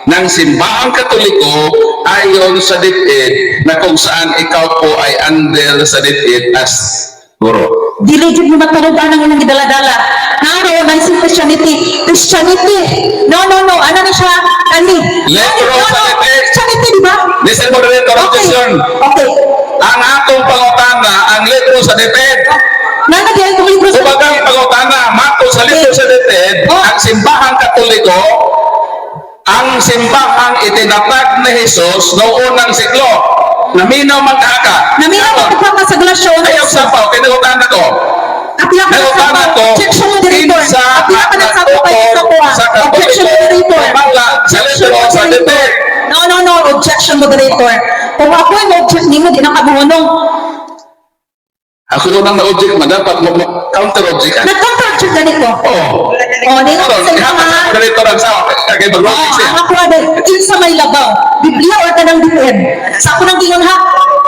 ng simbahang katoliko ayon sa DepEd na kung saan ikaw po ay under sa DepEd as guro?
Dili gid mo matarugan ang ilang gidaladala. Naro na si Christianity. Christianity. No. Ano na siya? Ani.
Libro sa DepEd.
Christianity, di ba?
Listen mo rin, Corruption.
Okay.
Ang atong pangutana, ang libro sa DepEd,
Nanagyan ko libro sa
Kumagang pangutana, mato sa libro sa DepEd,
Oh.
ang simbahang katoliko, ang simbahang itinatag ni Jesus noong unang siglo. Naminaw man ka.
Namira ko pa sa glasyon.
Ayaw sapaw, kinagutana ko.
Apila ka na
Nagutana
sa
ko,
objection moderator.
kinsa
Apila ka na sa kayo sa kuha.
sa
Objection
katoliko,
moderator.
mala sa libro sa DepEd.
No. Objection moderator. Kung ako yung object nimo, di na kabuhunong.
Ako doon ang na-object, dapat counter-object ka.
Nagka-project ganito.
Oo.
Di nga
Karon,
sa
ihapon
mga...
sa ganito lang sa kagay mag-object siya.
Ang ako na kinsa may labaw. Biblia or kanang DepEd. Sa ako nang gingon ha.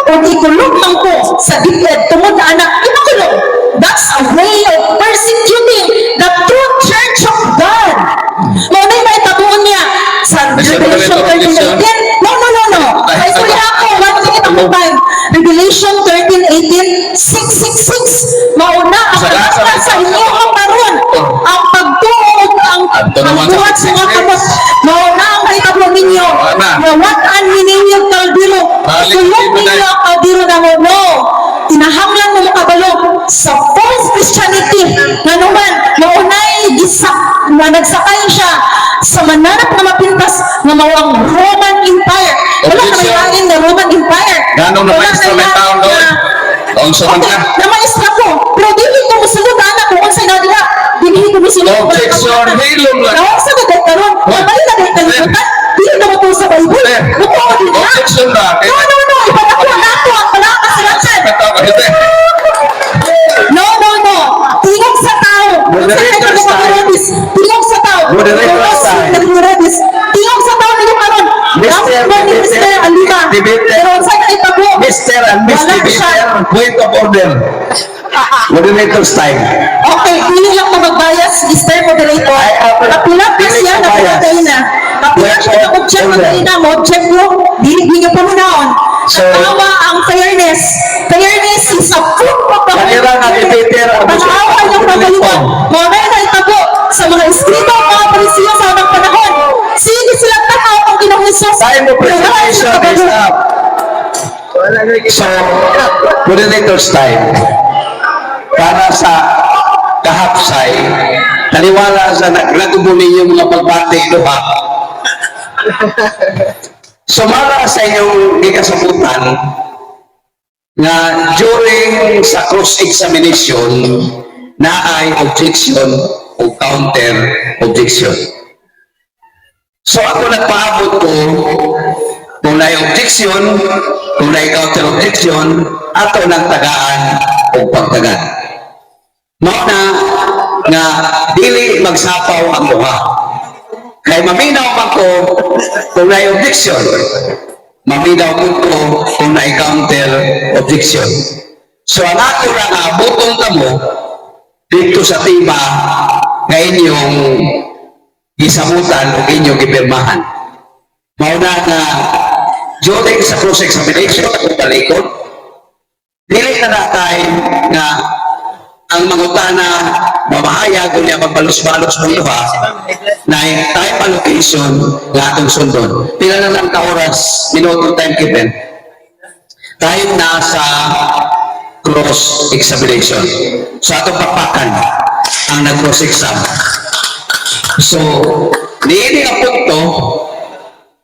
O ikulog man ko sa DepEd tungod na anak. Ipakulog. That's a way of persecuting the true church of God. Maunay may tabuon niya sa
Mr.
Revelation
Moderator,
13:18. No. Ay ko niya ako. One minute ako time. Revelation 13:18. 666. Mauna ang
Sa lasa,
pagkakita sa inyo ang karon. Ang pagtuog ang
Adto naman sa
buhat sa mga
666.
kamot. Mauna ang mahitabo ninyo.
Mauna.
Nawatan ninyo ang kaldero.
Balik
Ikulog
dito na.
ninyo ang kaldero na mo. No. Tinahanglan mo makabalo sa false Christianity nga naman maunay gisak na nagsakay siya sa mananap na mapintas nga mawang Roman Empire. Wala na
Objection.
may lain na Roman Empire.
Ganong na
Wala
maestra may
lain
taon doon?
na-
Kaunsa man
Okay,
ka?
na maestra ko. Pero dili ko musulod na anak kung unsay na diha. Dili ko musulod.
Objection, hilom lang.
Nawasa na dahil karon. Mabali na dahil kalimutan. Dili na mo sa Bible.
Sir,
Luto din na.
objection ba?
No. Ipanakuha na ako ang palakasalasan.
Katawa ka dito.
No. Tingog sa tao.
Moderator style.
Tingog sa tao.
Moderator style.
Tingog sa tao ninyo karon.
Mr.
Mr. Alima.
Debater.
Pero sa kaitabo.
Mr. and Miss
Wala siya.
Debater, point of order. Moderator's time.
Okay, dili lang ko magbayas, Mr. Moderator. Kapila ka
Dili
siya
ko
na
bias.
pinatay na. Kapila siya na object
Order.
matay na, mo-object mo, dili niyo pa munaon.
So,
Tama ang fairness. Fairness is a fruit of the
Kanira nga debater ang
Panahawa niyang pagalingan. Mamaya na itabo sa mga eskrito, mga parisiyo sa unang panahon. Sino silang takaw ang Ginoong Hesus?
Time of presentation is up. So, moderator's time. Para sa kahapsay, taliwala sa nagragubo ninyong mga pagbati luha. Sumara sa inyong gikasabutan na during sa cross-examination na ay objection o counter objection. So ako nagpaabot ko kung na objection, kung na counter objection, ato ng tagaan o pagtagan. Mauna nga dili magsapaw ang luha. Kaya maminaw man ko kung na objection. Maminaw man ko kung na counter objection. So ang ato na naabotong kamo dito sa tiba nga inyong gisamutan o inyong gipirmahan. Mauna na during sa cross-examination o talikod, dili na natay nga ang mangutana mamahayag o niya magbalos-balos ng luha na time allocation nga atong sundon. Pila na lang ka-oras, minuto time given. Tayo na sa cross-examination. So atong papakan ang nag-cross-exam. So,
Niini ang punto,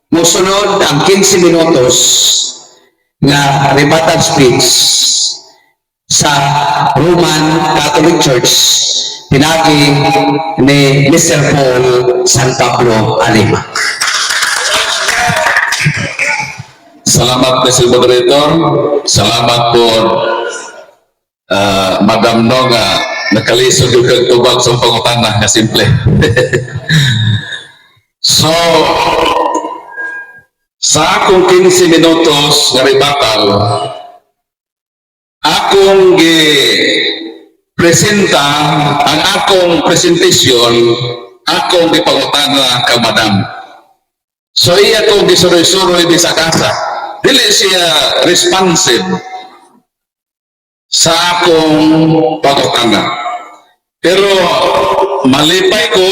musunod ang 15 minutos nga rebuttal speech sa Roman Catholic Church pinagi ni Mr. Paul San Pablo Alima.
Salamat, Mr. Moderator. Salamat po, Madam No, nga nakalisod yung kagtubag sa pangutana nga simple. So, sa akong 15 minutos nga rebuttal, akong presenta ang akong presentasyon, akong gipangutana ka Madam. So iya kong gisuroy-suroy di sa kasa. Dili siya responsive sa akong pangutana. Pero malipay ko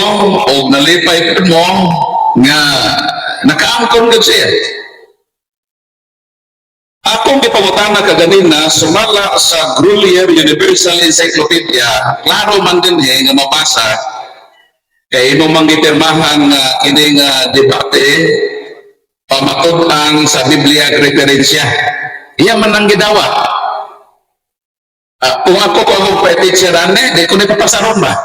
o nalipay mo nga nakaangkon gud siya. Akong gipangutana kaganina sumala sa Grolier Universal Encyclopedia, klaro man din nga mabasa kay mo mang gipirmahan nga kini nga debate pamatud-an sa Biblia referensya. Iya man ang gidawa. Kung ako ang teacher ane, di ko na papasaron ba?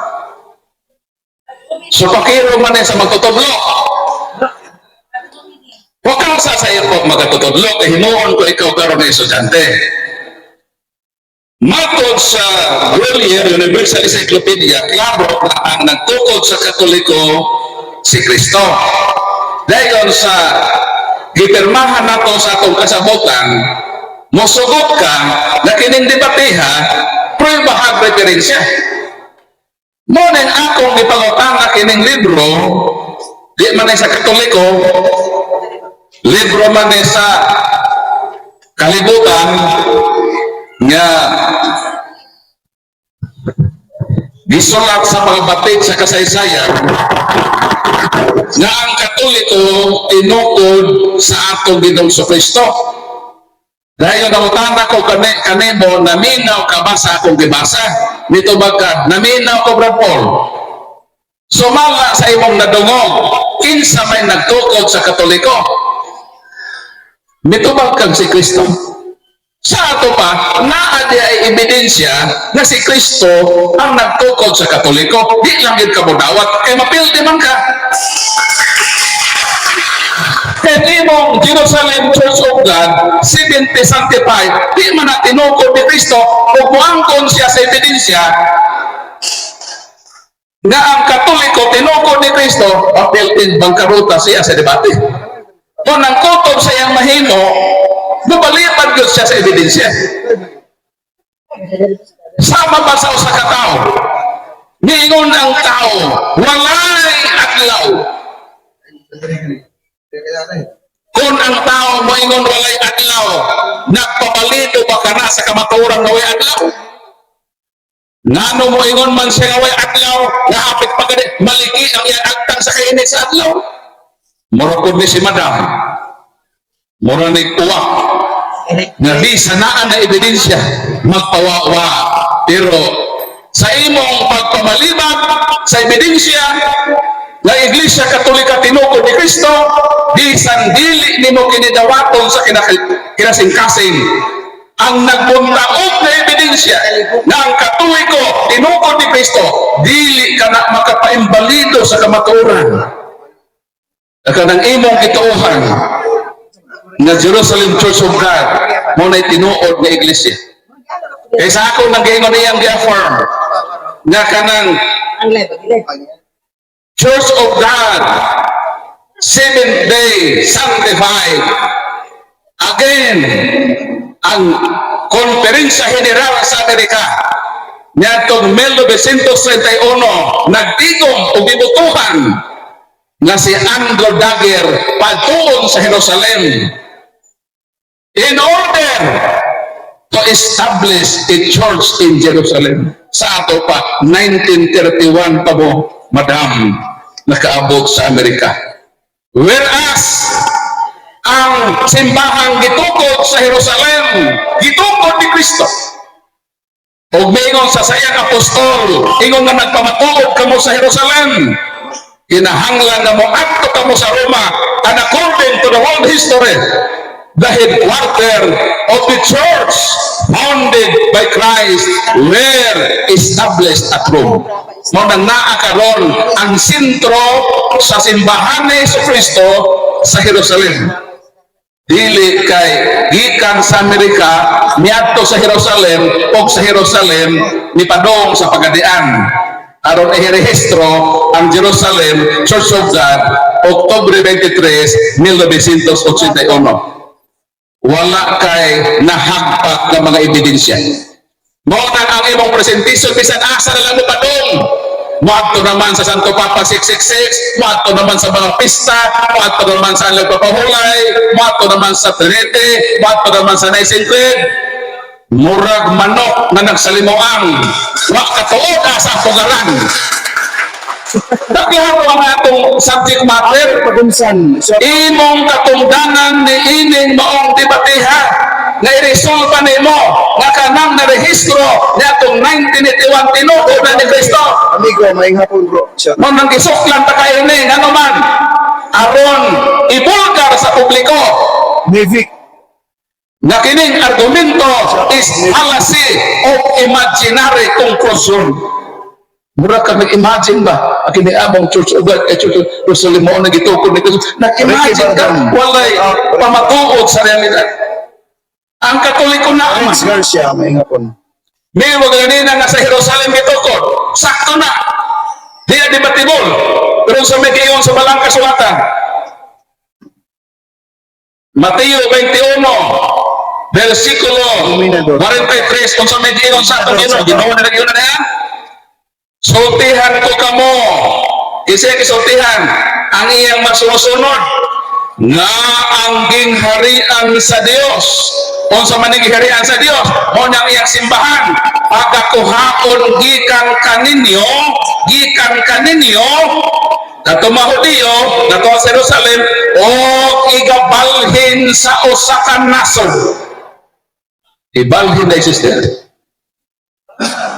So pakiro man sa magtutudlo. Huwag kang sasayin ko magtutudlo, kaya hinuon ko ikaw karon na estudyante. Matod sa Grolier Universal Encyclopedia, klaro na ang nagtukod sa Katoliko si Kristo. Dahil sa gipirmahan nato sa atong kasabutan, mosugot ka na kining debateha, pruebahag referensya. Ngunit akong ipangutana kining libro, di man sa Katoliko, libro man sa kalibutan, nga gisulat sa mga batik sa kasaysayan nga ang Katoliko tinukod sa atong Ginoong Kristo. Dahil nangutana ko kanimo, naminaw ka ba sa akong gibasa? Nito bagka, naminaw ko Brad Paul. Sumala sa imong nadungog, kinsa may nagtukod sa Katoliko? Nito bagkag si Kristo. Sa ato pa, naadi ay ebidensya na si Kristo ang nagtukod sa Katoliko. Di lang yun kabudawat, kay mapildi man ka. Kaya mong Jerusalem Church of God, 70-75, di man na tinukod ni Kristo, o buangkon siya sa ebidensya na ang Katoliko tinukod ni Kristo, mapildi bangkaruta siya sa debate. Kung ang kutob sa iyang mahimo, nabalipan ko siya sa ebidensya. Sama ba sa usa ka tao? Niingon ang tao, walay adlaw. Kung ang tao moingon walay adlaw, nagpapalito ba ka na sa kamaturan nga way adlaw? Ngano moingon man siya nga way adlaw, nahapit pa gani, maliki ang iyang agtang sa kainit sa adlaw? Morokod ni si Madam. Mura ni uwak nga di sanaan na ebidensya magpawawa, pero sa imong pagpamalibag sa ebidensya na Iglesia Katolika tinukod ni Kristo, di sandili nimo kinidawaton sa kinasingkasing ang nagbuntaog na ebidensya na ang Katoliko tinukod ni Kristo, dili ka na makapaimbalido sa kamaturan. Kanang imong gituohan nga Jerusalem Church of God mo na'y tinuod nga iglesia. Kaysa ako nag-ingon niyang gi-affirm nga kanang Church of God, 7th day, sanctified. Again, ang Konferensya General sa Amerika niadtong 1931 nagtigom og gibutuhan nga si Andrew Dagger pagtuon sa Jerusalem in order to establish a church in Jerusalem. Sa ato pa, 1931 pa mo, Madam, nakaabot sa Amerika. Whereas, ang simbahang gitukod sa Jerusalem, gitukod ni Kristo. O mingon sa sayang apostol, ingon nga nagpamatuod kamo sa Jerusalem. kinahanglan na mo adto ka mo sa Roma, and according to the world history, the headquarter of the church founded by Christ were established at Rome. Mo nang naa karon ang sentro sa simbahan ni Jesucristo sa Jerusalem. Dili kay gikan sa Amerika miadto sa Jerusalem o sa Jerusalem ni padong sa pagadian. Aron ihirehistro ang Jerusalem Church of God Oktubre 23, 1981. Wala kay nahagpak ng mga ebidensya. Mao ang imong presentation bisan asa na lang mo padong. Moadto naman sa Santo Papa 666, moadto naman sa mga pista, moadto naman sa nagpapahulay, moadto naman sa Trinity, moadto naman sa Nicene Creed. Murag manok na nagsalimuang wa katuod sa pugaran. Daghan ang atong subject matter.
Pagunsan.
Imong katungdanan ni ining maong debatiha na iresolba nimo nga kanang narehistro ni atong 1981 tinuod na ni Kristo.
Amigo, maing hapon bro. Siya.
Mo nang gisuklan ta kayo ni ngano man aron ibulgar sa publiko
Nivik.
na kining argumento is fallacy of imaginary conclusion. Mura ka nag-imagine ba? Kini abang Church of God, Church of Jerusalem mo na gitukod nito. Nag-imagine ka, walay pamatuod sa realidad. Ang Katoliko na man.
Alex Garcia, maing hapon.
May wag ganina nga sa Jerusalem gitukod. Sakto na. Di na debatable. Pero sa may giyon sa balang kasulatan. Mateo 21, versikulo 43, kung sa may giyon sa atong giyon, ginawa na giyon na yan. Sultihan ko kamo. Kisay kisultihan ang iyang masusunod nga ang gingharian sa Dios. Kung sa maning gingharian sa Dios, mo nang iyang simbahan, pagkakuhaon gikan kaninyo, nato Mahudiyo, nato sa Jerusalem, o igabalhin sa usa ka nasod. Ibalhin na sister.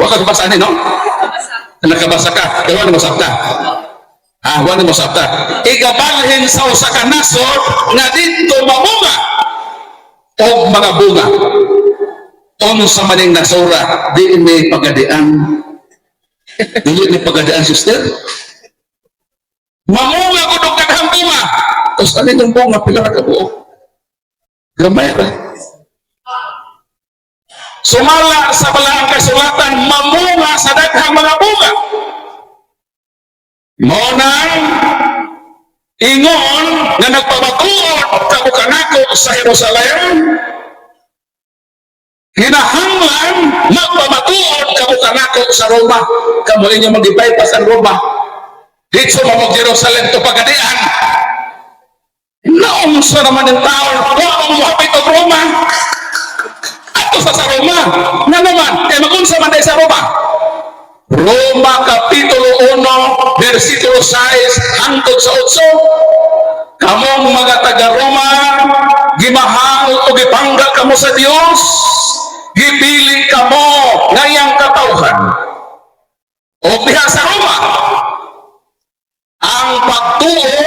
Wala ka basahin, no? Nakabasa ka, wala mo sabta. Wala mo sabta. Igabalhin sa usa ka nasod nga dito mamunga o mga bunga. Sa maning nasura, di may pagadian. Dili may pagadian, sister. Mamunga ko nung kaghang bunga. Tapos ano yung bunga, pila ka buo. Gamay ka. Sumala sa balang kasulatan, mamunga sa daghang mga bunga. Monang ingon na nagpamatuod kabukanako sa Jerusalem, kinahanglan magpamatuod kabukanako sa Roma. Kamu inyo mag-bypass ang Roma. Dito mo Jerusalem to pagadian. Naong sa naman ng tao, wala mo hapit ang Roma. Sa Roma, na naman, kaya magunsa man tayo sa Roma. Roma Kapitulo 1, versikulo 6, hangtod sa 8. Kamong mga taga-Roma, gimahal o gipangga kamo sa Dios, gipili kamo ngayang katawhan. O diha sa Roma, ang pagtuo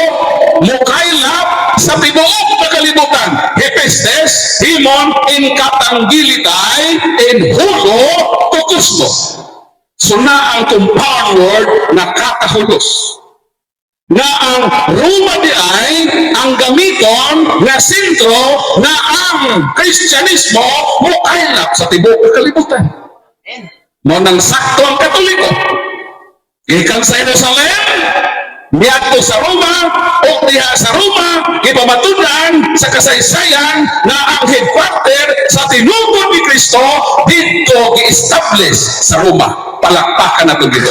mukaylap sa tibuok na kalibutan. Hepestes, himon, in katanggilitay, in hulo, tukusmo. So na ang compound word na katahulos. Na ang Roma di ay ang gamiton na sentro na ang Kristyanismo mukaylap sa tibuok na kalibutan. Mo nang sakto ang Katoliko. Ikan sa Jerusalem, miadto sa Roma, o diha sa Roma, ipamatudan sa kasaysayan na ang headquarter sa tinugod ni Kristo dito gi-establish sa Roma. Palakpakan na ito dito.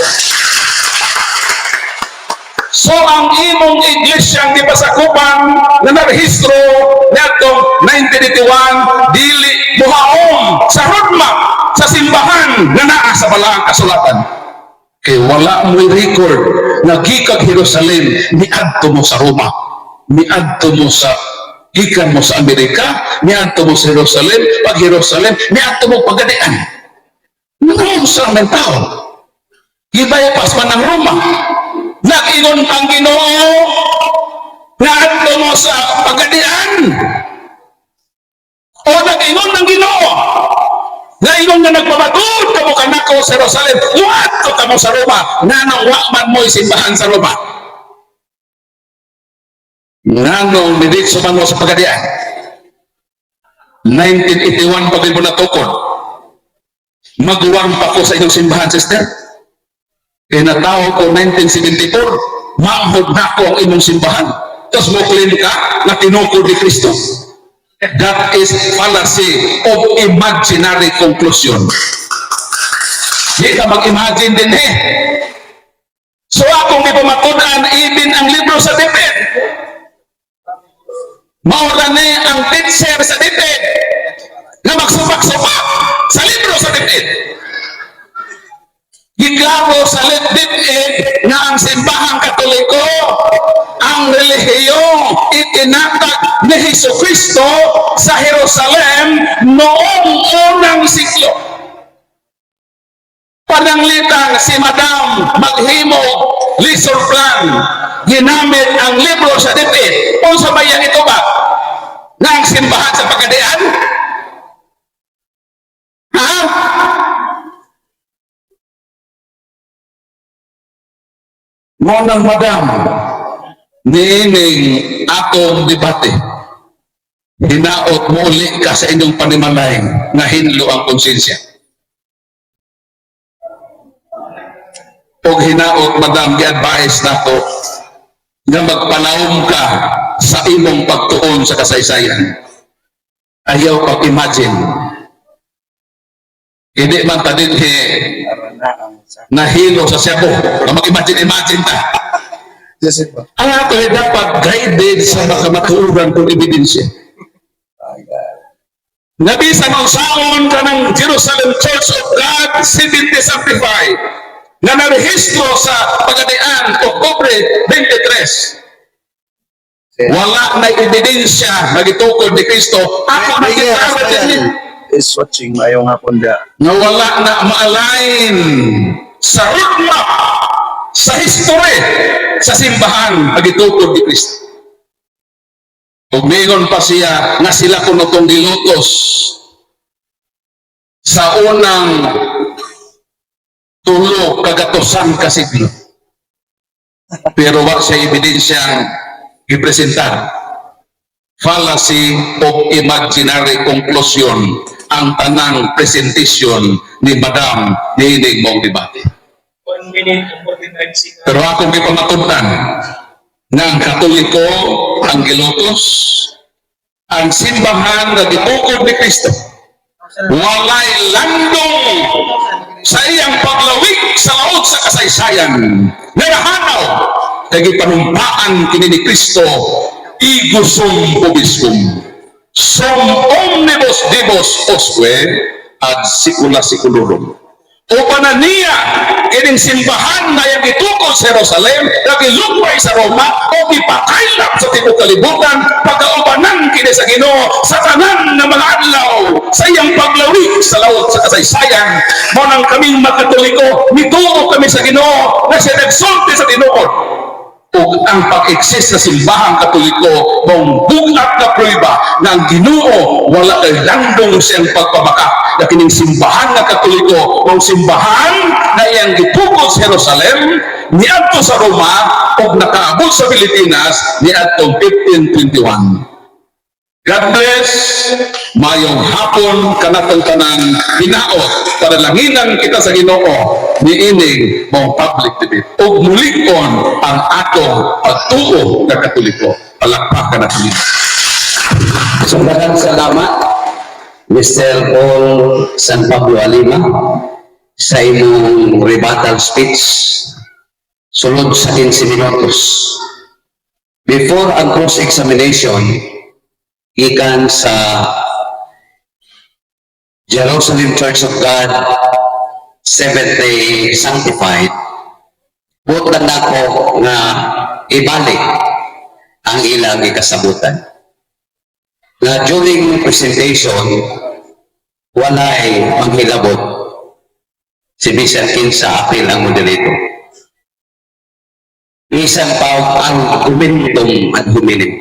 So ang imong iglesyang di pasakupan na narehistro natong 1981 dili buhaon sa roadmap sa simbahan na naa sa balang kasulatan. Kaya wala mo'y record na gikag Jerusalem, niadto mo sa Roma, niadto mo sa gikan mo sa Amerika, niadto mo sa Jerusalem, pag Jerusalem, niadto mo pagadian. Nangawang sa aming tao. Gibaypas man ng Roma. Nag-ingon ang Ginoo nga adto mo sa pagadian. O nag-ingon ng Ginoo nga ingon nga nagpabatod kamo kanako sa Jerusalem, adto kamo sa Roma, nga nang wa man mo'y simbahan sa Roma. Nganong diretso man mo sa pagadian. 1981 pag mo natukod. Magwang pa ko sa inyong simbahan, sister. Kaya natawag ko 1974, maahod na ko ang inyong simbahan. Tapos mo claim ka na tinukod ni Kristo. That is fallacy of imaginary conclusion. Di ka mag-imagine din eh. So akong di pamatudan, even ang libro sa dipid. Maura ni ang teacher sa dipid na magsupak-supak sa libro sa dipid. Giklaro sa dipid na ang simbahang Katoliko, ang relihiyong itinatag ni Jesucristo sa Jerusalem noong unang siklo. Pananglitan si Madam maghimo lisor plan, ginamit ang libro sa dipid. Kung sabayan ito ba na ang simbahan sa pagadian? Ha? Monang Madam, niining atong debate, hinaot muli ka sa inyong panimalay nga hinlo ang konsensya. Og hinaot, Madam, gi-advise na ko nga magpalawom ka sa imong pagtuon sa kasaysayan. Ayaw pag-imagine. Hindi man ta din nahilo sa Cebu na mag-imagine ta.
Yes, ba?
Ang ato ay dapat guided sa makamatuuran kung ebidensya. Nabisan ang saon ka ng Jerusalem Church of God 1775 na narehistro sa Pagadian Oktubre 23. Wala na ebidensya na gitukod ni Kristo. Ako na gitaro din
Is watching mayong hapon da.
na wala na ma-align sa roadmap, sa history, sa simbahan na gitukod ni Kristo. Umingon pa siya na sila kuno tong gilutos sa unang tulo kagatusan ka siglo. Pero wa siya ebidensyang gipresentar. Fallacy of imaginary conclusion ang tanang presentation ni Madam niinig mong debate.
1 minute and 45 seconds.
Pero akong ipamatudan na ang Katoliko ang gilutos, ang simbahan na gitukod ni Kristo, walay landong sa iyang paglawig sa laot sa kasaysayan. Narahanaw, kay gipanumpaan kini ni Kristo, igusum pobiskum, sum omnibus dibus osque, ad sicula siculorum. O pananiya, kining simbahan na yung itukod sa Jerusalem, nagilupay sa Roma, o ipakailap sa tibok kalibutan, pagkaubanan kini sa Ginoo, sa tanan na mga adlaw, sa iyang paglawig sa laot sa kasaysayan. Monang kaming mga Katoliko, nituo kami sa Ginoo, na siya nagsulti sa tinuod. O ang pag-exist sa simbahang Katoliko, mong bugat na prueba na ang Ginoo wala kay landong siyang pagpabaka na kining simbahan na Katoliko, mong simbahan na iyang gitukod sa Jerusalem, niadto sa Roma, o nakaabot sa Pilipinas, niadto 1521. God bless, mayong hapon kanatong tanan, hinaot, para langinan kita sa Ginoo, niinig mong public debate. O mulikon ang atong pagtuo ng Katoliko. Palakpakan na kami.
Sobrang salamat, Mr. Paul San Pablo Alima, sa imong rebuttal speech. Sulod sa 15 minutos. Before ang cross-examination, ikan sa Jerusalem Church of God, Seventh-day Sanctified, butan nako nga ibalik ang ilang ikasabutan. Na during presentation, walay manghilabot si Bishop King sa apil ang moderator.
Isang tawag ang argumentum ad hominem.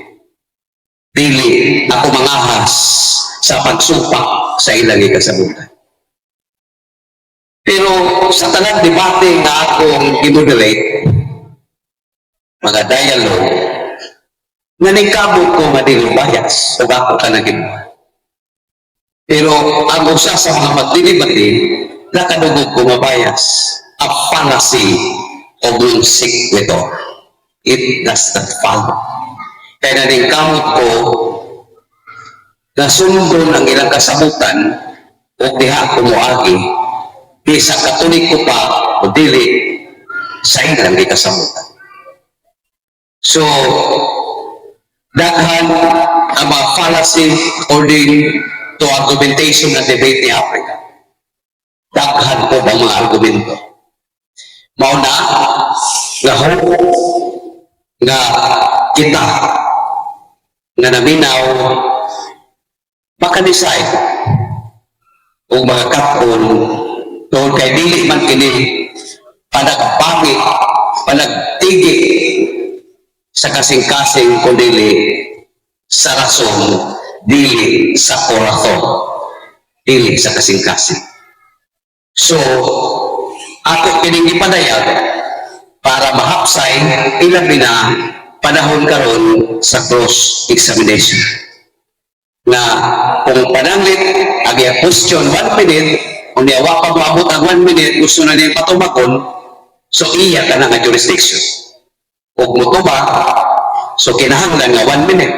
Dili ako mangahas sa pagsupak sa ilang ikasabutan. Pero sa tanang debate nga akong i-moderate, mga dialogue, naningkabot ko nga dili bias o ako ka naging. Pero ang usa sa mga magdidebate, nakadugog ko nga bias, a fallacy of non sequitur. It does not follow. Kaya naningkamot ko na sundon ang ilang kasabutan o diha ko moagi di sa Katolik ko pa o dili sa ilang kasabutan. So, daghan ang mga fallacy according to argumentation na debate ni Africa. Daghan po ang mga argumento. Mauna, nga hope nga kita nga naminaw makanisay o mga kapon tungkol kay dili man kini panagbangi, panagtigi sa kasing-kasing kundili sa rason, dili sa korason, dili sa kasing-kasing. So, ako kining ipadayag para mahapsay ilang na panahon karon sa cross-examination. Na kung pananglit, agi question 1 minute, kung niyawa pa maabot ang 1 minute, gusto na niya patumakon, so iya ka na nga jurisdiction. Kung mutuba, so kinahanglan nga 1 minute.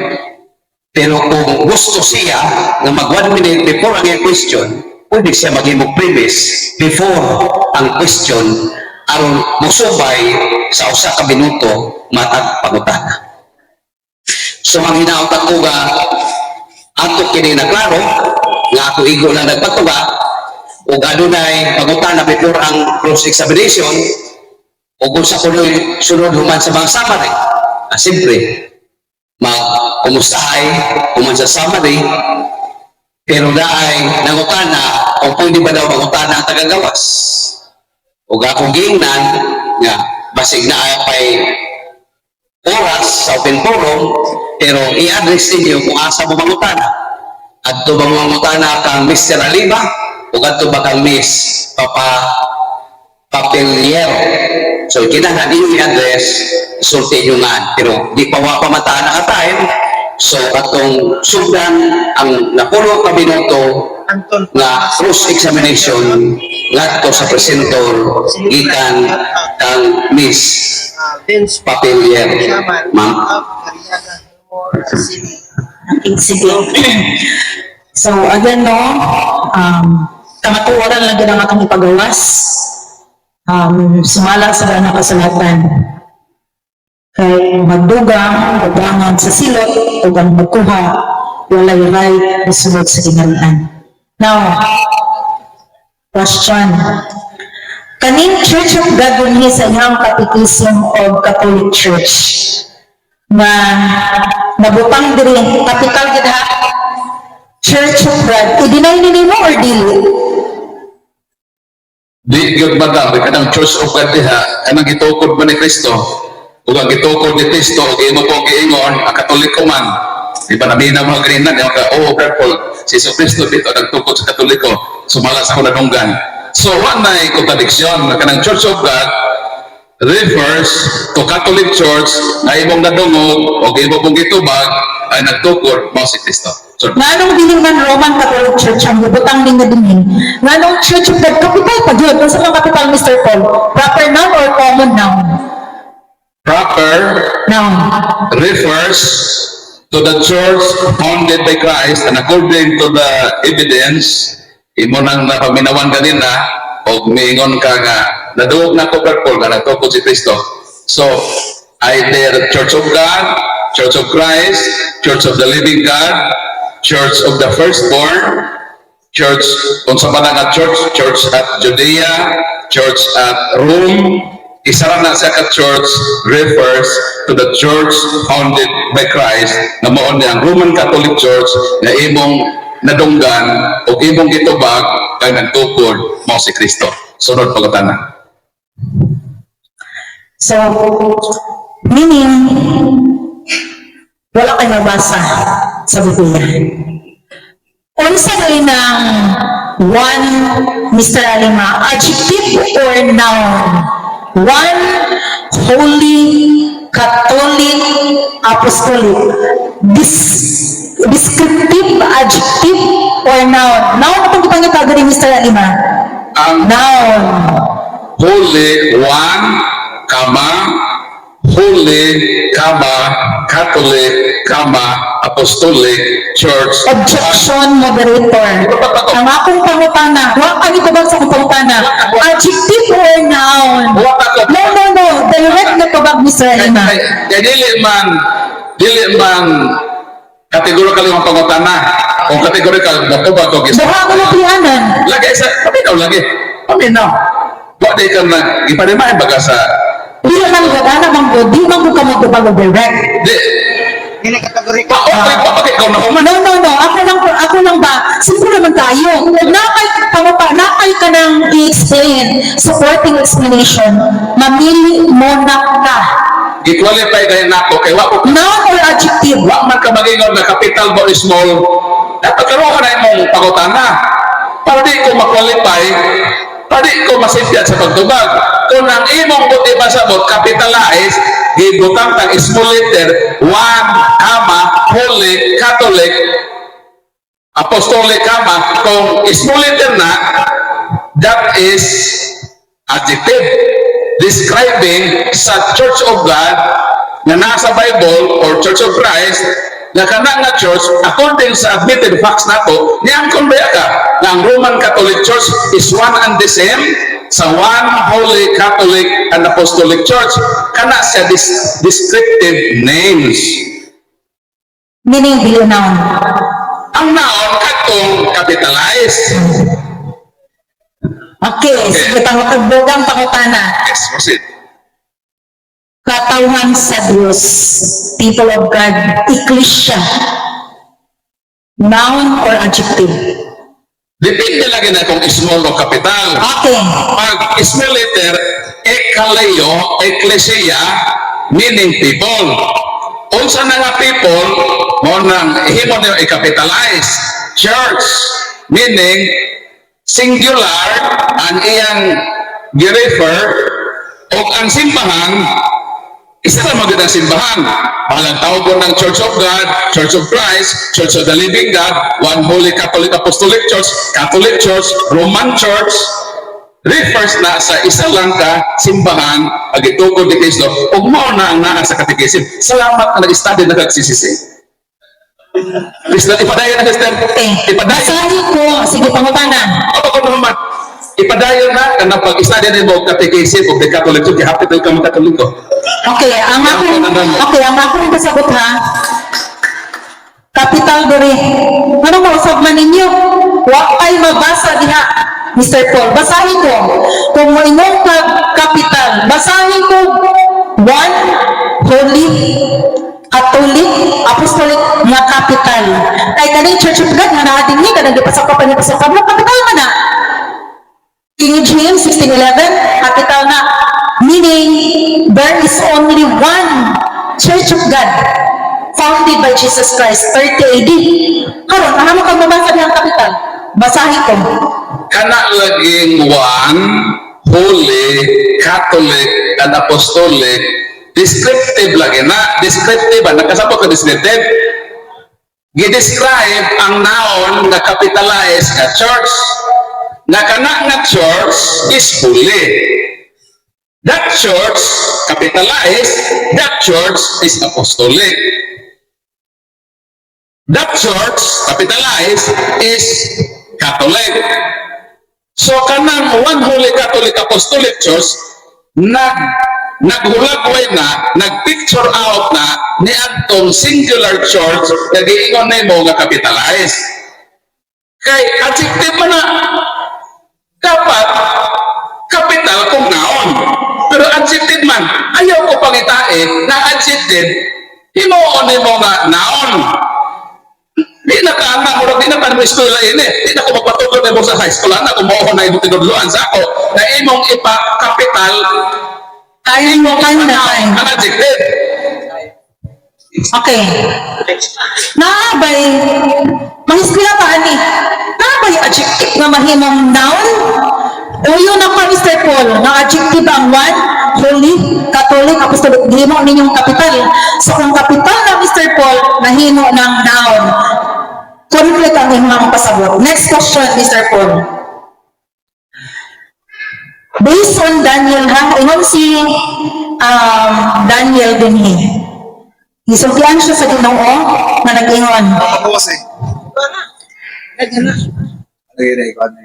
Pero kung gusto siya na mag 1 minute before ang iya question, pwede siya maghimog premise before ang question aron musubay sa usa ka minuto matag pangutana. So ang hinautak ko nga ato kini naklaro nga ako igo lang nagpatuga ug adunay pangutana before ang cross examination ug usa ko sunod human sa mga summary. Siyempre mag-kumustahay human sa summary pero daay nangutana kung pwede ba daw mangutana ang tagagawas. O akong giingnan nga basig na pay oras sa open forum pero i-address ninyo kung asa mo mangutana. Adto ba mangutana kang Mr. Aliba o adto ba kang Miss Papeliero. So kinahanglan ninyo i-address sulti nyo nga pero di pa pamataan na ka time. So atong sugdan ang napuno ka minuto
Anton
nga cross-examination ngadto sa presentor gikan kang Miss
Vince
Papelier. Ma'am.
Okay, sige. So, again, no, kamatuoran lang din ang atong ipagawas. Sumala sa dana kasalatan. Kay magdugang, magdangan sa silot, o ang magkuha, walay right na sunod sa ginarian. Now, question. Kaning Church of God dinhi sa iyang Catechism of Catholic Church na nabutang diri capital gid ha Church of God i-deny nimo or dili?
Di gyud madam, kanang Church of God diha, kanang gitukod man ni Kristo. Ug ang gitukod ni Kristo, ug imo pong giingon, ang Katoliko man. Di ba naminaw mga Greenland, yung careful, si Jesu Cristo dito, nagtukod sa Katoliko, sumalas ako nadunggan. So, one na contradiction, kanang Church of God refers to Catholic Church na imong nadungog o imong pong gitubag ay nagtukod mo si Kristo. So,
Nganong dili man Roman Catholic Church ang gibutang din nga dinhi? Nganong Church of God capital pa gyud? Unsa ang capital, Mr. Paul? Proper noun or common noun?
proper
Noun.
refers to the church founded by Christ and according to the evidence, imo nang napaminawan kanina o miingon ka nga naduog na ko purple nga nagtukod si Kristo. So, either Church of God, Church of Christ, Church of the Living God, Church of the Firstborn, Church, kung sa nga church, Church at Judea, Church at Rome, isa lang na sa ka-church refers to the church founded by Christ na mao ni ang Roman Catholic Church na imong nadunggan o imong gitubag kay nagtukod mao si Kristo. Sunod pagutana.
So, meaning, wala kayo nabasa sa Biblia. Unsa rin ng one, Mr. Alima, adjective or noun? One, holy, Catholic, apostolic. Descriptive, adjective, or noun? Noun itong ipangita rin, Mr. Alima?
Ang
Noun.
holy, one, comma, holy, comma, Catholic, comma, apostolic, church.
Objection, moderator. Ang akong pangutana, huwag kang itubag sa akong pangutana. Adjective or noun? No. Direct na tubag, Mr. Alima.
Kaya dili man kategorikal yung pangutana. Kung kategorikal, matubag ko gisa.
Duha ko na pianan.
Lagi sa, paminaw lagi. Paminaw. Wala ka na, ipanimay baga sa,
Di naman gagana mang go, di man ko ka magtubag o direct.
di,
Hindi kategori ka.
pa-okay, ikaw na human.
No. Ako lang ba? Simple naman tayo. Nakay ka nang i-explain, supporting explanation, mamili mo na ka.
I-qualify kayo na ako, kaya wako,
Noun or adjective?
wak man ka magingon na capital mo is small, dapat karoon ka na imong pangutana. Para di ko ma-qualify, para di ko masintyan sa pagtubag. Kung ang imong buti pasabot, capitalize, gibutang tang small letter, one, comma, holy, Catholic, apostolic, comma, kung small letter na, that is adjective describing sa Church of God na nasa Bible or Church of Christ na kanang nga church according sa admitted facts nato niyang kumbaya ka na ang Roman Catholic Church is one and the same sa one holy Catholic and Apostolic Church kana siya descriptive names.
Meaning, dili noun.
Ang noun katong capitalized.
Okay, sige, pangutubog pangutana.
Yes, proceed.
Katauhan sa Diyos, people of God, Ecclesia. Noun or adjective?
Depende lagi na kung small o capital.
Okay.
Pag small letter, ekaleyo, ecclesia, meaning people. Unsa na nga people, mo nang himo niyo i-capitalize. Church, meaning singular, ang iyang gi-refer, o ang simbahan, isa na maganda ang simbahan. Balang tawag ng Church of God, Church of Christ, Church of the Living God, One Holy Catholic Apostolic Church, Catholic Church, Roman Church, refers na sa isa lang ka simbahan ag itugod ni Kristo ug mao na ang naa sa katekisim. Salamat na nag-study na kagsisisi. Kristo ipadayon na Kristo.
Okay.
Ipadayon.
Basahin ko, sige, pangutana.
Ako ko naman. Ipadayon na kanang pag-study nimo katekisim ug the Catholic Church hapit ka mga Katoliko.
Okay, ang akong pasagot ha. Capital diri. Ano mo usab man ninyo? Wa kay mabasa diha, Mr. Paul. Basahin ko. Kung mo imong capital, basahin ko one, holy, Catholic, apostolic nga capital. Kay kaning Church of God nga naadin ni kanang gipasaka pa ni pasaka mo capital man na. King James 1611 capital na. Meaning there is only one Church of God founded by Jesus Christ 30 AD. Karon ano kang mabasa niyang capital? Basahin ko.
Kana laging one, holy, Catholic, and apostolic, descriptive lagi na. Descriptive, nagkasabot ka descriptive. Gidescribe ang noun na capitalize nga church. Na kana nga church is holy. That church, capitalized, that church is apostolic. That church, capitalized, is Catholic. So, kanang one holy Catholic Apostolic Church, naghulagway na, nag-picture out na, ni atong singular church, nag-iingon na mo nga capitalized. Kay, adjective man na, dapat, capital kung noun. Pero adjective man, ayaw ko pangitain na adjective, himuon mo nga noun. Di na ka anak mo, di na ka mo eskwela ini. Di na ko magpatugod na mo sa high school. Anak ko mo na yung tinudluan sa ako na imong ipa-capital
Time mo, time na time.
An adjective.
Okay. Naabay, mangiskwela pa ani. Naabay adjective nga mahimong noun? Uyo na pa, Mr. Paul, nga adjective ang one, holy, Catholic, apostolic, himo ninyong kapital. So, ang kapital na Mr. Paul, nahimo ng noun. Conflict ang inyong pasabot. Next question, Mr. Paul. Based on Daniel, ha? Ingon si Daniel din Gisultian siya sa Ginoo na nag-ingon.
Ako kasi. Lagi na, ikaw na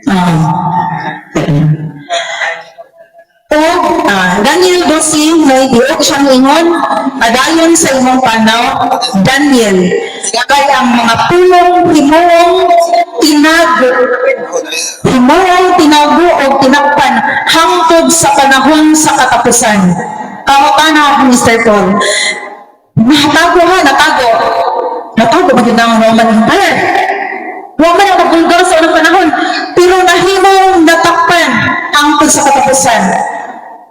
Daniel 12, may diok siyang ingon, adayon sa imong panaw, Daniel, kay ang mga pulong tinago o tinakpan hangtod sa panahon sa katapusan. Tana, Mr. Paul. Natago ba yun ang Roman Empire? Huwag man ang nabulgar sa unang panahon, pero nahimong natakpan hangtod sa katapusan.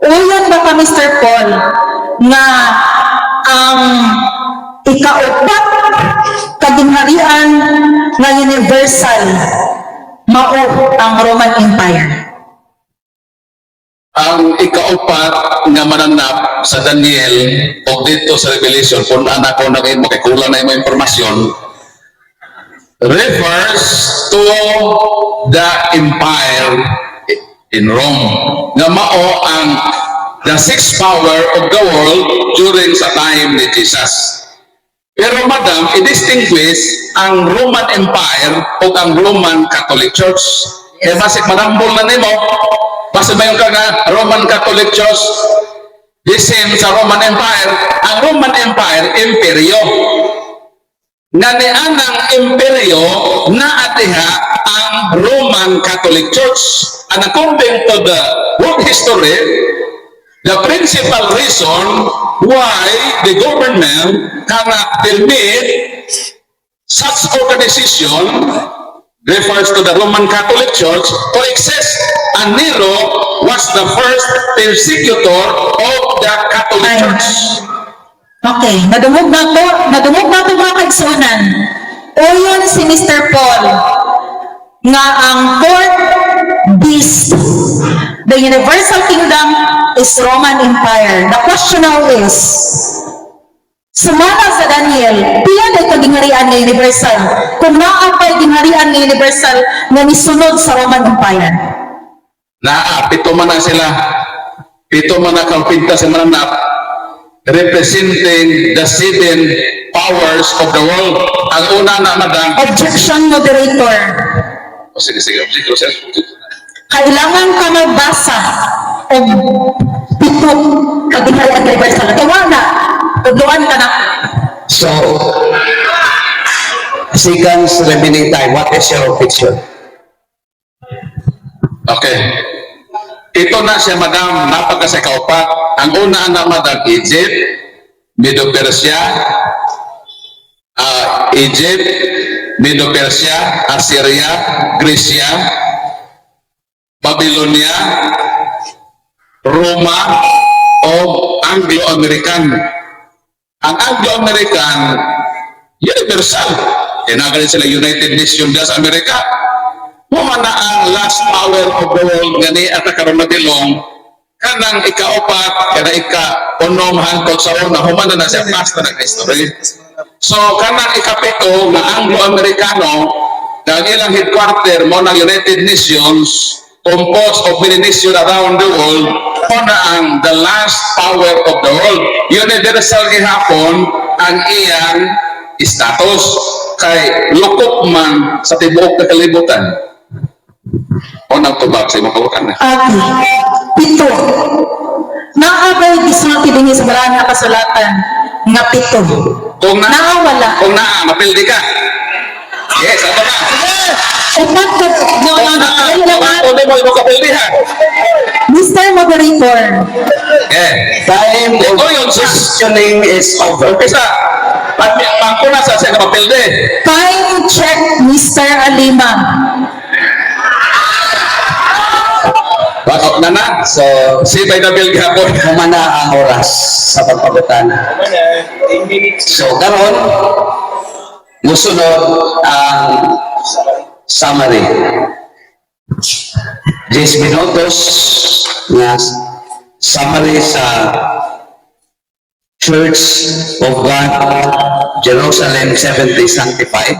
Uyon ba ka, Mr. Paul, nga ang ikaupat kaginharian nga universal mao ang Roman Empire?
Ang ikaupat nga mananap sa Daniel o dito sa Revelation, kung anak ko na kayo makikulang na yung impormasyon, refers to the empire in Rome. Nga mao ang the sixth power of the world during sa time ni Jesus. Pero madam, i-distinguish ang Roman Empire o ang Roman Catholic Church. Kaya basik marambol na nimo, basta ba yung Roman Catholic Church, the same sa Roman Empire. Ang Roman Empire, imperyo. Nga ni anang imperyo na atiha ang Roman Catholic Church. And according to the world history, the principal reason why the government cannot permit such organization refers to the Roman Catholic Church to exist. And Nero was the first persecutor of the Catholic Church.
Okay, nadungog na to mga kaigsunan. Uyon si Mr. Paul nga ang fourth beast, the universal kingdom is Roman Empire. The question now is, sumala sa Daniel, pila na kagingharian nga universal? Kung naapay gingharian nga universal nga nisunod sa Roman Empire?
Pito man na sila. Pito man na kampinta sa mananap, representing the seven powers of the world. Ang una na, madam.
Objection, moderator.
Sige.
Kailangan ka magbasa o pito kagingharian nga universal. Kaya na, tudloan ka na.
So, seconds remaining time. What is your objection?
Okay. Ito na siya, madam, napagkasa kaupat. Ang una na, madam, Egypt, Medo-Persia, Egypt, Medo-Persia, Assyria, Grecia, Babylonia, Roma, o Anglo-American. Ang Anglo-American, universal. Tinagalin sila United Nations sa Amerika. Human na ang last power of the world gani at karon na dilong kanang ikaupat kada ika-unom hangtod sa una human na siya past na history. So kanang ikapito na Anglo-Americano na ilang headquarter mo ng United Nations composed of many nations around the world mo na ang the last power of the world. Universal gihapon ang iyang status kay lukop man sa tibuok na kalibutan. Unang tubag sa imong kawakan na.
Okay. Pito. Naabay gisulti din sa balaan nga kasulatan nga pito.
Kung
Naawala.
Kung mapildi ka. Yes, ato na.
Upat ka.
Kung mo imo kapildihan.
Mr. Moderator.
Time
Ito
of
yun sa
questioning is over.
umpisa. Pagkuna sa siya na mapildi.
Time check, Mr. Alima.
Bakit na na?
So,
Si by the bell gihapon.
humana ang oras sa pagpagutan. So, karon musunod ang summary. 10 minutos nga summary sa Church of God, Jerusalem 70 Sanctified.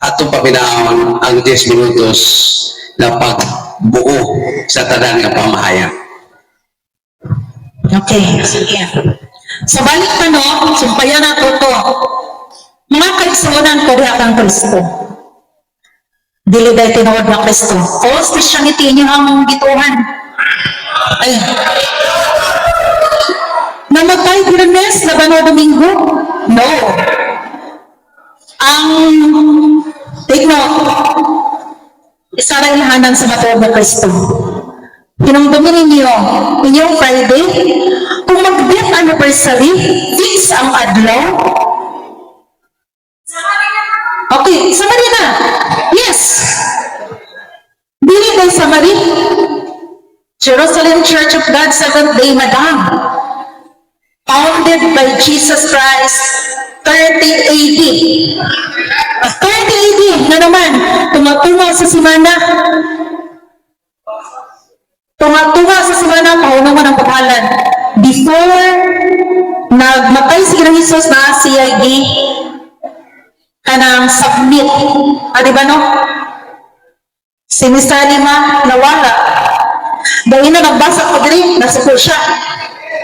Atong pabinaon ang 10 minutos na pagbuo sa tanan nga pamahayag.
Okay, sige. So balik pa no, sumpayan na to. Mga kaigsunan ko diha kang Kristo. Dili dahil tinuod na Kristo. False Christianity niyo ang gituhan. Ay. Namatay Biranes na Bano Domingo? No. Ang take note, isa na ilahanan sa matuod na Kristo. Hinumdumin ninyo, inyong Friday, kung mag-death anniversary, fix ang adlaw. Okay, summary na. Yes. Dili kay summary. Jerusalem Church of God, Seventh-day Madam. Founded by Jesus Christ, 30 AD. 30 AD na naman, tumatunga sa simana. Tunga sa simana, paunaman ang paghalan. Before nagmatay si Ginoong Hesus na CID, kanang submit. Di ba no? Si Mr. Lima, nawala. Dahil na nagbasa ko din, nasuko siya.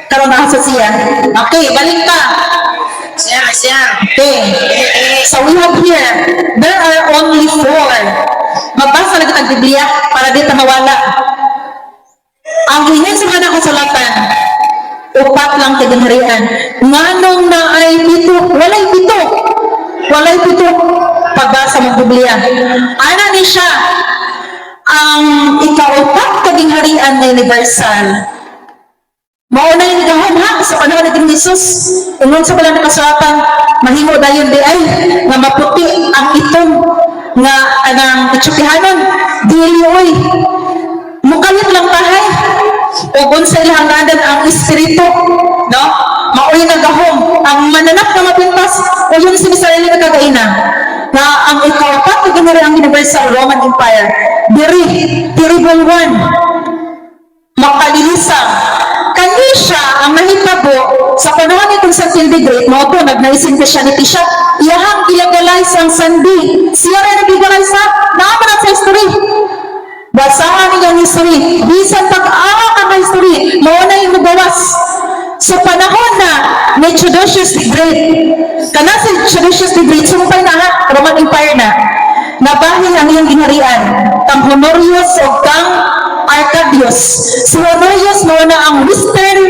Karoon na sa siya. Okay, balik ka.
Siya.
Okay. So we have here, there are only 4. Magbasa lagi ang Biblia para di mawala. Ang hingin sa mga kasulatan, 4 lang kaganharian. Nganong na ay 7? Walay 7. Pagbasa ng Biblia. Ana ni siya, ang ika-4 kaganharian na universal. Mauna yung gahom ha, sa panahon ni Ginoong Hesus. Ungon sa palang nakasulatan, mahimo dayon di ay, nga maputi ang itom, nga anang itsukihanon, dili oy. Mukalit lang tahay, o sa ilanganan ang espiritu, no? Maoy nga gahom, ang mananap na mapintas, o yun si Israeli na kagaina, na ang ika-4 kaganharian ang Universal Roman Empire, terrible one, makalilisang. Kani siya ang mahitabo sa panahon ni Constantine the Great, mo ito, nag-naisin Christianity siya, iyahang ilagalize ang Sunday. Siya rin nag-legalize ha, naaman sa history. Basahan niyo ang history. Bisan pag-awa ka ng history, mauna yung magawas. Sa panahon na ni Theodosius the Great, kana si Theodosius the Great, sumpay na ha, Roman Empire na, nabahin ang iyong ginharian, kang Honorius o kang Arcadius. Si Honorius mauna ang Western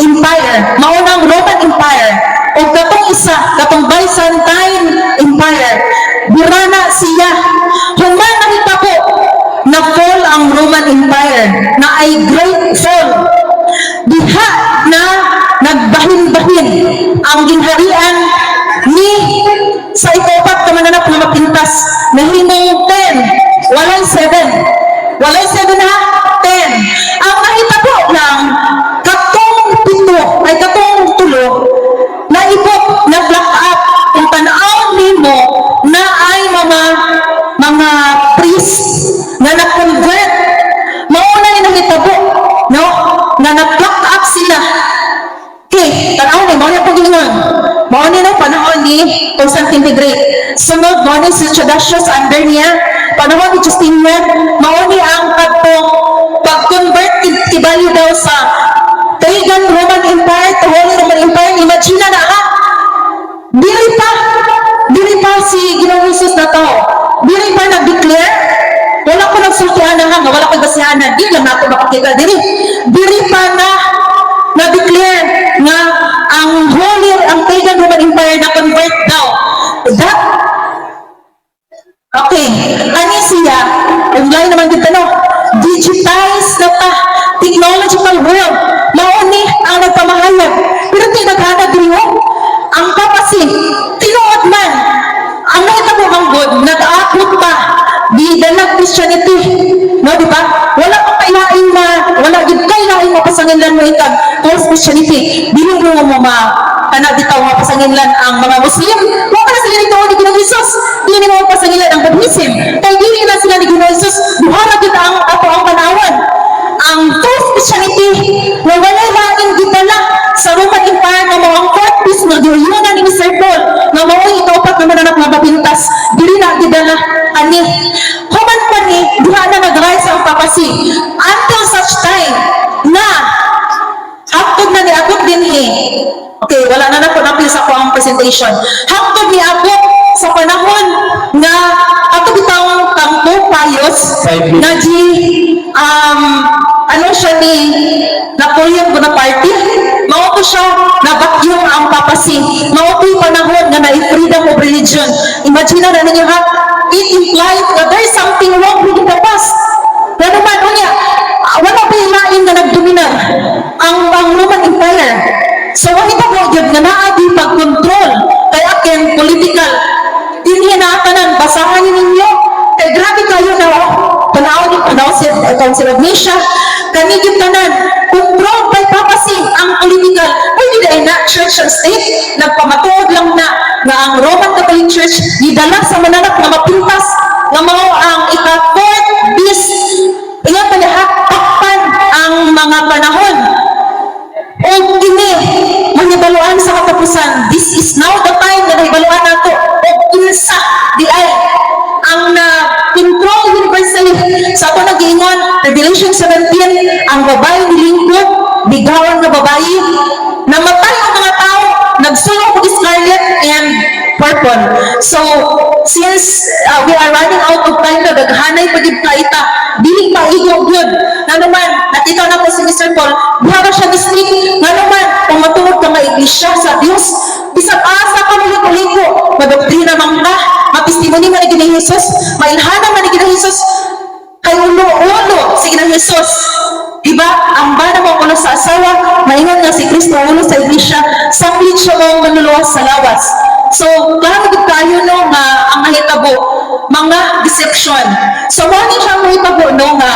Empire, mauna ang Roman Empire, o katong isa, katong Byzantine Empire. Birana siya. Human nakita po na fall ang Roman Empire, na ay great fall. Diha na nagbahin-bahin ang ginharian ni sa ikapat ka mananap na mapintas na himong 10, walay 7. Walay 7 ha? 10. Ang nahitabo lang, katong 7, ay katong 3, na ibok, na black up, kung tanaw nimo na ay mga priest na na-convert. Mauna yung nahitabo, no? Na na-black up sila. Okay, tanaw ni, mauna pag ingon. Mauna na panahon ni Constantine the Great. Sunod, mauna si Theodosius under niya. Panahon ni Justinian, mauni ang pag-convert tibali daw sa pagan Roman Empire to Holy Roman Empire. Imagine na ha? Dili pa si Ginoong Hesus na to. Dili pa nag-declare. Wala ko nagsultihan na nga, wala ko gasihan na. Di lang nato makakita. Dili pa na-declare nga ang pagan Roman Empire na convert daw. Okay, ani siya, online naman dito no, digitized na ta, technological world, mauni ang nagpamahayag, pero tinaghanag rin ang kapasi, tinuod man, ang nakita mo ang God, nag-upload pa, di dalag Christianity, no, di ba? Wala pang kailain mo ikag false Christianity, dili mo anak bitaw nga pasangilan ang mga Muslim. Wa ka na sila nito ni Ginoong Hesus. Dili mo pasangilan ang Buddhism. Kay dili na sila ni Ginoong Hesus. Duha na gid ang ato ang panawan. Ang false Christianity na walay lain gitala sa Roman Empire nga mga court piece nga giyunan ni Sir Paul nga mao ikaupat na mananak nga mapintas. Dili na gidala ani. Human pa ni duha na nag-rise ang papasi until such time na haptod na ni Abot din okay, wala na na po napil sa ko ang presentation. Haptod ni Abot sa panahon na ato bitawang kang Pius na ano siya ni Napoleon Bonaparte, mao ko siya nabakyong ang papasi. Mao ko'y panahon na na-freedom of religion. Imagine na ninyo ha, it implies that there is something wrong with the past. Na naman, wala ba yung lain na nagdominar ang Roman Empire? So, wala pa po yun nga naadi pag-control kay akin political. Hindi na atanan, basahan ninyo. Kay grabe kayo na tanaw si Council of Nisha, kanigit tanan, control by papacy ang political. Pwede dahil na church and state, nagpamatuod lang na ang Roman Catholic Church gidala sa mananak na mapintas nga mao ang ika-4th beast. Iyan palihakpan ang mga panahon. O kini, manibaluan sa katapusan. This is now the time na nahibaluan nato. O kinsa di ay ang na-control universally sa ato nag-iingon, Revelation 17, ang babae nilingkod, bigawan na babae, namatay ang mga tao, nagsulong og scarlet and purple. So, since we are running out of time na daghanay pagid kaita, dili pa igong good. Nga naman, nakita na po si Mr. Paul, buha siya district, nga naman, kung matuod ka nga iglesia sa Diyos, bisag asa ka muliko-liko, madoktrina man ka, matistimony man ni Ginoong Hesus, mailhana man ni Ginoong Hesus, kay ulo-ulo si Ginoong Hesus. Diba? Ang bana mo ulo sa asawa, maingon nga si Kristo ulo sa iglesia, samplid siya mong manluluwas sa lawas. So, klaro gid kayo no nga ang mahitabo, mga deception. So, mani siya mahitabo no nga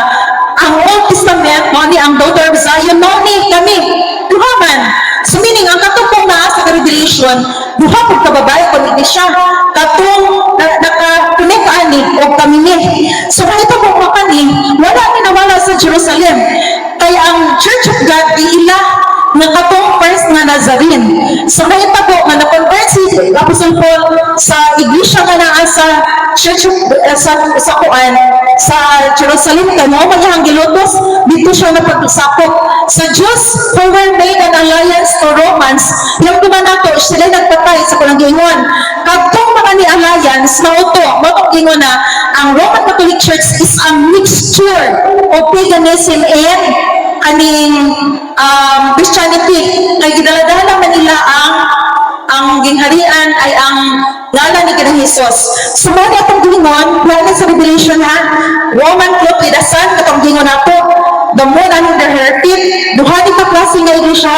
ang Old Testament, mani ang daughter of Zion, mani kami, duha man. So, meaning, ang katupong na sa Revelation, duha pag kababae ko ni siya, katong nakakunik ani o kamini. So, mahitabo mo kani, wala minawala sa Jerusalem. Kaya ang Church of God, iila nga katong first nga Nazarene. So, mahitabo nga na-convert si Apostle Paul sa iglesia nga naa sa Church of, sa Kuan, sa Jerusalem, kano mayahang gilutos, dito siya napag-isakop. Sa Jews who were made an alliance to Romans, yung naman ako, sila nagpatay sa kulang gingon. Katong mga ni alliance, mauto, matong gingon na, ang Roman Catholic Church is a mixture of paganism and kaning Christianity. Kay gidaladala man nila ang gingharian ay ang ngalan ni Ginoong Hesus. Sumali atong gingon, wala sa Revelation ha, Roman cloth with the sun, katong gingon ako, the moon under her feet, duha ni ka klase nga iglesia,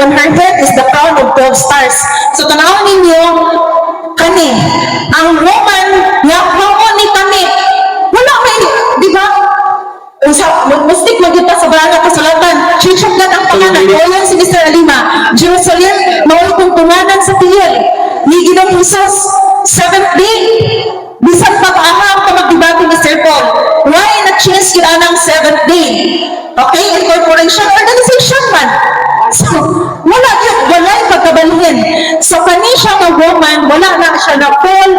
on her head is the crown of 12 stars. So tanawon ninyo, kani, ang Roman nga mao ni kani, wala may, di ba? Sa mustik magyuta sa baranga kasulatan, Church of God ang pangalan, oyan si Mr. Alima, Jerusalem, mao itong tunganan sa tiyel, ni Ginoong Hesus, 7th day, bisan pag-aham ka magdibati ni Sir Paul, why na-change kita ng 7th day? Okay, incorporation, organization man. So, wala yung pagkabalhin. So, kani siya nga Roman, wala na siya na Paul,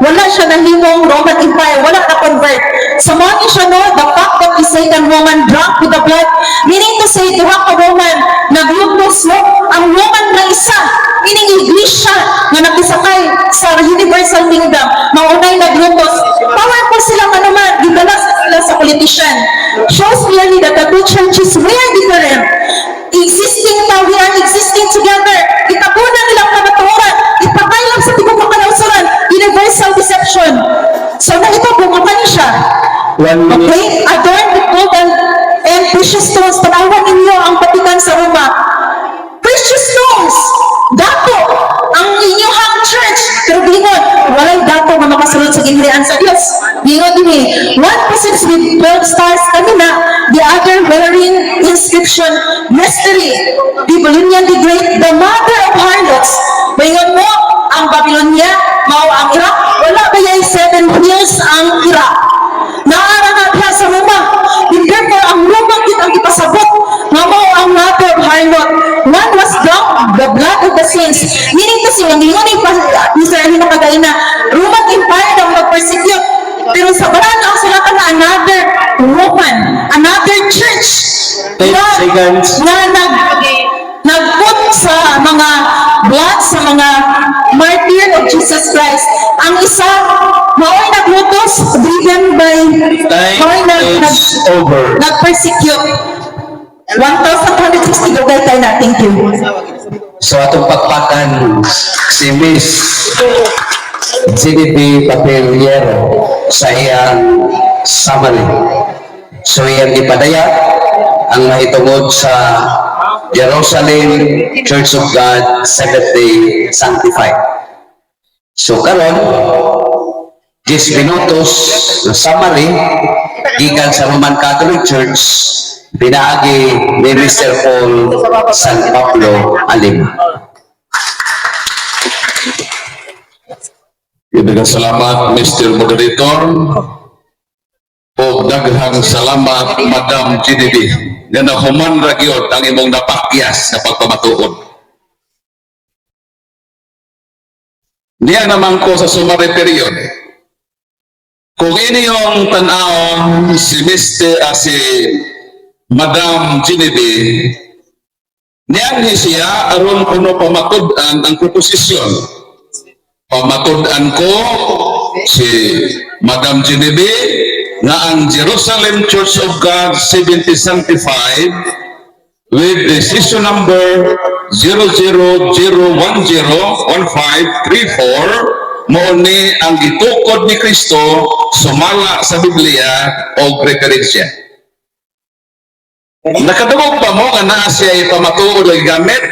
wala siya na himong Roman Empire, wala na convert. So, mani siya no, the fact that the second Roman drank with the blood, meaning to say, duha ka Roman, naglugnos mo, ang Roman na isa, meaning iglesia, nga nagsakay sa universal kingdom, maunay naglugnos, powerful sila man naman, gigalas sila sa politician. Shows clearly that the two churches were different. Existing pa, we are existing together. Itabunan nilang kamaturan, ipatay lang sa tibok ng kanausuran, universal deception. So, na ito, bumaka niya siya. Okay? Adorned with gold and precious stones. Tanawan ninyo ang patikan sa Roma. Precious stones! Dato! Ang inyong church. Pero gingon, walay dato na makasunod sa gingharian sa Diyos. Gingon din one possessed with 12 stars kanina, the other wearing inscription crucifixion mystery. Babylonian the Great, the mother of harlots. Bayon mo, ang Babylonia, mao ang Iraq, wala ba yung 7 hills ang Iraq? Naara na diha sa Roma. And therefore, ang Roma kita ang ipasabot, nga mao ang mother of harlot. One was drunk, the blood of the saints. Meaning to sila, ngayon yung Israel na kagaya na Roman Empire daw mag-persecute. Pero sa baran ang sulatan na another Roman, another church.
10 seconds.
Na nagput sa mga blood, sa mga martyr of Jesus Christ. Ang isa, mao'y naglutos, driven by, mao'y
Is over.
nag-persecute. 1,160 gagay tayo na. Thank you.
So atong pakpakan si Miss GDP Papeliero sa iyang summary. So iyang ipadaya ang mahitungod sa Jerusalem Church of God Seventh-day Sanctified. So karon 10 minutos na summary gikan sa Roman Catholic Church pinaagi ni Mr. Paul San Pablo Alim.
Daghang salamat, Mr. Moderator. O daghang salamat, Madam GDB. Nga nahuman ra gyud ang imong napakyas na pagpamatuod. Diyan naman ko sa summary period. Kung ini yung tanawon si Madam GDB, niyan siya aron kuno pamatud-an ang proposisyon. Pamatud-an ko si Madam Genevieve nga ang Jerusalem Church of God 70 Sanctified with decision number 00010153 mao ni ang gitukod ni Kristo sumala sa Biblia o referensya. Nakadungog ba mo nga naa siya ipamatuod o gamit?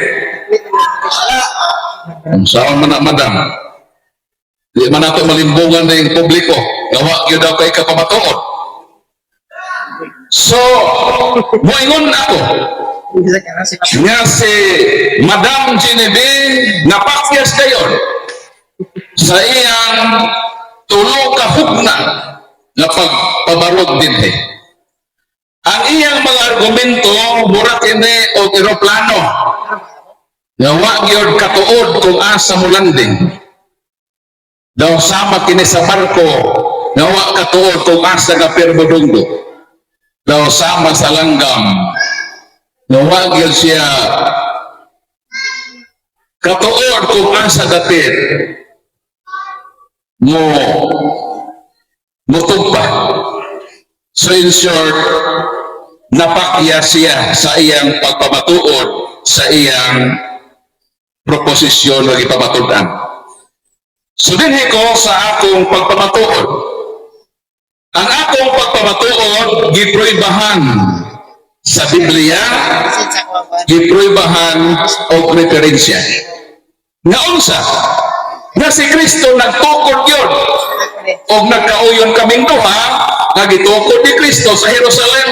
Saan man na, Madam? Di man nato malimbungan na yung publiko. Gawa yun daw kay kapamatuod. So, moingon ako nga si Madam Genevieve napakyas kayon sa iyang tulo ka hugna na pagpabarog din ang iyang mga argumento mura kini og eroplano nga wa gyud katuod kung asa mo landing. Daw sama kini sa barko nga wa katuod kung asa ka permodunggo. Daw sama sa langgam nga wa gyud siya katuod kung asa dapit mutugpa. So in short, napakya siya sa iyang pagpamatuod sa iyang proposisyon na ipamatudan. So dinhi ko sa akong pagpamatuod. Ang akong pagpamatuod gipruibahan sa Biblia, gipruibahan og referensya. Nga unsa? Nga si Kristo nagtukod yun og nagkauyon kaming duha nga gitukod ni Kristo sa Jerusalem.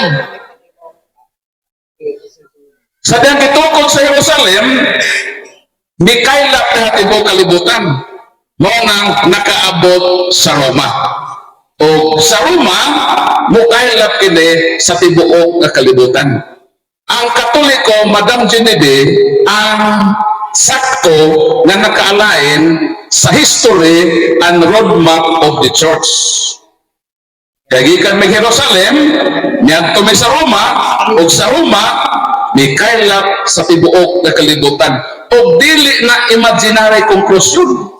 Sa diyang gitukod sa Jerusalem, mikaylap na tibok kalibutan. Mao nang nakaabot sa Roma. O sa Roma, mukaylap kini sa tibuok nga kalibutan. Ang Katoliko, Madam Genevieve, ang sakto na nakaalain sa history and roadmap of the church. Kagikan may Jerusalem, niadto may sa Roma, o sa Roma, may kaylap sa tibuok na kalibutan. O dili na imaginary conclusion.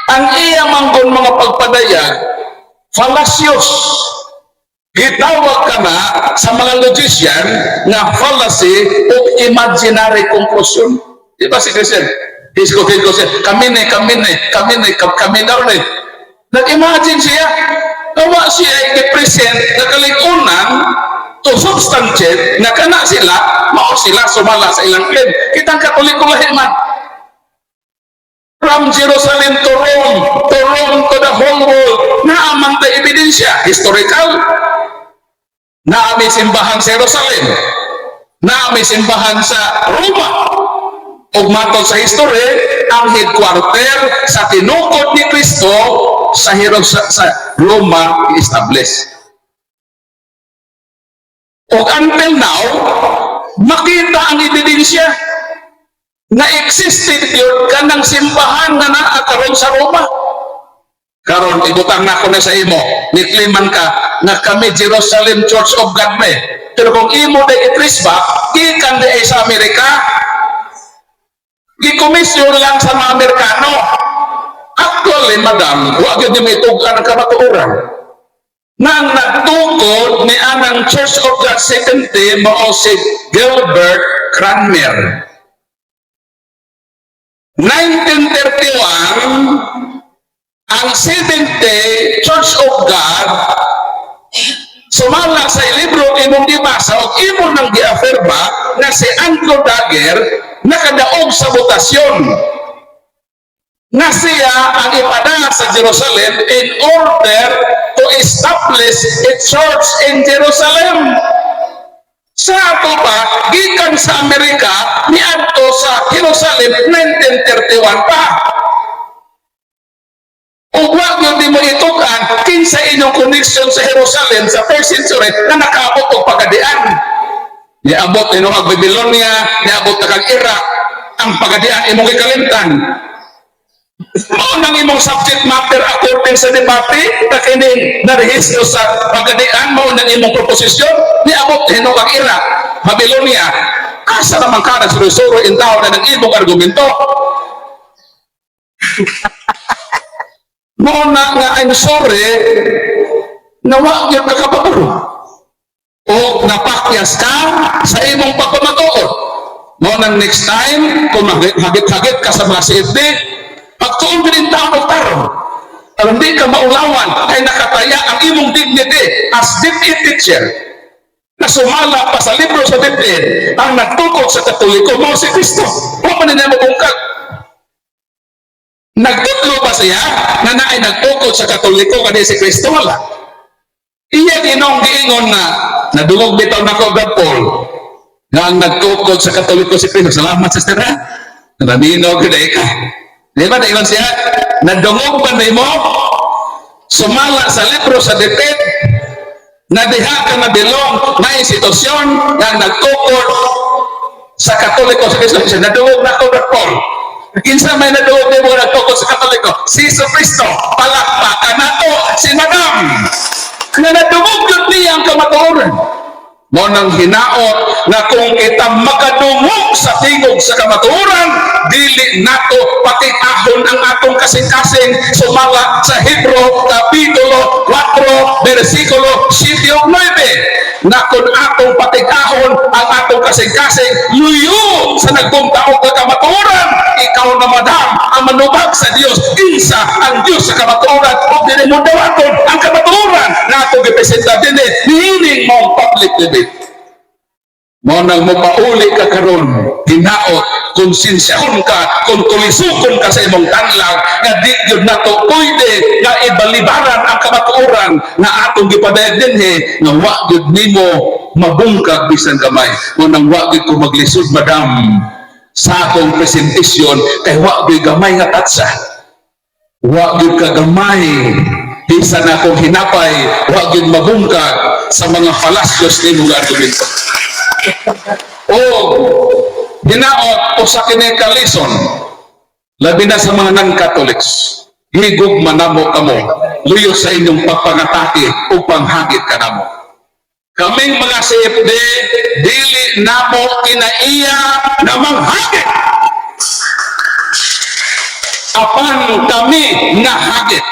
Ang iyang manggon mga pagpadayag, fallacious. Gitawag ka na sa mga logician na fallacy o imaginary conclusion. Di ba si Christian? Kami daw na. Nag-imagine siya, nawa siya ay i-present na kalikunan to substantiate na kana sila, mao sila sumala sa ilang claim. Kitang Katoliko lahi man. From Jerusalem to Rome to the whole world, naamang ta ebidensya, historical. na may simbahan sa Jerusalem, na may simbahan sa Roma. Ug matod sa history, ang headquarter sa tinukod ni Kristo sa Roma i-establish. Ug until now, makita ang ebidensya na existed yun kanang simbahan nga naa karon sa Roma. Karon ibutang nako na sa imo, nikliman ka na kami Jerusalem Church of God me. Pero kung imo day i-trace back, ikan day sa Amerika, gikomisyon lang sa mga Amerikano. Actually, madam, huwag yun yung itugan ang kamatuoran. Nang nagtungkod ni anang Church of God 70 mao si Gilbert Cranmer. 1931, ang 70 Church of God sumala sa libro imong gibasa o imo nang giafirma na si Andrew Dagger nakadaog sa botasyon na siya ang ipadala sa Jerusalem in order to establish a church in Jerusalem. Sa ato pa, gikan sa Amerika, niadto sa Jerusalem 1931 pa. O wag yun di mo itukan, kinsa inyong connection sa Jerusalem sa first century na nakaabot og pagadian. Niabot inyong ang Babylonia, niabot na kag Iraq, ang pagadian imong ikalimtan. Mao nang imong subject matter according sa debate na kini narehistro sa pagadian, mao nang imong proposisyon niabot hinog ang Iraq, Babylonia. Asa naman ka na suro in tao na ng imong argumento? Mao na nga I'm sorry na wa gyud ka kapabaro o napakyas ka sa imong pagpamatuod. Mao nang next time kung hagit-hagit ka sa mga CFD, pagtuon din taon o tarong. Pero hindi ka maulawan ay nakataya ang imong dignity as deputy teacher na sumala pa sa libro sa Biblia ang nagtukod sa Katoliko mo si Kristo. Huwag man nila mabungkag. Nagtutlo ba siya na naay nagtukod sa Katoliko kani si Kristo? Wala. Iya dinong giingon na nadungog bitaw na ko Brad Paul na ang nagtukod sa Katoliko si Kristo. Salamat sa Stera. Nadinog gid ka. Di ba naiwan siya? Nadungog ba na mo? Sumala sa libro sa depet na diha ka na bilong na institusyon na nagtukod sa Katoliko sa Kristo. Nadungog na ko Brad Paul. Kinsa may nadungog na mo nagtukod sa Katoliko? Si Kristo. Palakpakan na to si Madam. Na nadungog yun niya ang kamatuoran. Mo nang hinaot na kung kita makadungog sa tingog sa kamatuoran, dili nato pakikahon ang atong kasing-kasing sumala sa Hebro kapitulo 4 bersikulo 7-9 na kung atong patikahon ang atong kasing-kasing luyo sa nagpuntaog na kamatuoran, ikaw na Madam ang manubag sa Dios. Kinsa ang Dios sa kamatuoran o dili mo dawaton ang kamatuoran na atong gipresenta dinhi niining mong public debate. Mo nang mapauli ka karon, hinaot, konsensyahon ka, kung tulisukon ka sa imong tanlaw, nga di yun nato pwede nga ibalibaran ang kamatuoran na atong gipadayag dinhi, nga wa yun nimo mabungkag bisan gamay. Mo nang wa yun ko maglisod, Madam, sa akong presentasyon, kay wa yun gamay nga tatsa. Wa yun ka gamay, bisan akong hinapay, wa yun mabungkag sa mga falasyos nimo nga argumento. O hinaot o sa kinekalison labi na sa mga non-Catholics, higog manamo kamo luyo sa inyong pagpangatake o panghagit kanamo. Kaming mga CFD dili namo kinaiya na manghagit apan kami nga hagit.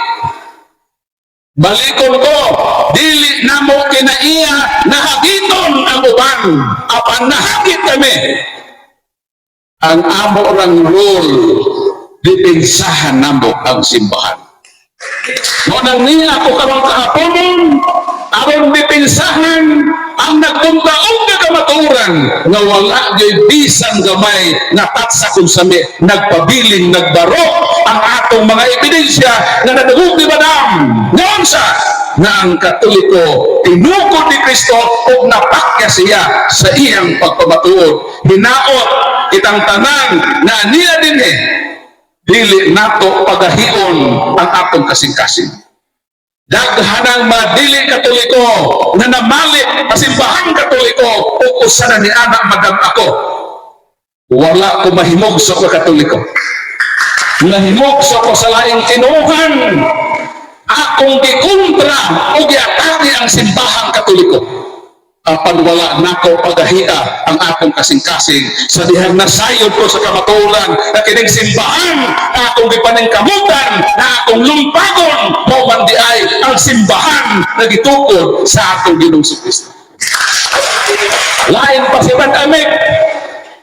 Balikon ko, dili namo kinaiya na hagiton ang uban apan nahagit kami. Ang amo ng rule, dipinsahan namo ang simbahan. Ngunang niya ako karong kaaponon, aron dipinsahan ang nagpuntaong na kamaturan nga wala gay bisan gamay na tatsa kung sami nagpabiling nagbaro ang atong mga ebidensya na nadugog ni Madam. Ngayon sa na ang Katoliko tinukod ni Kristo ug napakya siya sa iyang pagpamatuod. Hinaot itang tanan na niya dinhi dili nato pagahion ang atong kasing-kasing. Daghanang mga dili Katoliko na namali sa simbahan Katoliko ug usa na ni anak magam ako. Wala ko mahimugso ko Katoliko. Nahimugso ko sa laing tinuhan. Akong gikontra o giatake ang simbahang Katoliko. Apan wala nako pagahia ang akong kasing-kasing sa dihang nasayod ko sa kamaturan na kining simbahan na akong gipaningkamutan na akong lumpagon mo man di ay ang simbahan na gitukod sa atong Ginoong Kristo. Lain pa si Amik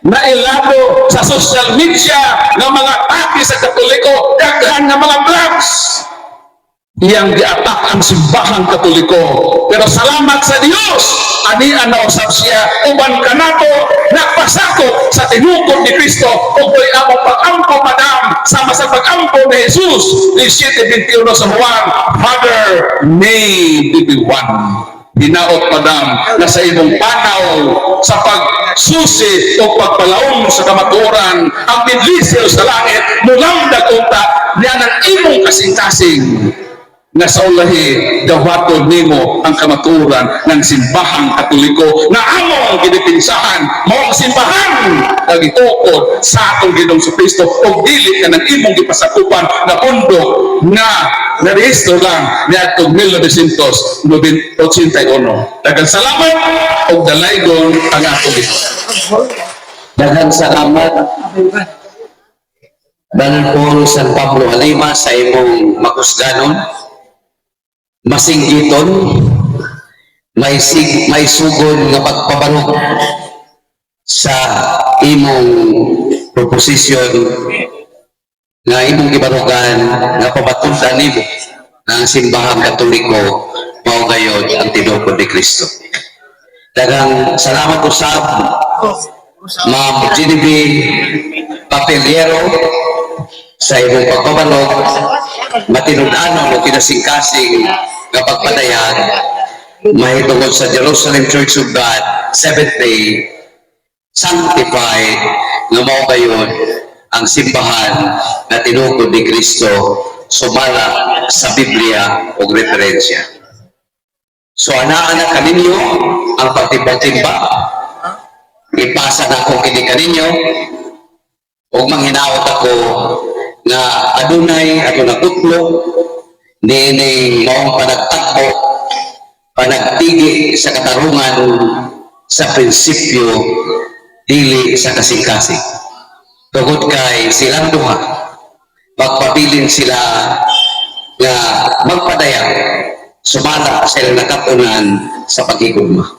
na ilado sa social media ng mga taki sa Katoliko, daghan ng mga vlogs iyang giatak ang simbahang Katoliko. Pero salamat sa Dios, ani ang nausap siya uban kanato nagpasakop sa tinukod ni Kristo ug ko'y among pag-ampo madam sama sa pag-ampo ni Jesus 17:21 sa Juan. Father, may be one. Hinaot madam na sa imong panaw sa pagsusi o pagpalaom sa kamaturan ang bidlisyo sa langit mulamdag unta niya ng imong kasing-kasing nga sa ulahi dawaton nimo ang kamaturan ng simbahang Katoliko na among ginipinsahan maong simbahan na gitukod sa atong Ginoong Kristo ug dili ka ng imong gipasakupan na mundo nga narehistro lang ni atong 1981. Daghang salamat ug dalaygon ang atong Ginoo.
Daghang salamat. Banpol San Pablo Halima sa imong makusganon. Masinggiton, may sugod nga pagpabarog sa imong proposisyon nga imong gibarugan nga pabatundan nimo ng simbahang Katoliko mao gayud ang tinukod ni Kristo. Daghang salamat usab Ma'am Genevieve Papeliero sa imong pagpabarog, matinud-anon o kinasing-kasing nga pagpadayan mahitungod sa Jerusalem Church of God, Seventh-day, sanctified nga mao gayud ang simbahan na tinukod ni Kristo sumala sa Biblia o referensya. So anaan na kaninyo ang pagtimbang-timba, ipasa na ako kini kaninyo o manghinaot ako nga adunay ato nakutlo nining maong panagtakbo panagtigi sa katarungan sa prinsipyo dili sa kasing-kasing. Tungod kay silang duha magpabilin sila nga magpadayang sumala sa ilang nakatunan sa pagigugma.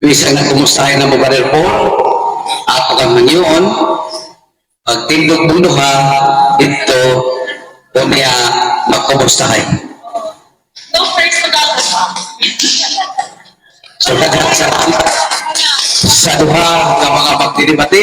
Bisa nga kumustahin na mo Brother Paul ato kang nangyuon pagtindog mong duha ito o niya magkumustahin.
No first to God.
So daghang salamat sa duha nga mga magdidibati